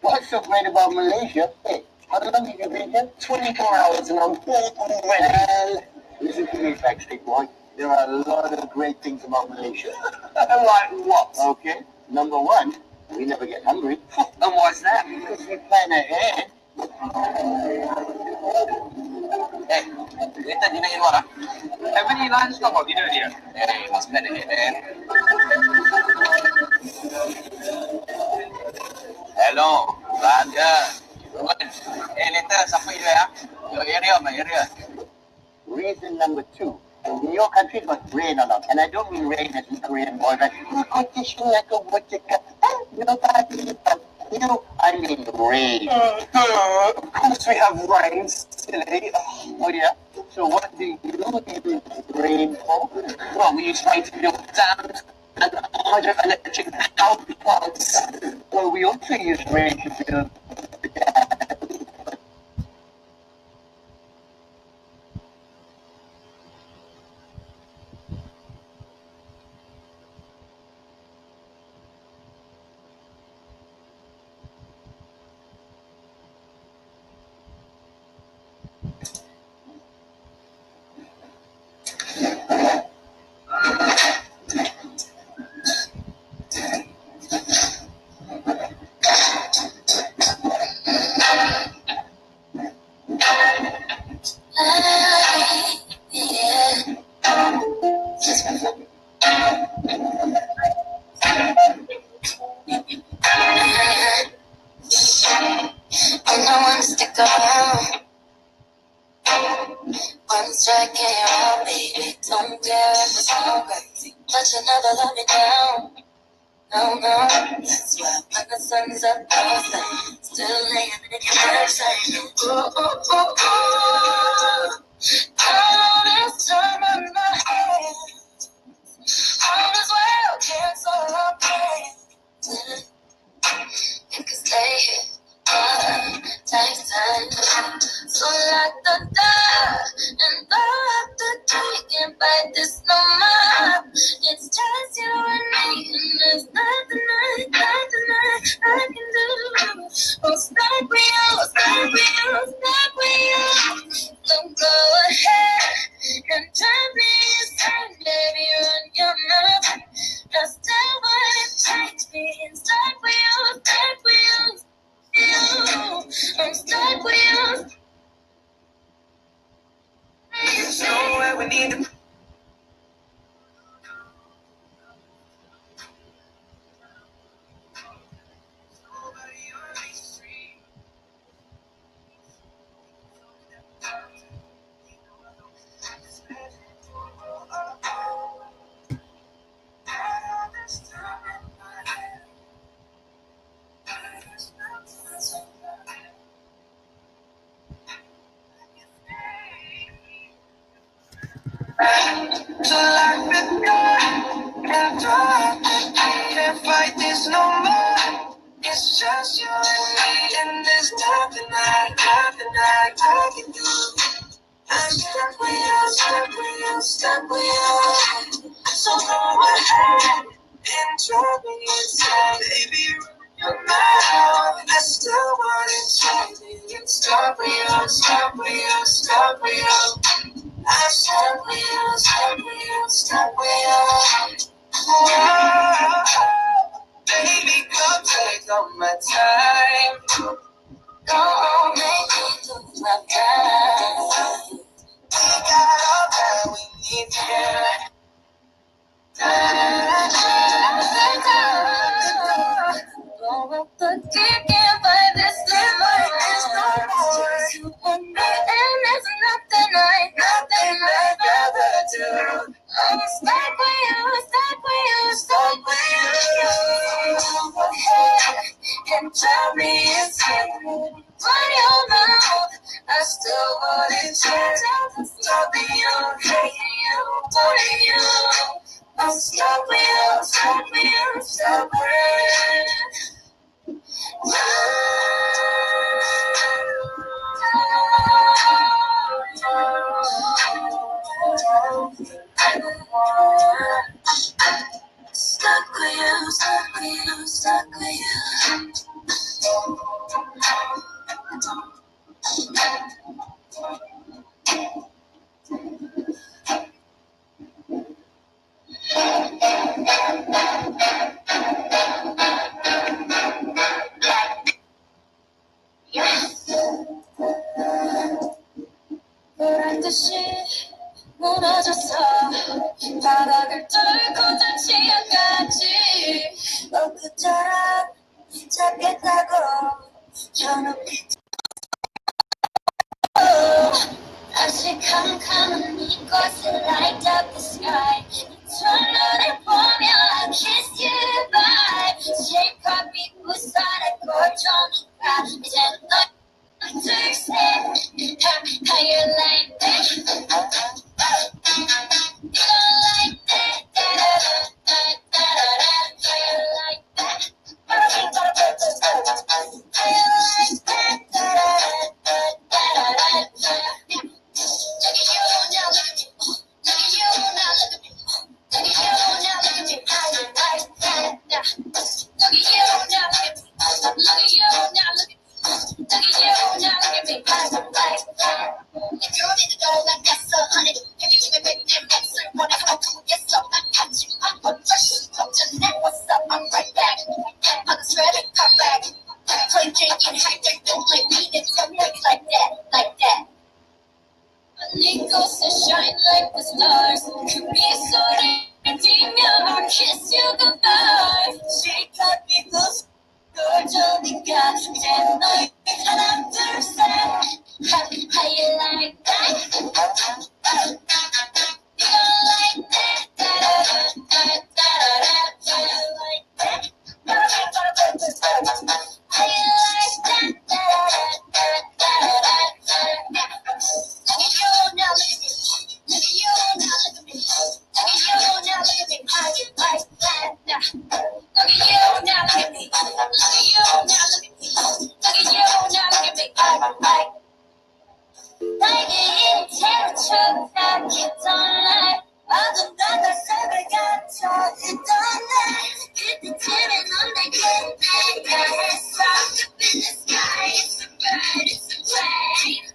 What's so great about Malaysia? Hey, how long have you been here? 24 hours and I'm bored already. Well, listen to me, Backstreet Boy. There are a lot of great things about Malaysia. Like what? Okay. Number 1, we never get hungry. And why's that? Because we plan ahead. Hey, later dinner in what? Every lunchtime or dinner, dear? Yeah, you must plan ahead, man. Hello, brother. Ruben. Hey, later, sampai je ya. Your area, my area. Reason number 2. Your country got rain a lot. And I don't mean rain as in Korean boy, but you know, I mean rain. Of course we have rain, silly. Oh yeah? So what do you use rain for? Well, we use rain to build dams and hydroelectric power plants. Well, we also use rain to build And I wanna stick around. Wanna strike it out, baby. Don't care if it's all crazy. But you never let me down. No, no. That's why when the sun's up, I'll stay. Still laying in your website. Ooh, ooh, ooh, ooh. All this time on my hands. Might as well cancel our plans. You can stay here. Takes time. So lock the door and lock the key. Can't fight this no more. It's just you and me, and there's nothing I can do. Oh, stop with you, stop with you, stop with you. Don't go ahead and try me inside, baby, run your mouth. Just tell what it takes me and stop with you, stop with you. I'm stuck with you. There's nowhere we need to. So lock the door and drop the key. Can't fight this no more. It's just you and me, and there's nothing I can do. I'm stuck with you, stuck with you, stuck with you. So go ahead and drop me inside, baby. Your mouth, I still want to try me. Stop with you, stop with you, stop with you. I'm stuck with you, stuck with you, stuck with you. Oh, baby, come take all my time. Don't make me lose my mind. We got all that we need here. But can't find this no more. Just you and me, and there's nothing I'd rather do. I'm stuck with you, stuck with you, stuck with you. Go ahead and tell me it's you. Run your mouth, I still want it. Tell me okay, you want you. I'm stuck with you, stuck with you, stuck with stuck with you, stuck with you, stuck with you. 보란 듯이 무너졌어 바닥을 뚫고 저 치아까지 그처럼 잡겠다고 저녁에 아직 캄캄한 이곳을 light up the sky 첫눈에 보면 I kiss you goodbye 실컷 비웃어라 고정이가 이제 너 둘셋 how you like that you like that da-da-da-da-da-da-da how you like that how you like that da-da-da-da-da-da-da look at you now look at me look at you now look at me look at you now look at me how you like that look at you now look at me look at you now look at me look at you now look at me how you like that if you need to go like that's so honey if you give me big damn answer wanna come to yes so I got you I'm on fresh come to net what's up I'm right back I'm the shredded come back play drink and high dirt don't like me it's something like that Nico says shine like the stars could be so redeeming I'll kiss you goodbye shake up because 고정이가 이제 너희 하나 둘셋 how you like that you like that da-da-da-da-da-da how you like that how you like that da-da-da-da-da-da look at you now look at me look at you now look at me look at you now look at me how you like that look at you now look at me look at you now look at me look at you now look at me how you like 나에게 이제는 축하했던 날 어둠과 색을 갖춰있던 날 그때쯤에 넌 내게 내가 했어 Up in the sky it's a bird it's a plane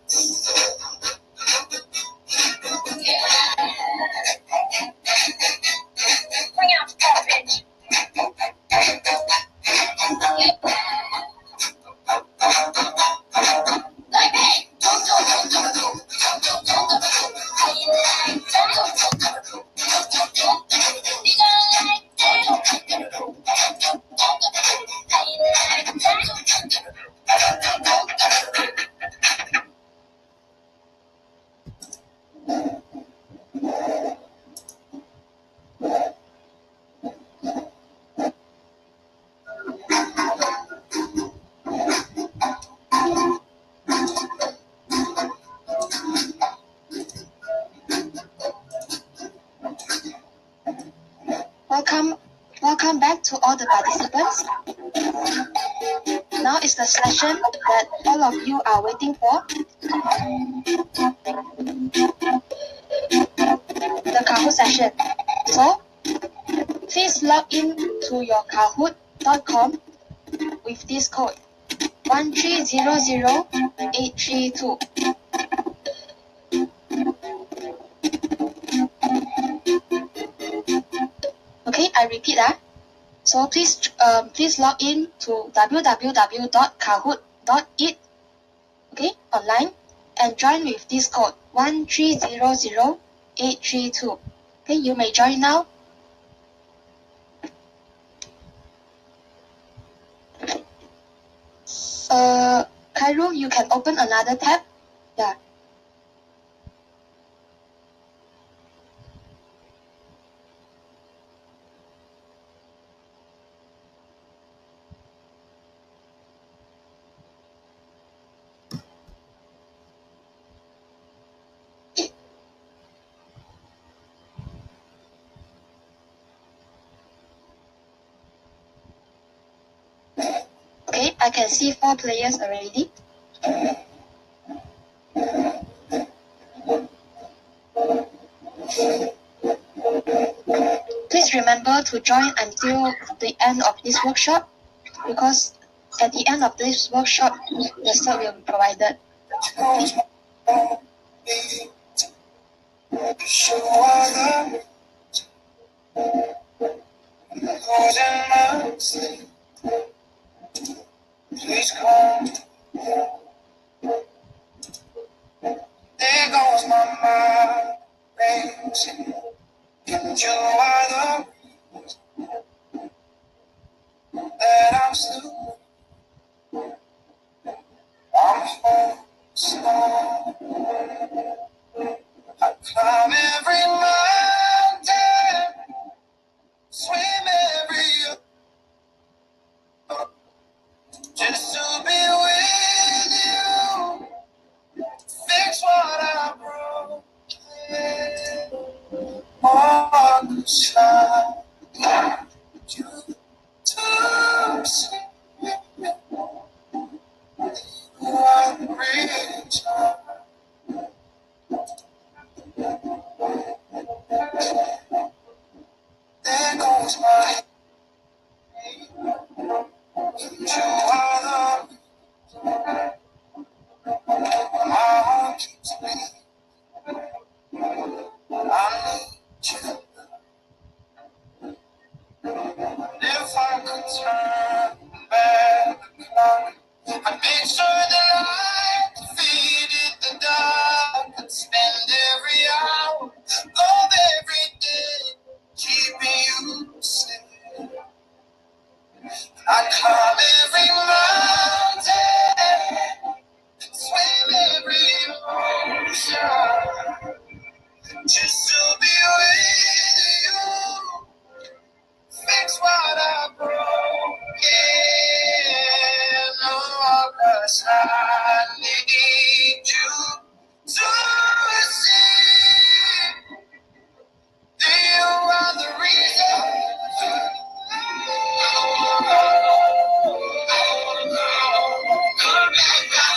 Bring out that bitch like hey how you like that you gonna like that how you like that Welcome back to all the participants. Now is the session that all of you are waiting for. The Kahoot session. So, please log in to your kahoot.com with this code 1300832. I repeat. So please log in to www.kahoot.it, okay, online, and join with this code 1300832. Okay, you may join now. Khairul, you can open another tab. Yeah. Okay, I can see 4 players already. Please remember to join until the end of this workshop, because at the end of this workshop, the cert will be provided. Please come. There goes my mind racing. And you are the that I'm still. I'm home slow. I climb every mountain, swim every ocean, just to be with you. Fix what I broke. On the side, you to see what reach. There goes my hand. You are the my heart keeps beating. I need you. If I could turn back the clock, I'd make sure the light defeated the dark. I'd spend every hour of every day keeping you safe. I'd climb every mountain, swim every ocean, just to be with you. Fix what I broke. Yeah, no, 'cause I need you to see that you are the reason.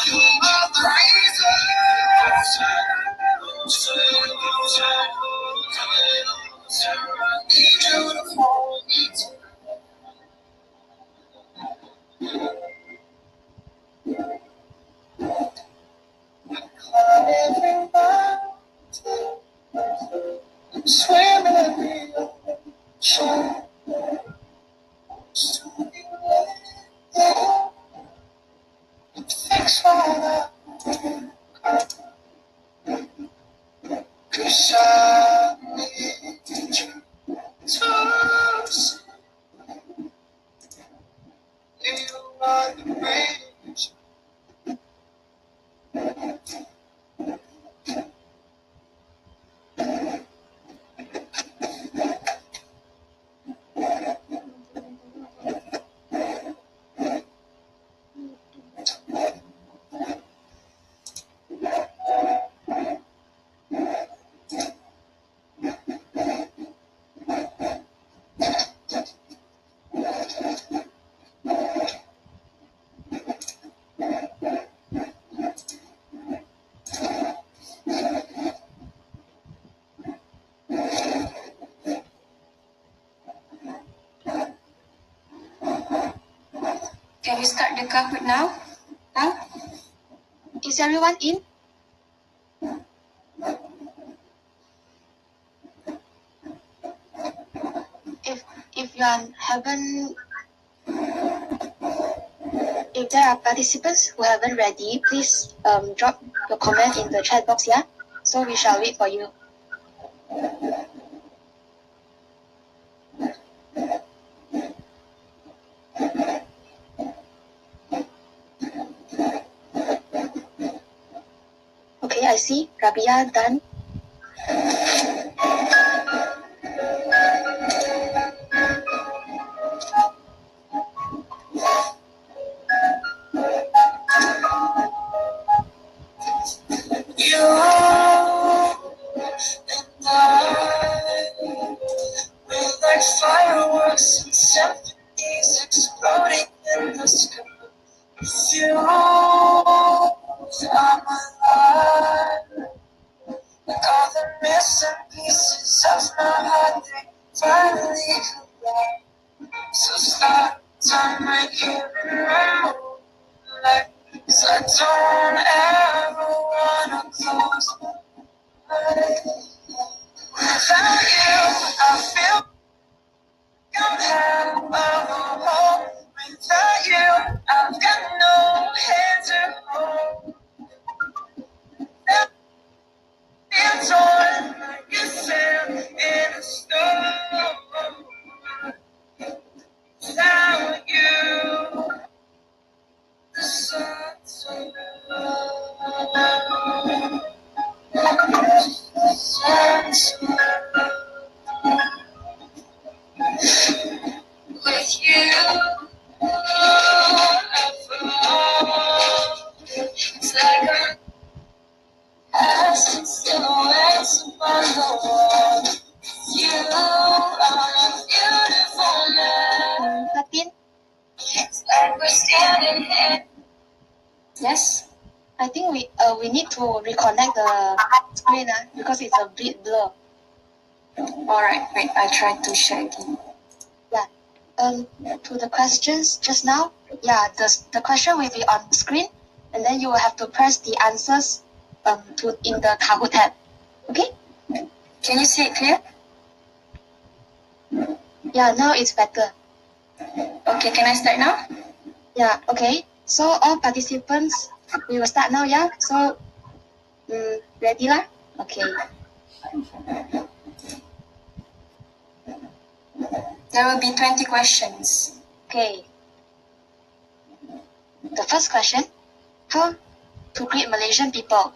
You are the reason. Need you to hold me tight. Climb every mountain, swim every ocean, just to be with you. Fix what I broke. 'Cause I need you to see you are the reason. Can we start the Kahoot now? Is everyone in? if there are participants who haven't ready, please drop your comment in the chat box, yeah? So we shall wait for you. Okay, I see Rabia done. You and I, we're like fireworks and symphonies exploding in the sky. You are my life, like all the missing pieces of my heart, they finally collide. So start time right here and now, like, 'cause I don't ever wanna close my eyes. Without you, I feel I'm half of a hole. Without you, I've got no hand to hold. Now I'm torn like a sail in a storm. Without you, the sun's so low. The sun's so low. With you, I fall. It's like I'm casting silhouettes upon the wall. You are a beautiful man. Fatin? It's like we're standing here. Yes? I think we need to reconnect the screen because it's a bit blur. Alright, wait, I try to share again. To the questions just now, the question will be on screen, and then you will have to press the answers in the Kahoot tab. Okay? Can you see it clear? Yeah, now it's better. Okay, can I start now? Yeah, okay. So all participants, we will start now, yeah? So, ready lah? Okay. There will be 20 questions. Okay. The first question, how to greet Malaysian people?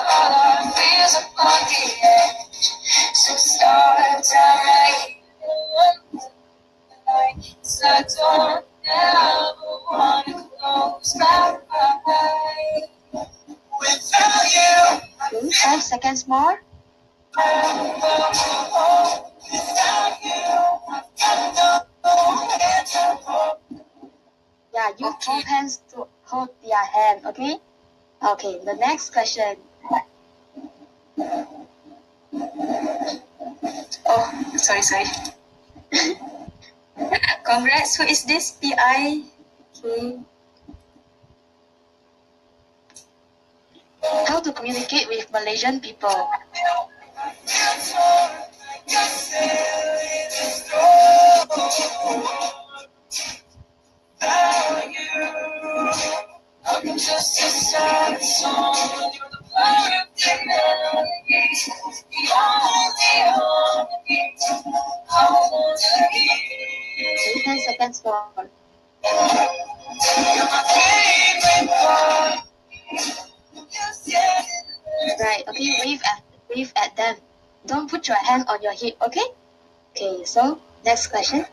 All our fears upon the edge. So start down right here. So I don't ever wanna close my eyes. Without you, 5 seconds more. without you, I've got no hands to hold. Yeah, use both hands to hold their hand, okay? Okay, the next question. Oh, sorry. Congrats, who is this? PI? Okay. How to communicate with Malaysian people? I'm just a sad song. You're the perfect melody. The only harmony I wanna hear. 10 seconds more. You're my favorite part. Right, okay, wave at them. Don't put your hand on your hip, okay? Okay, so next question.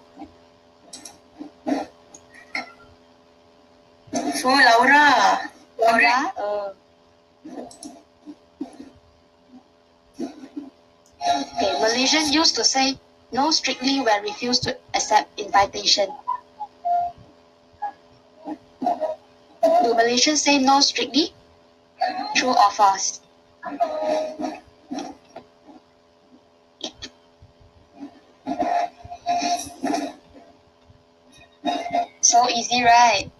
So, Laura. Laura, okay, Malaysian used to say no strictly when refused to accept invitation. Do Malaysians say no strictly? True or false? So easy, right?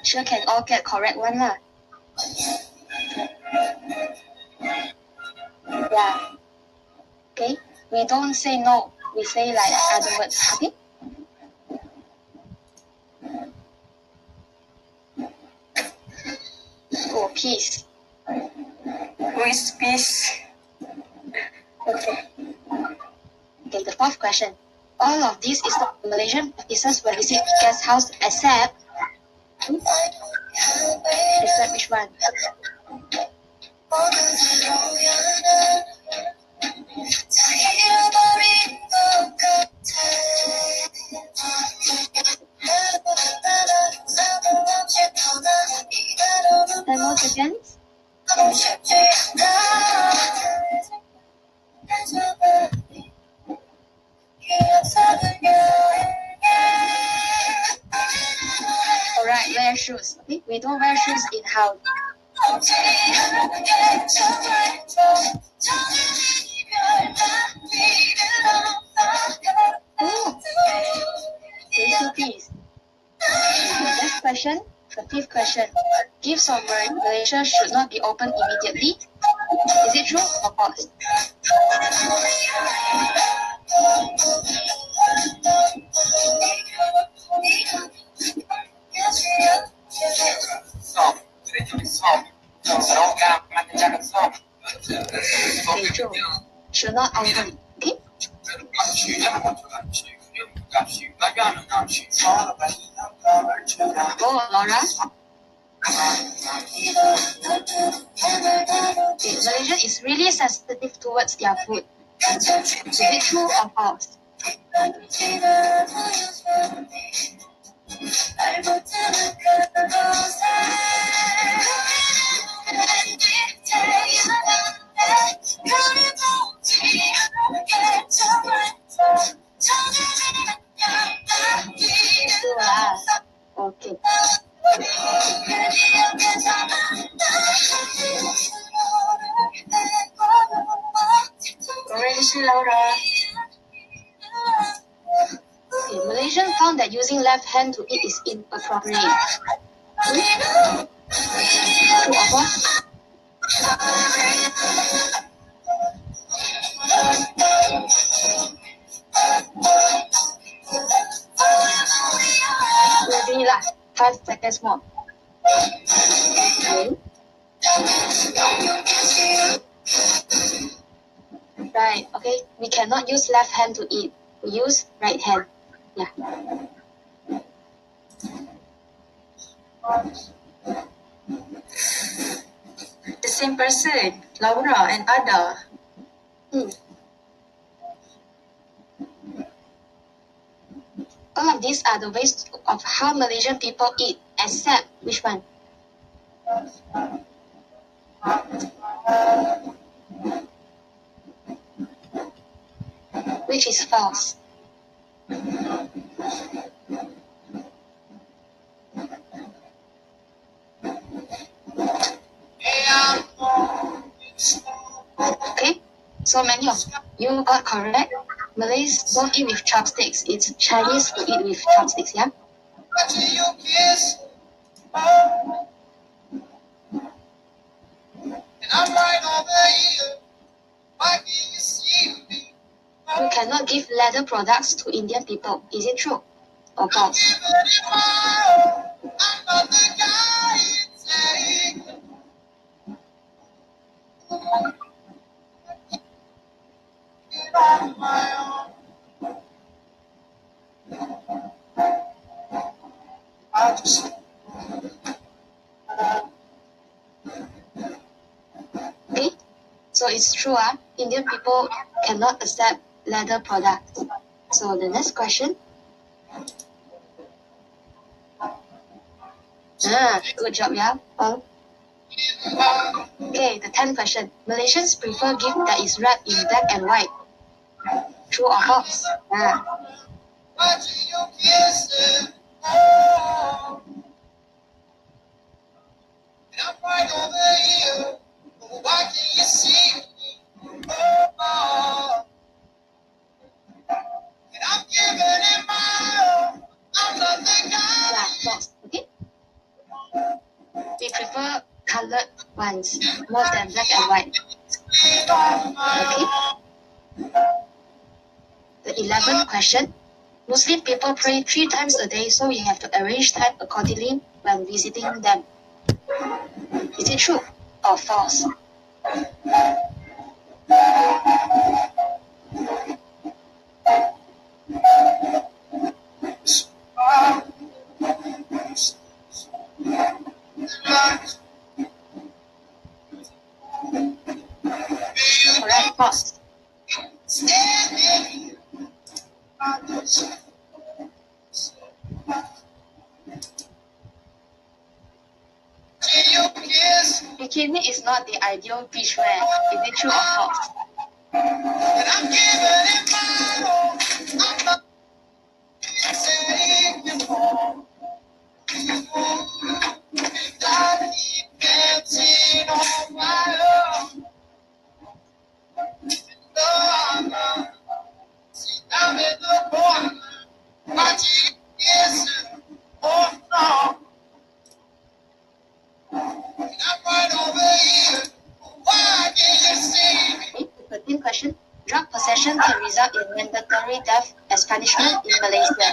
sure can all get correct one lah. Yeah. Okay. We don't say no. We say like other words. Okay. Oh, peace. Who is peace? Okay. Okay, the fourth question. All of this is not Malaysian practices when visit guest house except which one? Ten more seconds. Alright, wear shoes. Okay, we don't wear shoes in house. Please. Next question, the fifth question. Gifts of Malaysia should not be opened immediately. Is it true or false? Okay, true. Should not open. Okay? Oh, Laura. Okay, Malaysia is really sensitive towards their food. Is it true or false? True lah. Okay. Laura. Okay, Malaysian found that using left hand to eat is inappropriate. True or false? Maybe lah. 5 seconds more. Okay. Right, okay. We cannot use left hand to eat. We use right hand. Yeah. The same person, Laura and Ada. All of these are the ways of how Malaysian people eat, except which one? Which is false? Okay, so many of you got correct. Malays don't eat with chopsticks. It's Chinese who eat with chopsticks, yeah? You cannot give leather products to Indian people. Is it true or false? Okay, so it's true, Indian people cannot accept leather products. So the next question. Good job, yeah. Okay, the 10th question. Malaysians prefer gift that is wrapped in black and white. True or false? Yeah, false. Okay. ones, more than black and white. Okay. The 11th question. Muslim people pray 3 times a day, so we have to arrange time accordingly when visiting them. Is it true or false? Correct, false. Bikini is not the ideal beach wear. Is it true or false? Okay, 13th question. Drug possession can result in mandatory death as punishment in Malaysia.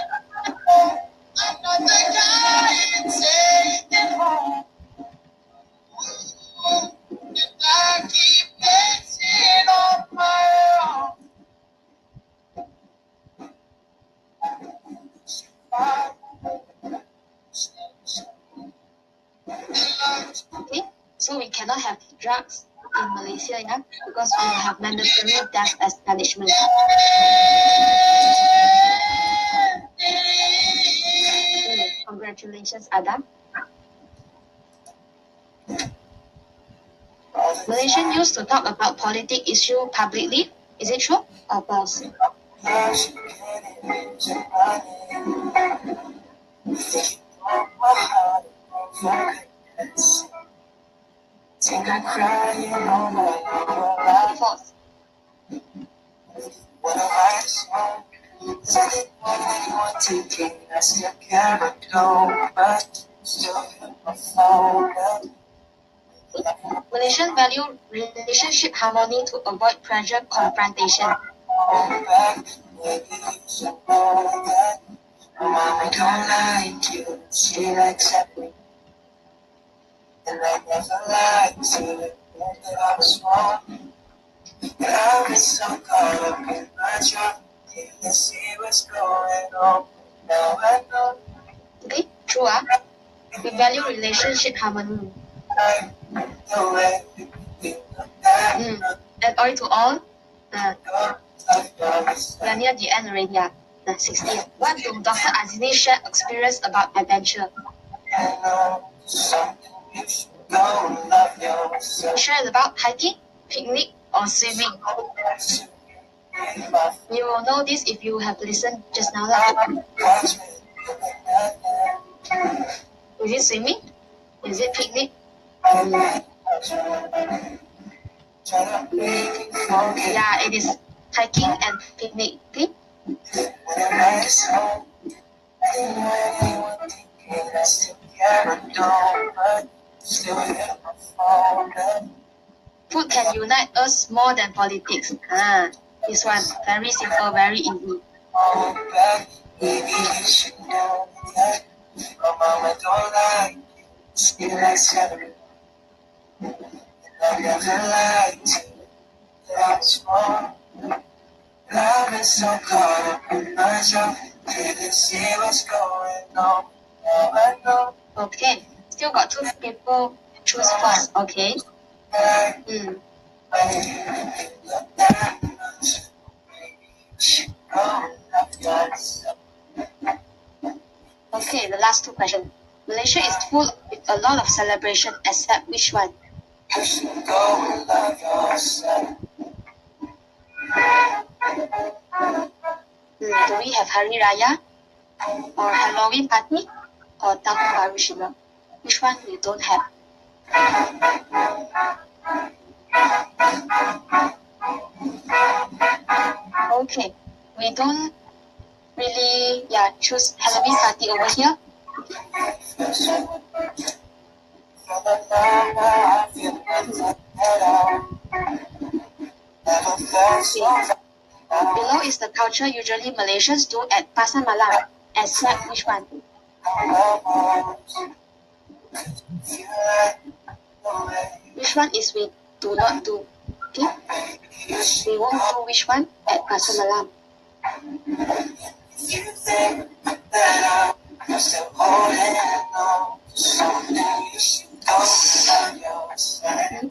Okay, so we cannot have drugs in Malaysia, yeah, because we will have mandatory death as punishment. Congratulations, Adam. Malaysian used to talk about politic issue publicly. Is it true or false? False. Malaysian value relationship harmony to avoid pressure confrontation. Mama don't like you, she likes me. And I never lied to you that I was wrong. But I was so caught up in my job, didn't see what's going on. Now I know. Okay, true. We value relationship harmony. And all to all, we are near the end already. 16. What do Dr. Azini share experience about adventure? He shared about hiking, picnic, or swimming. You will know this if you have listened just now. Is it swimming? Is it picnic? Yeah, it is hiking and picnic. Okay? Food can unite us more than politics. This one, very simple, very easy. Love is so caught up in my job, didn't see what's going on. Now I know. Okay, still got 2 people choose first. Okay. Okay, the last 2 questions. Malaysia is full with a lot of celebration except which one? Do we have Hari Raya or Halloween party or Tahun Baru Cina? Which one we don't have? Okay, we don't really choose Halloween party over here. Below is the culture usually Malaysians do at Pasar Malam. Except which one? Which one is we do not do? Okay. We won't do which one at Pasar Malam.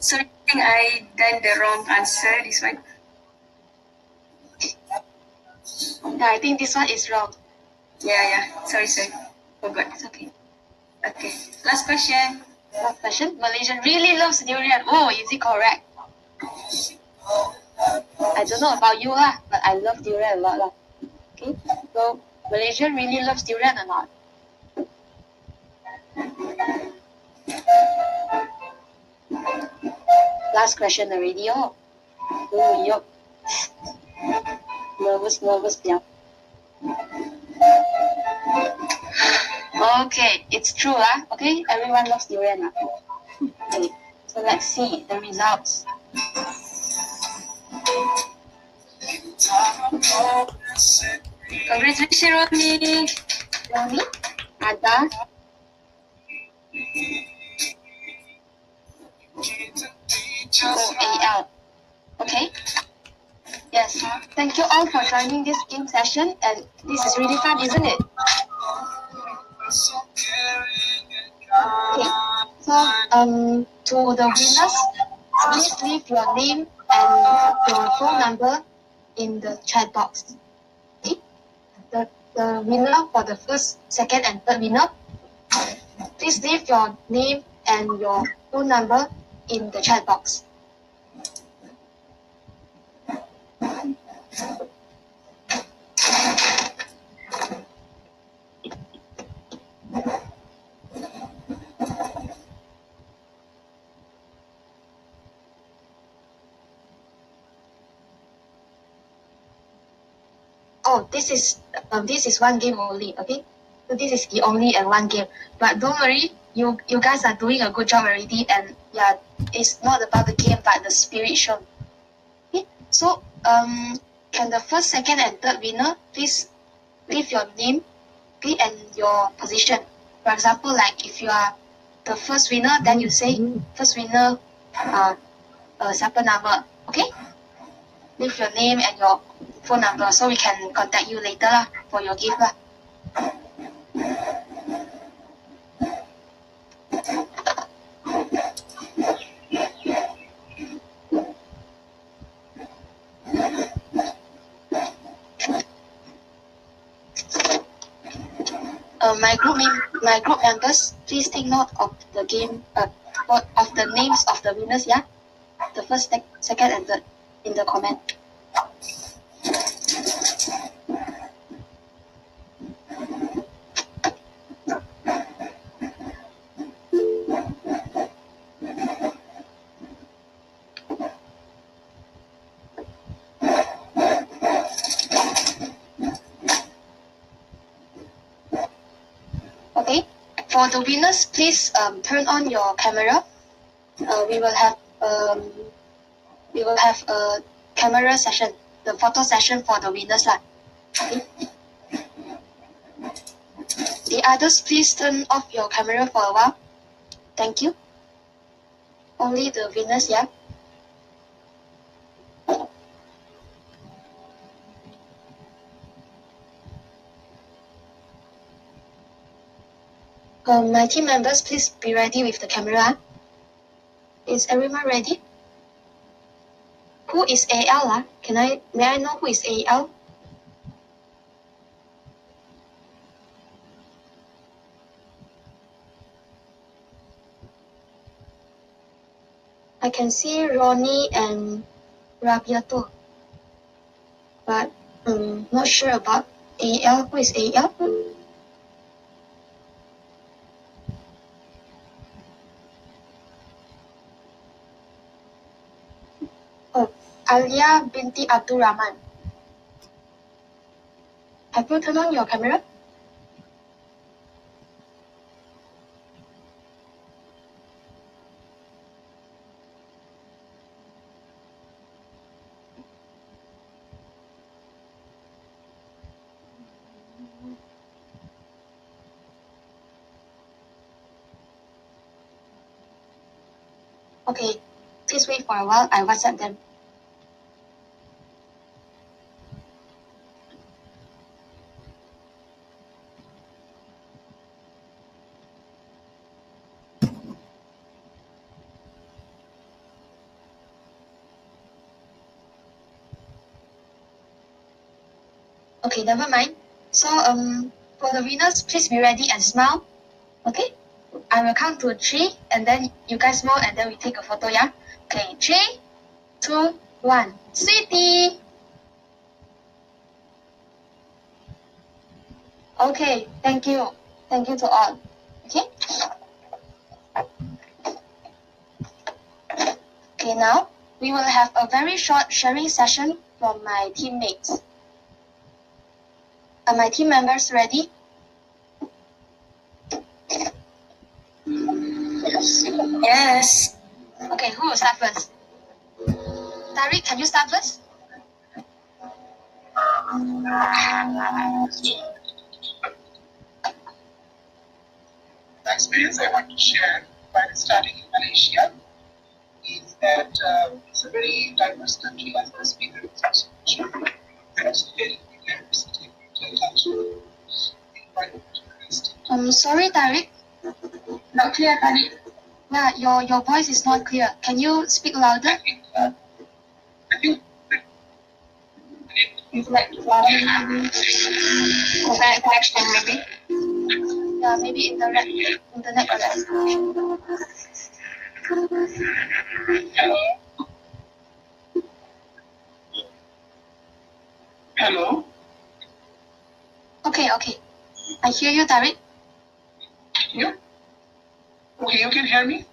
So I think I done the wrong answer, this one. Yeah, I think this one is wrong. Yeah. Sorry. Forgot. It's okay. Okay. Last question. Last question. Malaysian really loves durian. Oh, is it correct? I don't know about you lah, but I love durian a lot lah. Okay. So Malaysia really loves durian or not? Last question already. Oh, yup. Nervous. Yeah. Okay, it's true lah. Okay, everyone loves durian lah. Okay, so let's see the results. Congratulations, Rodney. Ronnie, Ada, OAL. Okay. Yes. Thank you all for joining this game session, and this is really fun, isn't it? Okay. So to the winners, please leave your name and your phone number in the chat box. Okay. The winner for the first, second, and third winner, please leave your name and your phone number in the chat box. Oh, this is one game only, okay? So this is the only and one game. But don't worry, you guys are doing a good job already, and yeah, it's not about the game but the spirit shown. Okay, so can the first, second, and third winner please leave your name, okay, and your position. For example, like if you are the first winner, then you say first winner, siapa nama, okay? Leave your name and your phone number so we can contact you later lah for your gift lah. My group members, please take note of the of the names of the winners, yeah? The first, second, and third in the comment. Okay, for the winners, please turn on your camera. We will have a camera session, the photo session for the winners lah. Okay. The others, please turn off your camera for a while. Thank you. Only the winners, yeah. My team members, please be ready with the camera. Is everyone ready? Who is AL? May I know who is AL? I can see Ronnie and Rabiato, but not sure about AL. Who is AL? Oh, Alia binti Abdul Rahman. Have you turned on your camera? Okay, please wait for a while. I WhatsApp them. Okay, never mind. So for the winners, please be ready and smile. Okay? I will count to 3 and then you guys smile and then we take a photo, yeah? Okay, 3, 2, 1. Sweetie! Okay, thank you. Thank you to all. Okay? Okay, now we will have a very short sharing session from my teammates. Are my team members ready? Yes. Okay, who will start first? Tariq, can you start first? The experience I want to share while studying in Malaysia is that it's a very diverse country, as the speaker was also mentioned. It's very diversity, culture, environment, Sorry, Tariq. Not clear, Khalid. Yeah, your voice is not clear. Can you speak louder? I think It's like internet connection maybe. Yeah, maybe internet connection. hello. Hello. Okay. I hear you, Tariq. Yeah. Okay, you can hear me?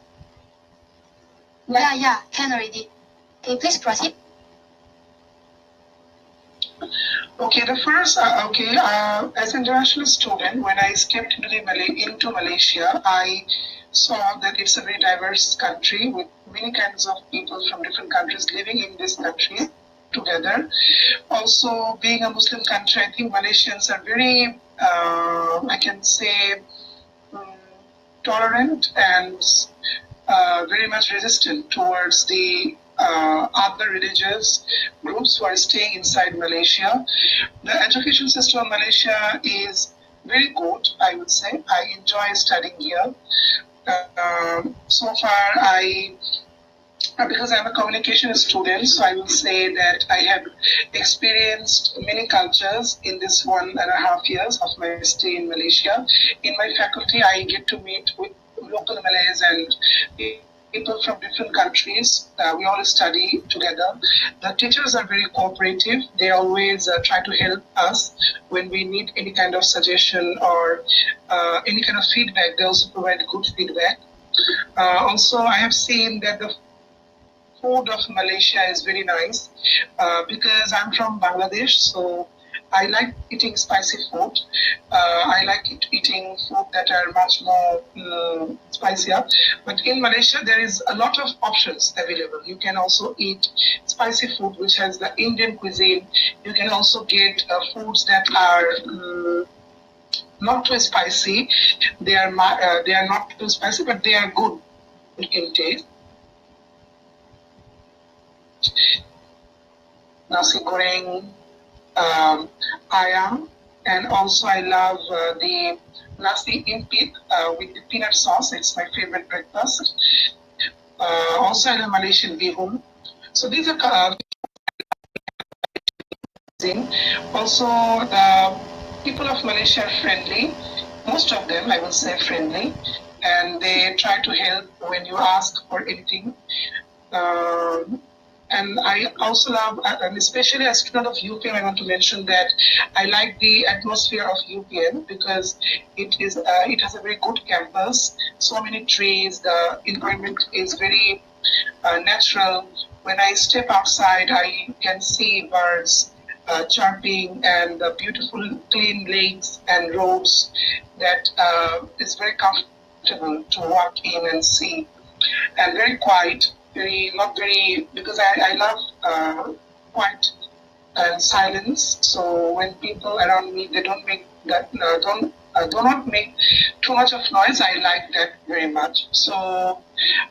Yeah, can already. Okay, please proceed. Okay, the first, as an international student, when I stepped into Malaysia, I saw that it's a very diverse country with many kinds of people from different countries living in this country together. Also, being a Muslim country, I think Malaysians are very, I can say, tolerant and very much resistant towards the other religious groups who are staying inside Malaysia. The education system of Malaysia is very good, I would say. I enjoy studying here. So far, because I'm a communication student, so I will say that I have experienced many cultures in this 1.5 years of my stay in Malaysia. In my faculty, I get to meet with local Malays and people from different countries. We all study together. The teachers are very cooperative. They always try to help us when we need any kind of suggestion or any kind of feedback. They also provide good feedback. Also, I have seen that the food of Malaysia is very nice because I'm from Bangladesh, so I like eating spicy food. I like eating food that are much more spicier. But in Malaysia, there is a lot of options available. You can also eat spicy food, which has the Indian cuisine. You can also get foods that are not too spicy. They are not too spicy, but they are good in taste. Nasi goreng, ayam, and also I love the nasi impit with the peanut sauce. It's my favorite breakfast. Also, I love Malaysian bihun. So these are also the people of Malaysia are friendly. Most of them, I will say, friendly, and they try to help when you ask for anything. And I also love, and especially as a student of UPM, I want to mention that I like the atmosphere of UPM because it has a very good campus, so many trees, the environment is very natural. When I step outside, I can see birds chirping and the beautiful clean lakes and roads that is very comfortable to walk in and see, and very quiet, very not very because I love quiet and silence. So when people around me, they don't make that do not make too much of noise. I like that very much. So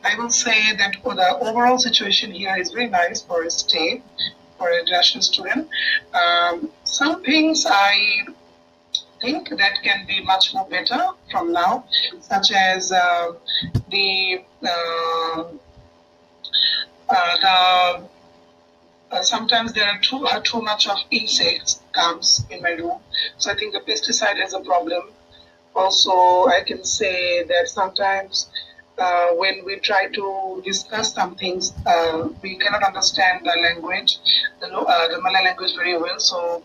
I will say that the overall situation here is very nice for a stay for an international student. Some things I think that can be much more better from now, such as the the sometimes there are too much of insects comes in my room, so I think the pesticide is a problem. Also, I can say that sometimes when we try to discuss some things, we cannot understand the language, the Malay language very well. So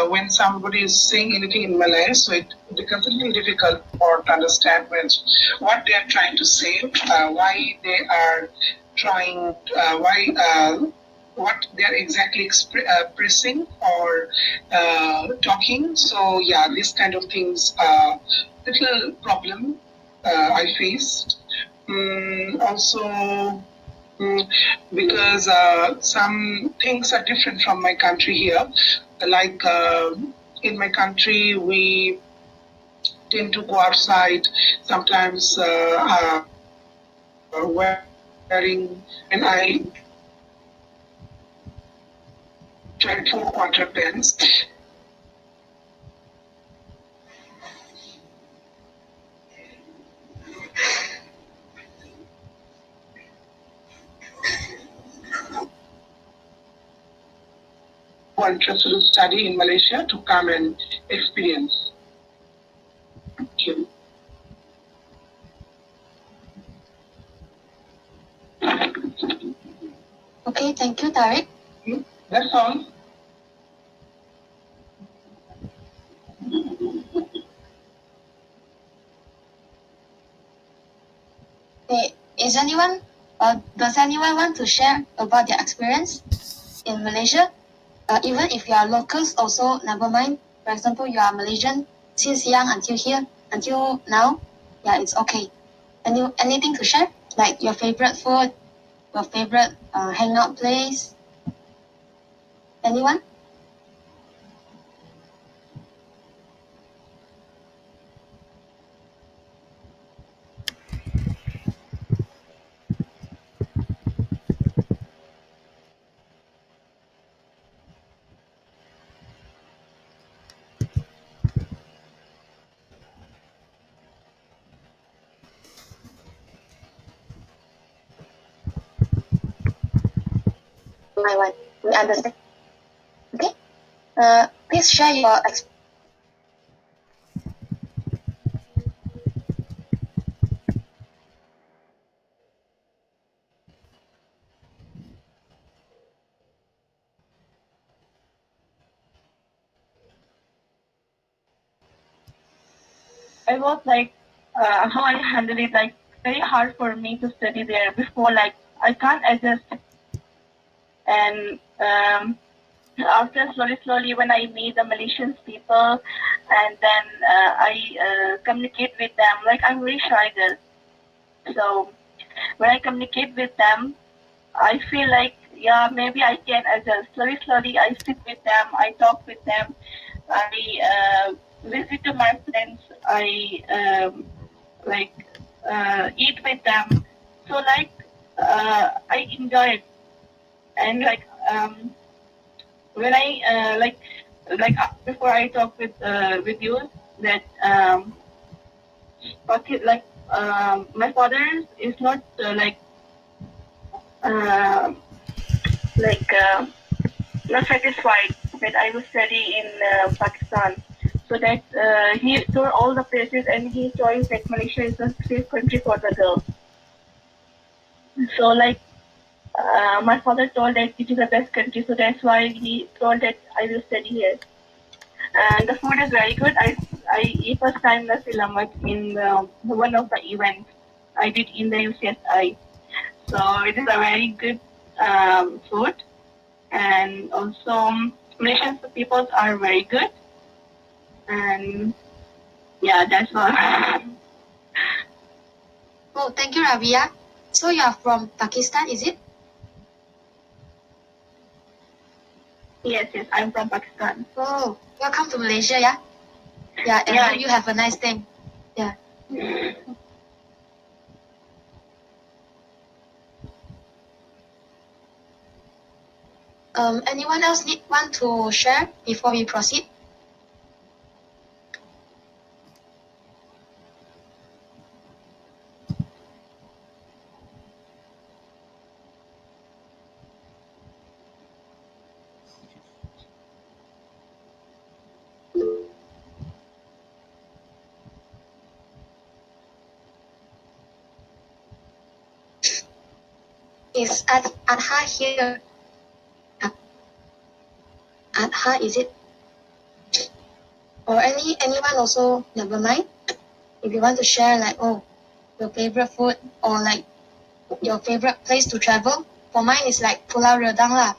when somebody is saying anything in Malay, so it becomes a little difficult for to understand what they are trying to say, why they are trying, why. What they are exactly expressing or talking. So yeah, this kind of things little problem I faced. Also, because some things are different from my country here. Like in my country, we tend to go outside sometimes wearing, and I try 4-quarter pants. Who are interested to study in Malaysia to come and experience. Thank you. Okay, thank you, Tariq. That's all. Is anyone, does anyone want to share about their experience in Malaysia? Even if you are locals, also never mind. For example, you are Malaysian since young until here, until now. Yeah, it's okay. Anything to share? Like your favorite food, your favorite hangout place? Anyone? My one. We understand. Okay. Please share your experience. It was like how I handled it, like very hard for me to study there before, like I can't adjust. And after slowly when I meet the Malaysian people and then I communicate with them, like I'm very shy girl. So when I communicate with them, I feel like, yeah, maybe I can adjust. Slowly I sit with them, I talk with them, I visit to my friends, I eat with them. So I enjoy it. And when I before I talk with you that my father is not uh, not satisfied that I will study in Pakistan. So that he explored all the places and he chose that Malaysia is a safe country for the girls. So my father told that it is the best country, so that's why he told that I will study here. And the food is very good. I eat first time nasi lemak in one of the events I did in the UCSI. So it is a very good food, and also Malaysian people are very good. And yeah, that's all. Oh, thank you, Rabia. So you are from Pakistan, is it? Yes, I'm from Pakistan. Oh, welcome to Malaysia, yeah? Yeah, and hope you have a nice day. Yeah. Anyone else want to share before we proceed? Is Adha here? Adha, is it? Or anyone also, never mind. If you want to share like, oh, your favorite food or like your favorite place to travel. For mine is like Pulau Redang lah,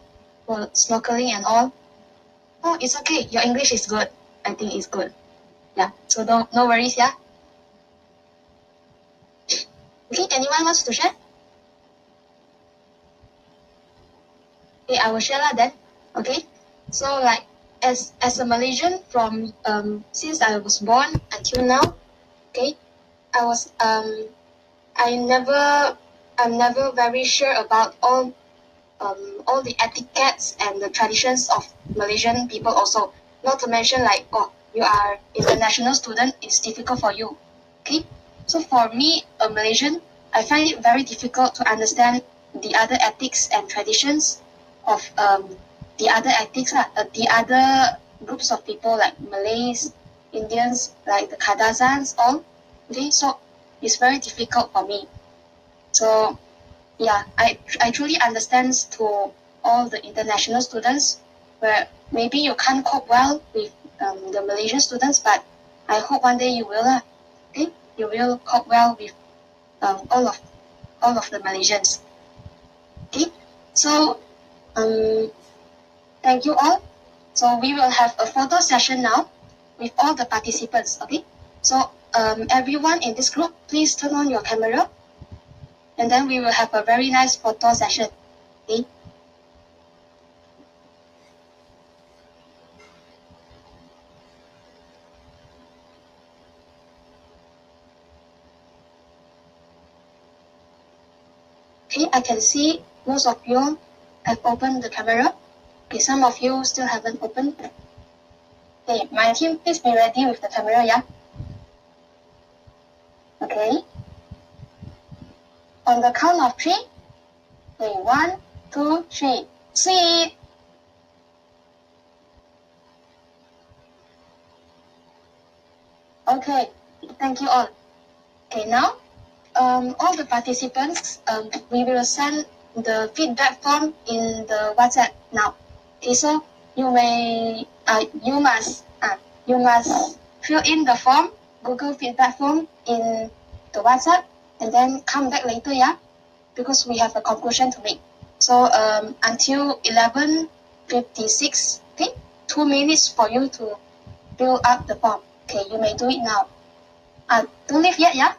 for snorkeling and all. Oh, it's okay. Your English is good. I think it's good. Yeah, so no worries, yeah. Okay, anyone wants to share? Okay, I will share lah then. Okay, so like as a Malaysian from since I was born until now, okay, I'm never very sure about all the etiquettes and the traditions of Malaysian people also. Not to mention like, oh, you are international student, it's difficult for you. Okay? So for me, a Malaysian, I find it very difficult to understand the other ethics and traditions of the other groups of people like Malays, Indians, like the Kadazans, all. Okay, so it's very difficult for me. So yeah, I truly understand to all the international students where maybe you can't cope well with the Malaysian students, but I hope one day you will. Okay, you will cope well with all of the Malaysians. Okay, so thank you all. So we will have a photo session now with all the participants. Okay, so everyone in this group, please turn on your camera, and then we will have a very nice photo session. Okay. Okay, I can see most of you have opened the camera. Okay, some of you still haven't opened. Okay, my team, please be ready with the camera, yeah? Okay. On the count of three. Okay, 1, 2, 3. See it. Okay, thank you all. Okay, now, all the participants, we will send the feedback form in the WhatsApp now. Okay, so you must fill in the form, Google feedback form in the WhatsApp, and then come back later, yeah, because we have a conclusion to make. So until 11:56, okay, 2 minutes for you to fill up the form. Okay, you may do it now. Don't leave yet, yeah.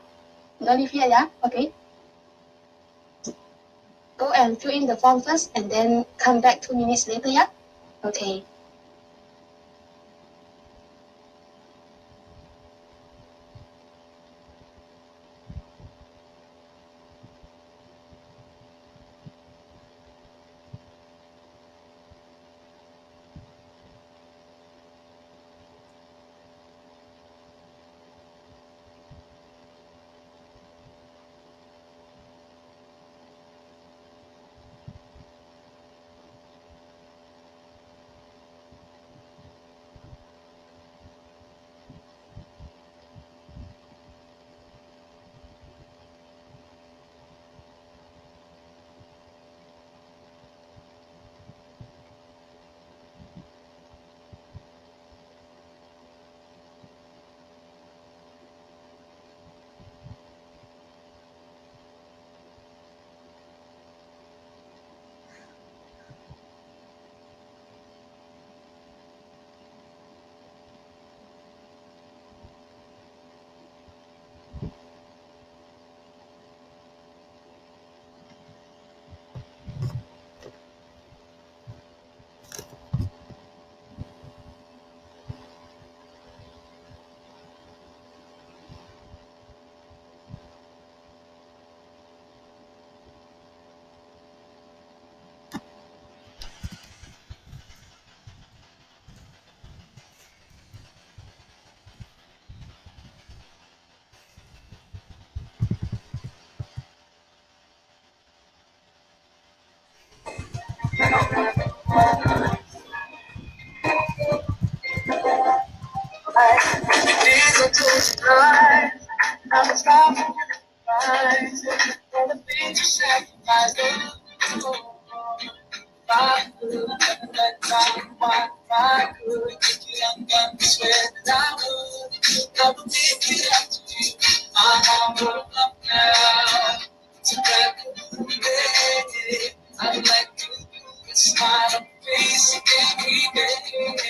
Don't leave yet, yeah. Okay. Go and fill in the form first, and then come back 2 minutes later, yeah. Okay. These are close eyes. I'm stopping you rise. For the things you sacrificed. If I could let time wind, if I could get you undone, I swear that I would make it up to you. I'm all grown up now. To baby, I'd like to smile on face every day.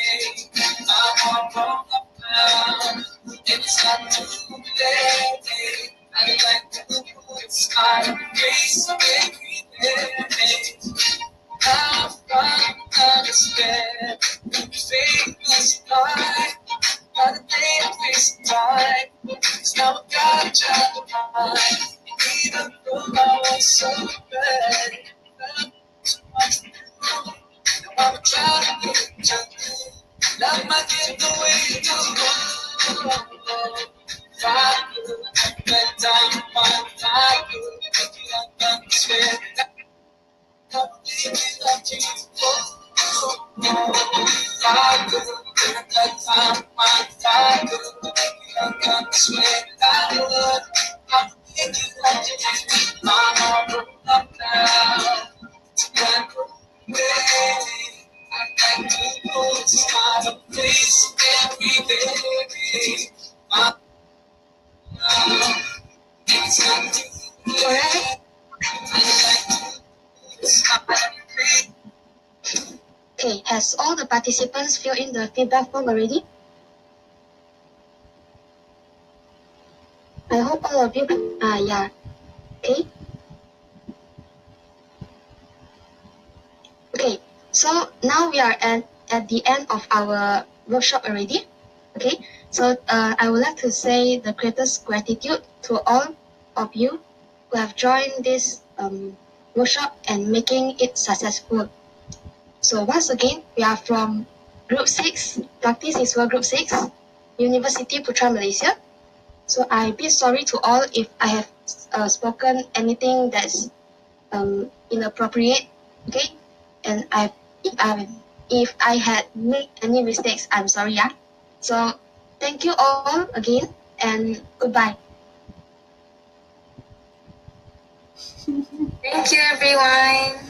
I'm all grown up now. It's not too late. I'd like to smile on face every day. I've got to understand. You say this time, by the day I face the time. 'Cause now I got a job to mind. Even though I was so bad, felt so much to do. Now I'm trying to get you. That might get the way you do. If I could, that time, if I could, make it undone, swear. I believe in Jesus. I could, that time, I could, make it undone, swear. I would. I believe in Jesus. I'm all grown up now. I'd like to put a smile on face every day. It's not too late. I'd like to put a smile on face. Okay, has all the participants filled in the feedback form already? I hope all of you can, yeah. Okay. Okay, so now we are at the end of our workshop already. Okay, so I would like to say the greatest gratitude to all of you who have joined this workshop and making it successful. So once again, we are from Group 6, BAKTISISWA Group 6, University Putra Malaysia. So I be sorry to all if I have spoken anything that's inappropriate, okay? And if I had made any mistakes, I'm sorry, yeah. So thank you all again and goodbye. Thank you, everyone.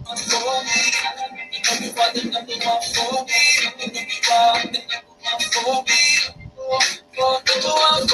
For me, you know you are the number one for me. You know you are the number one for me.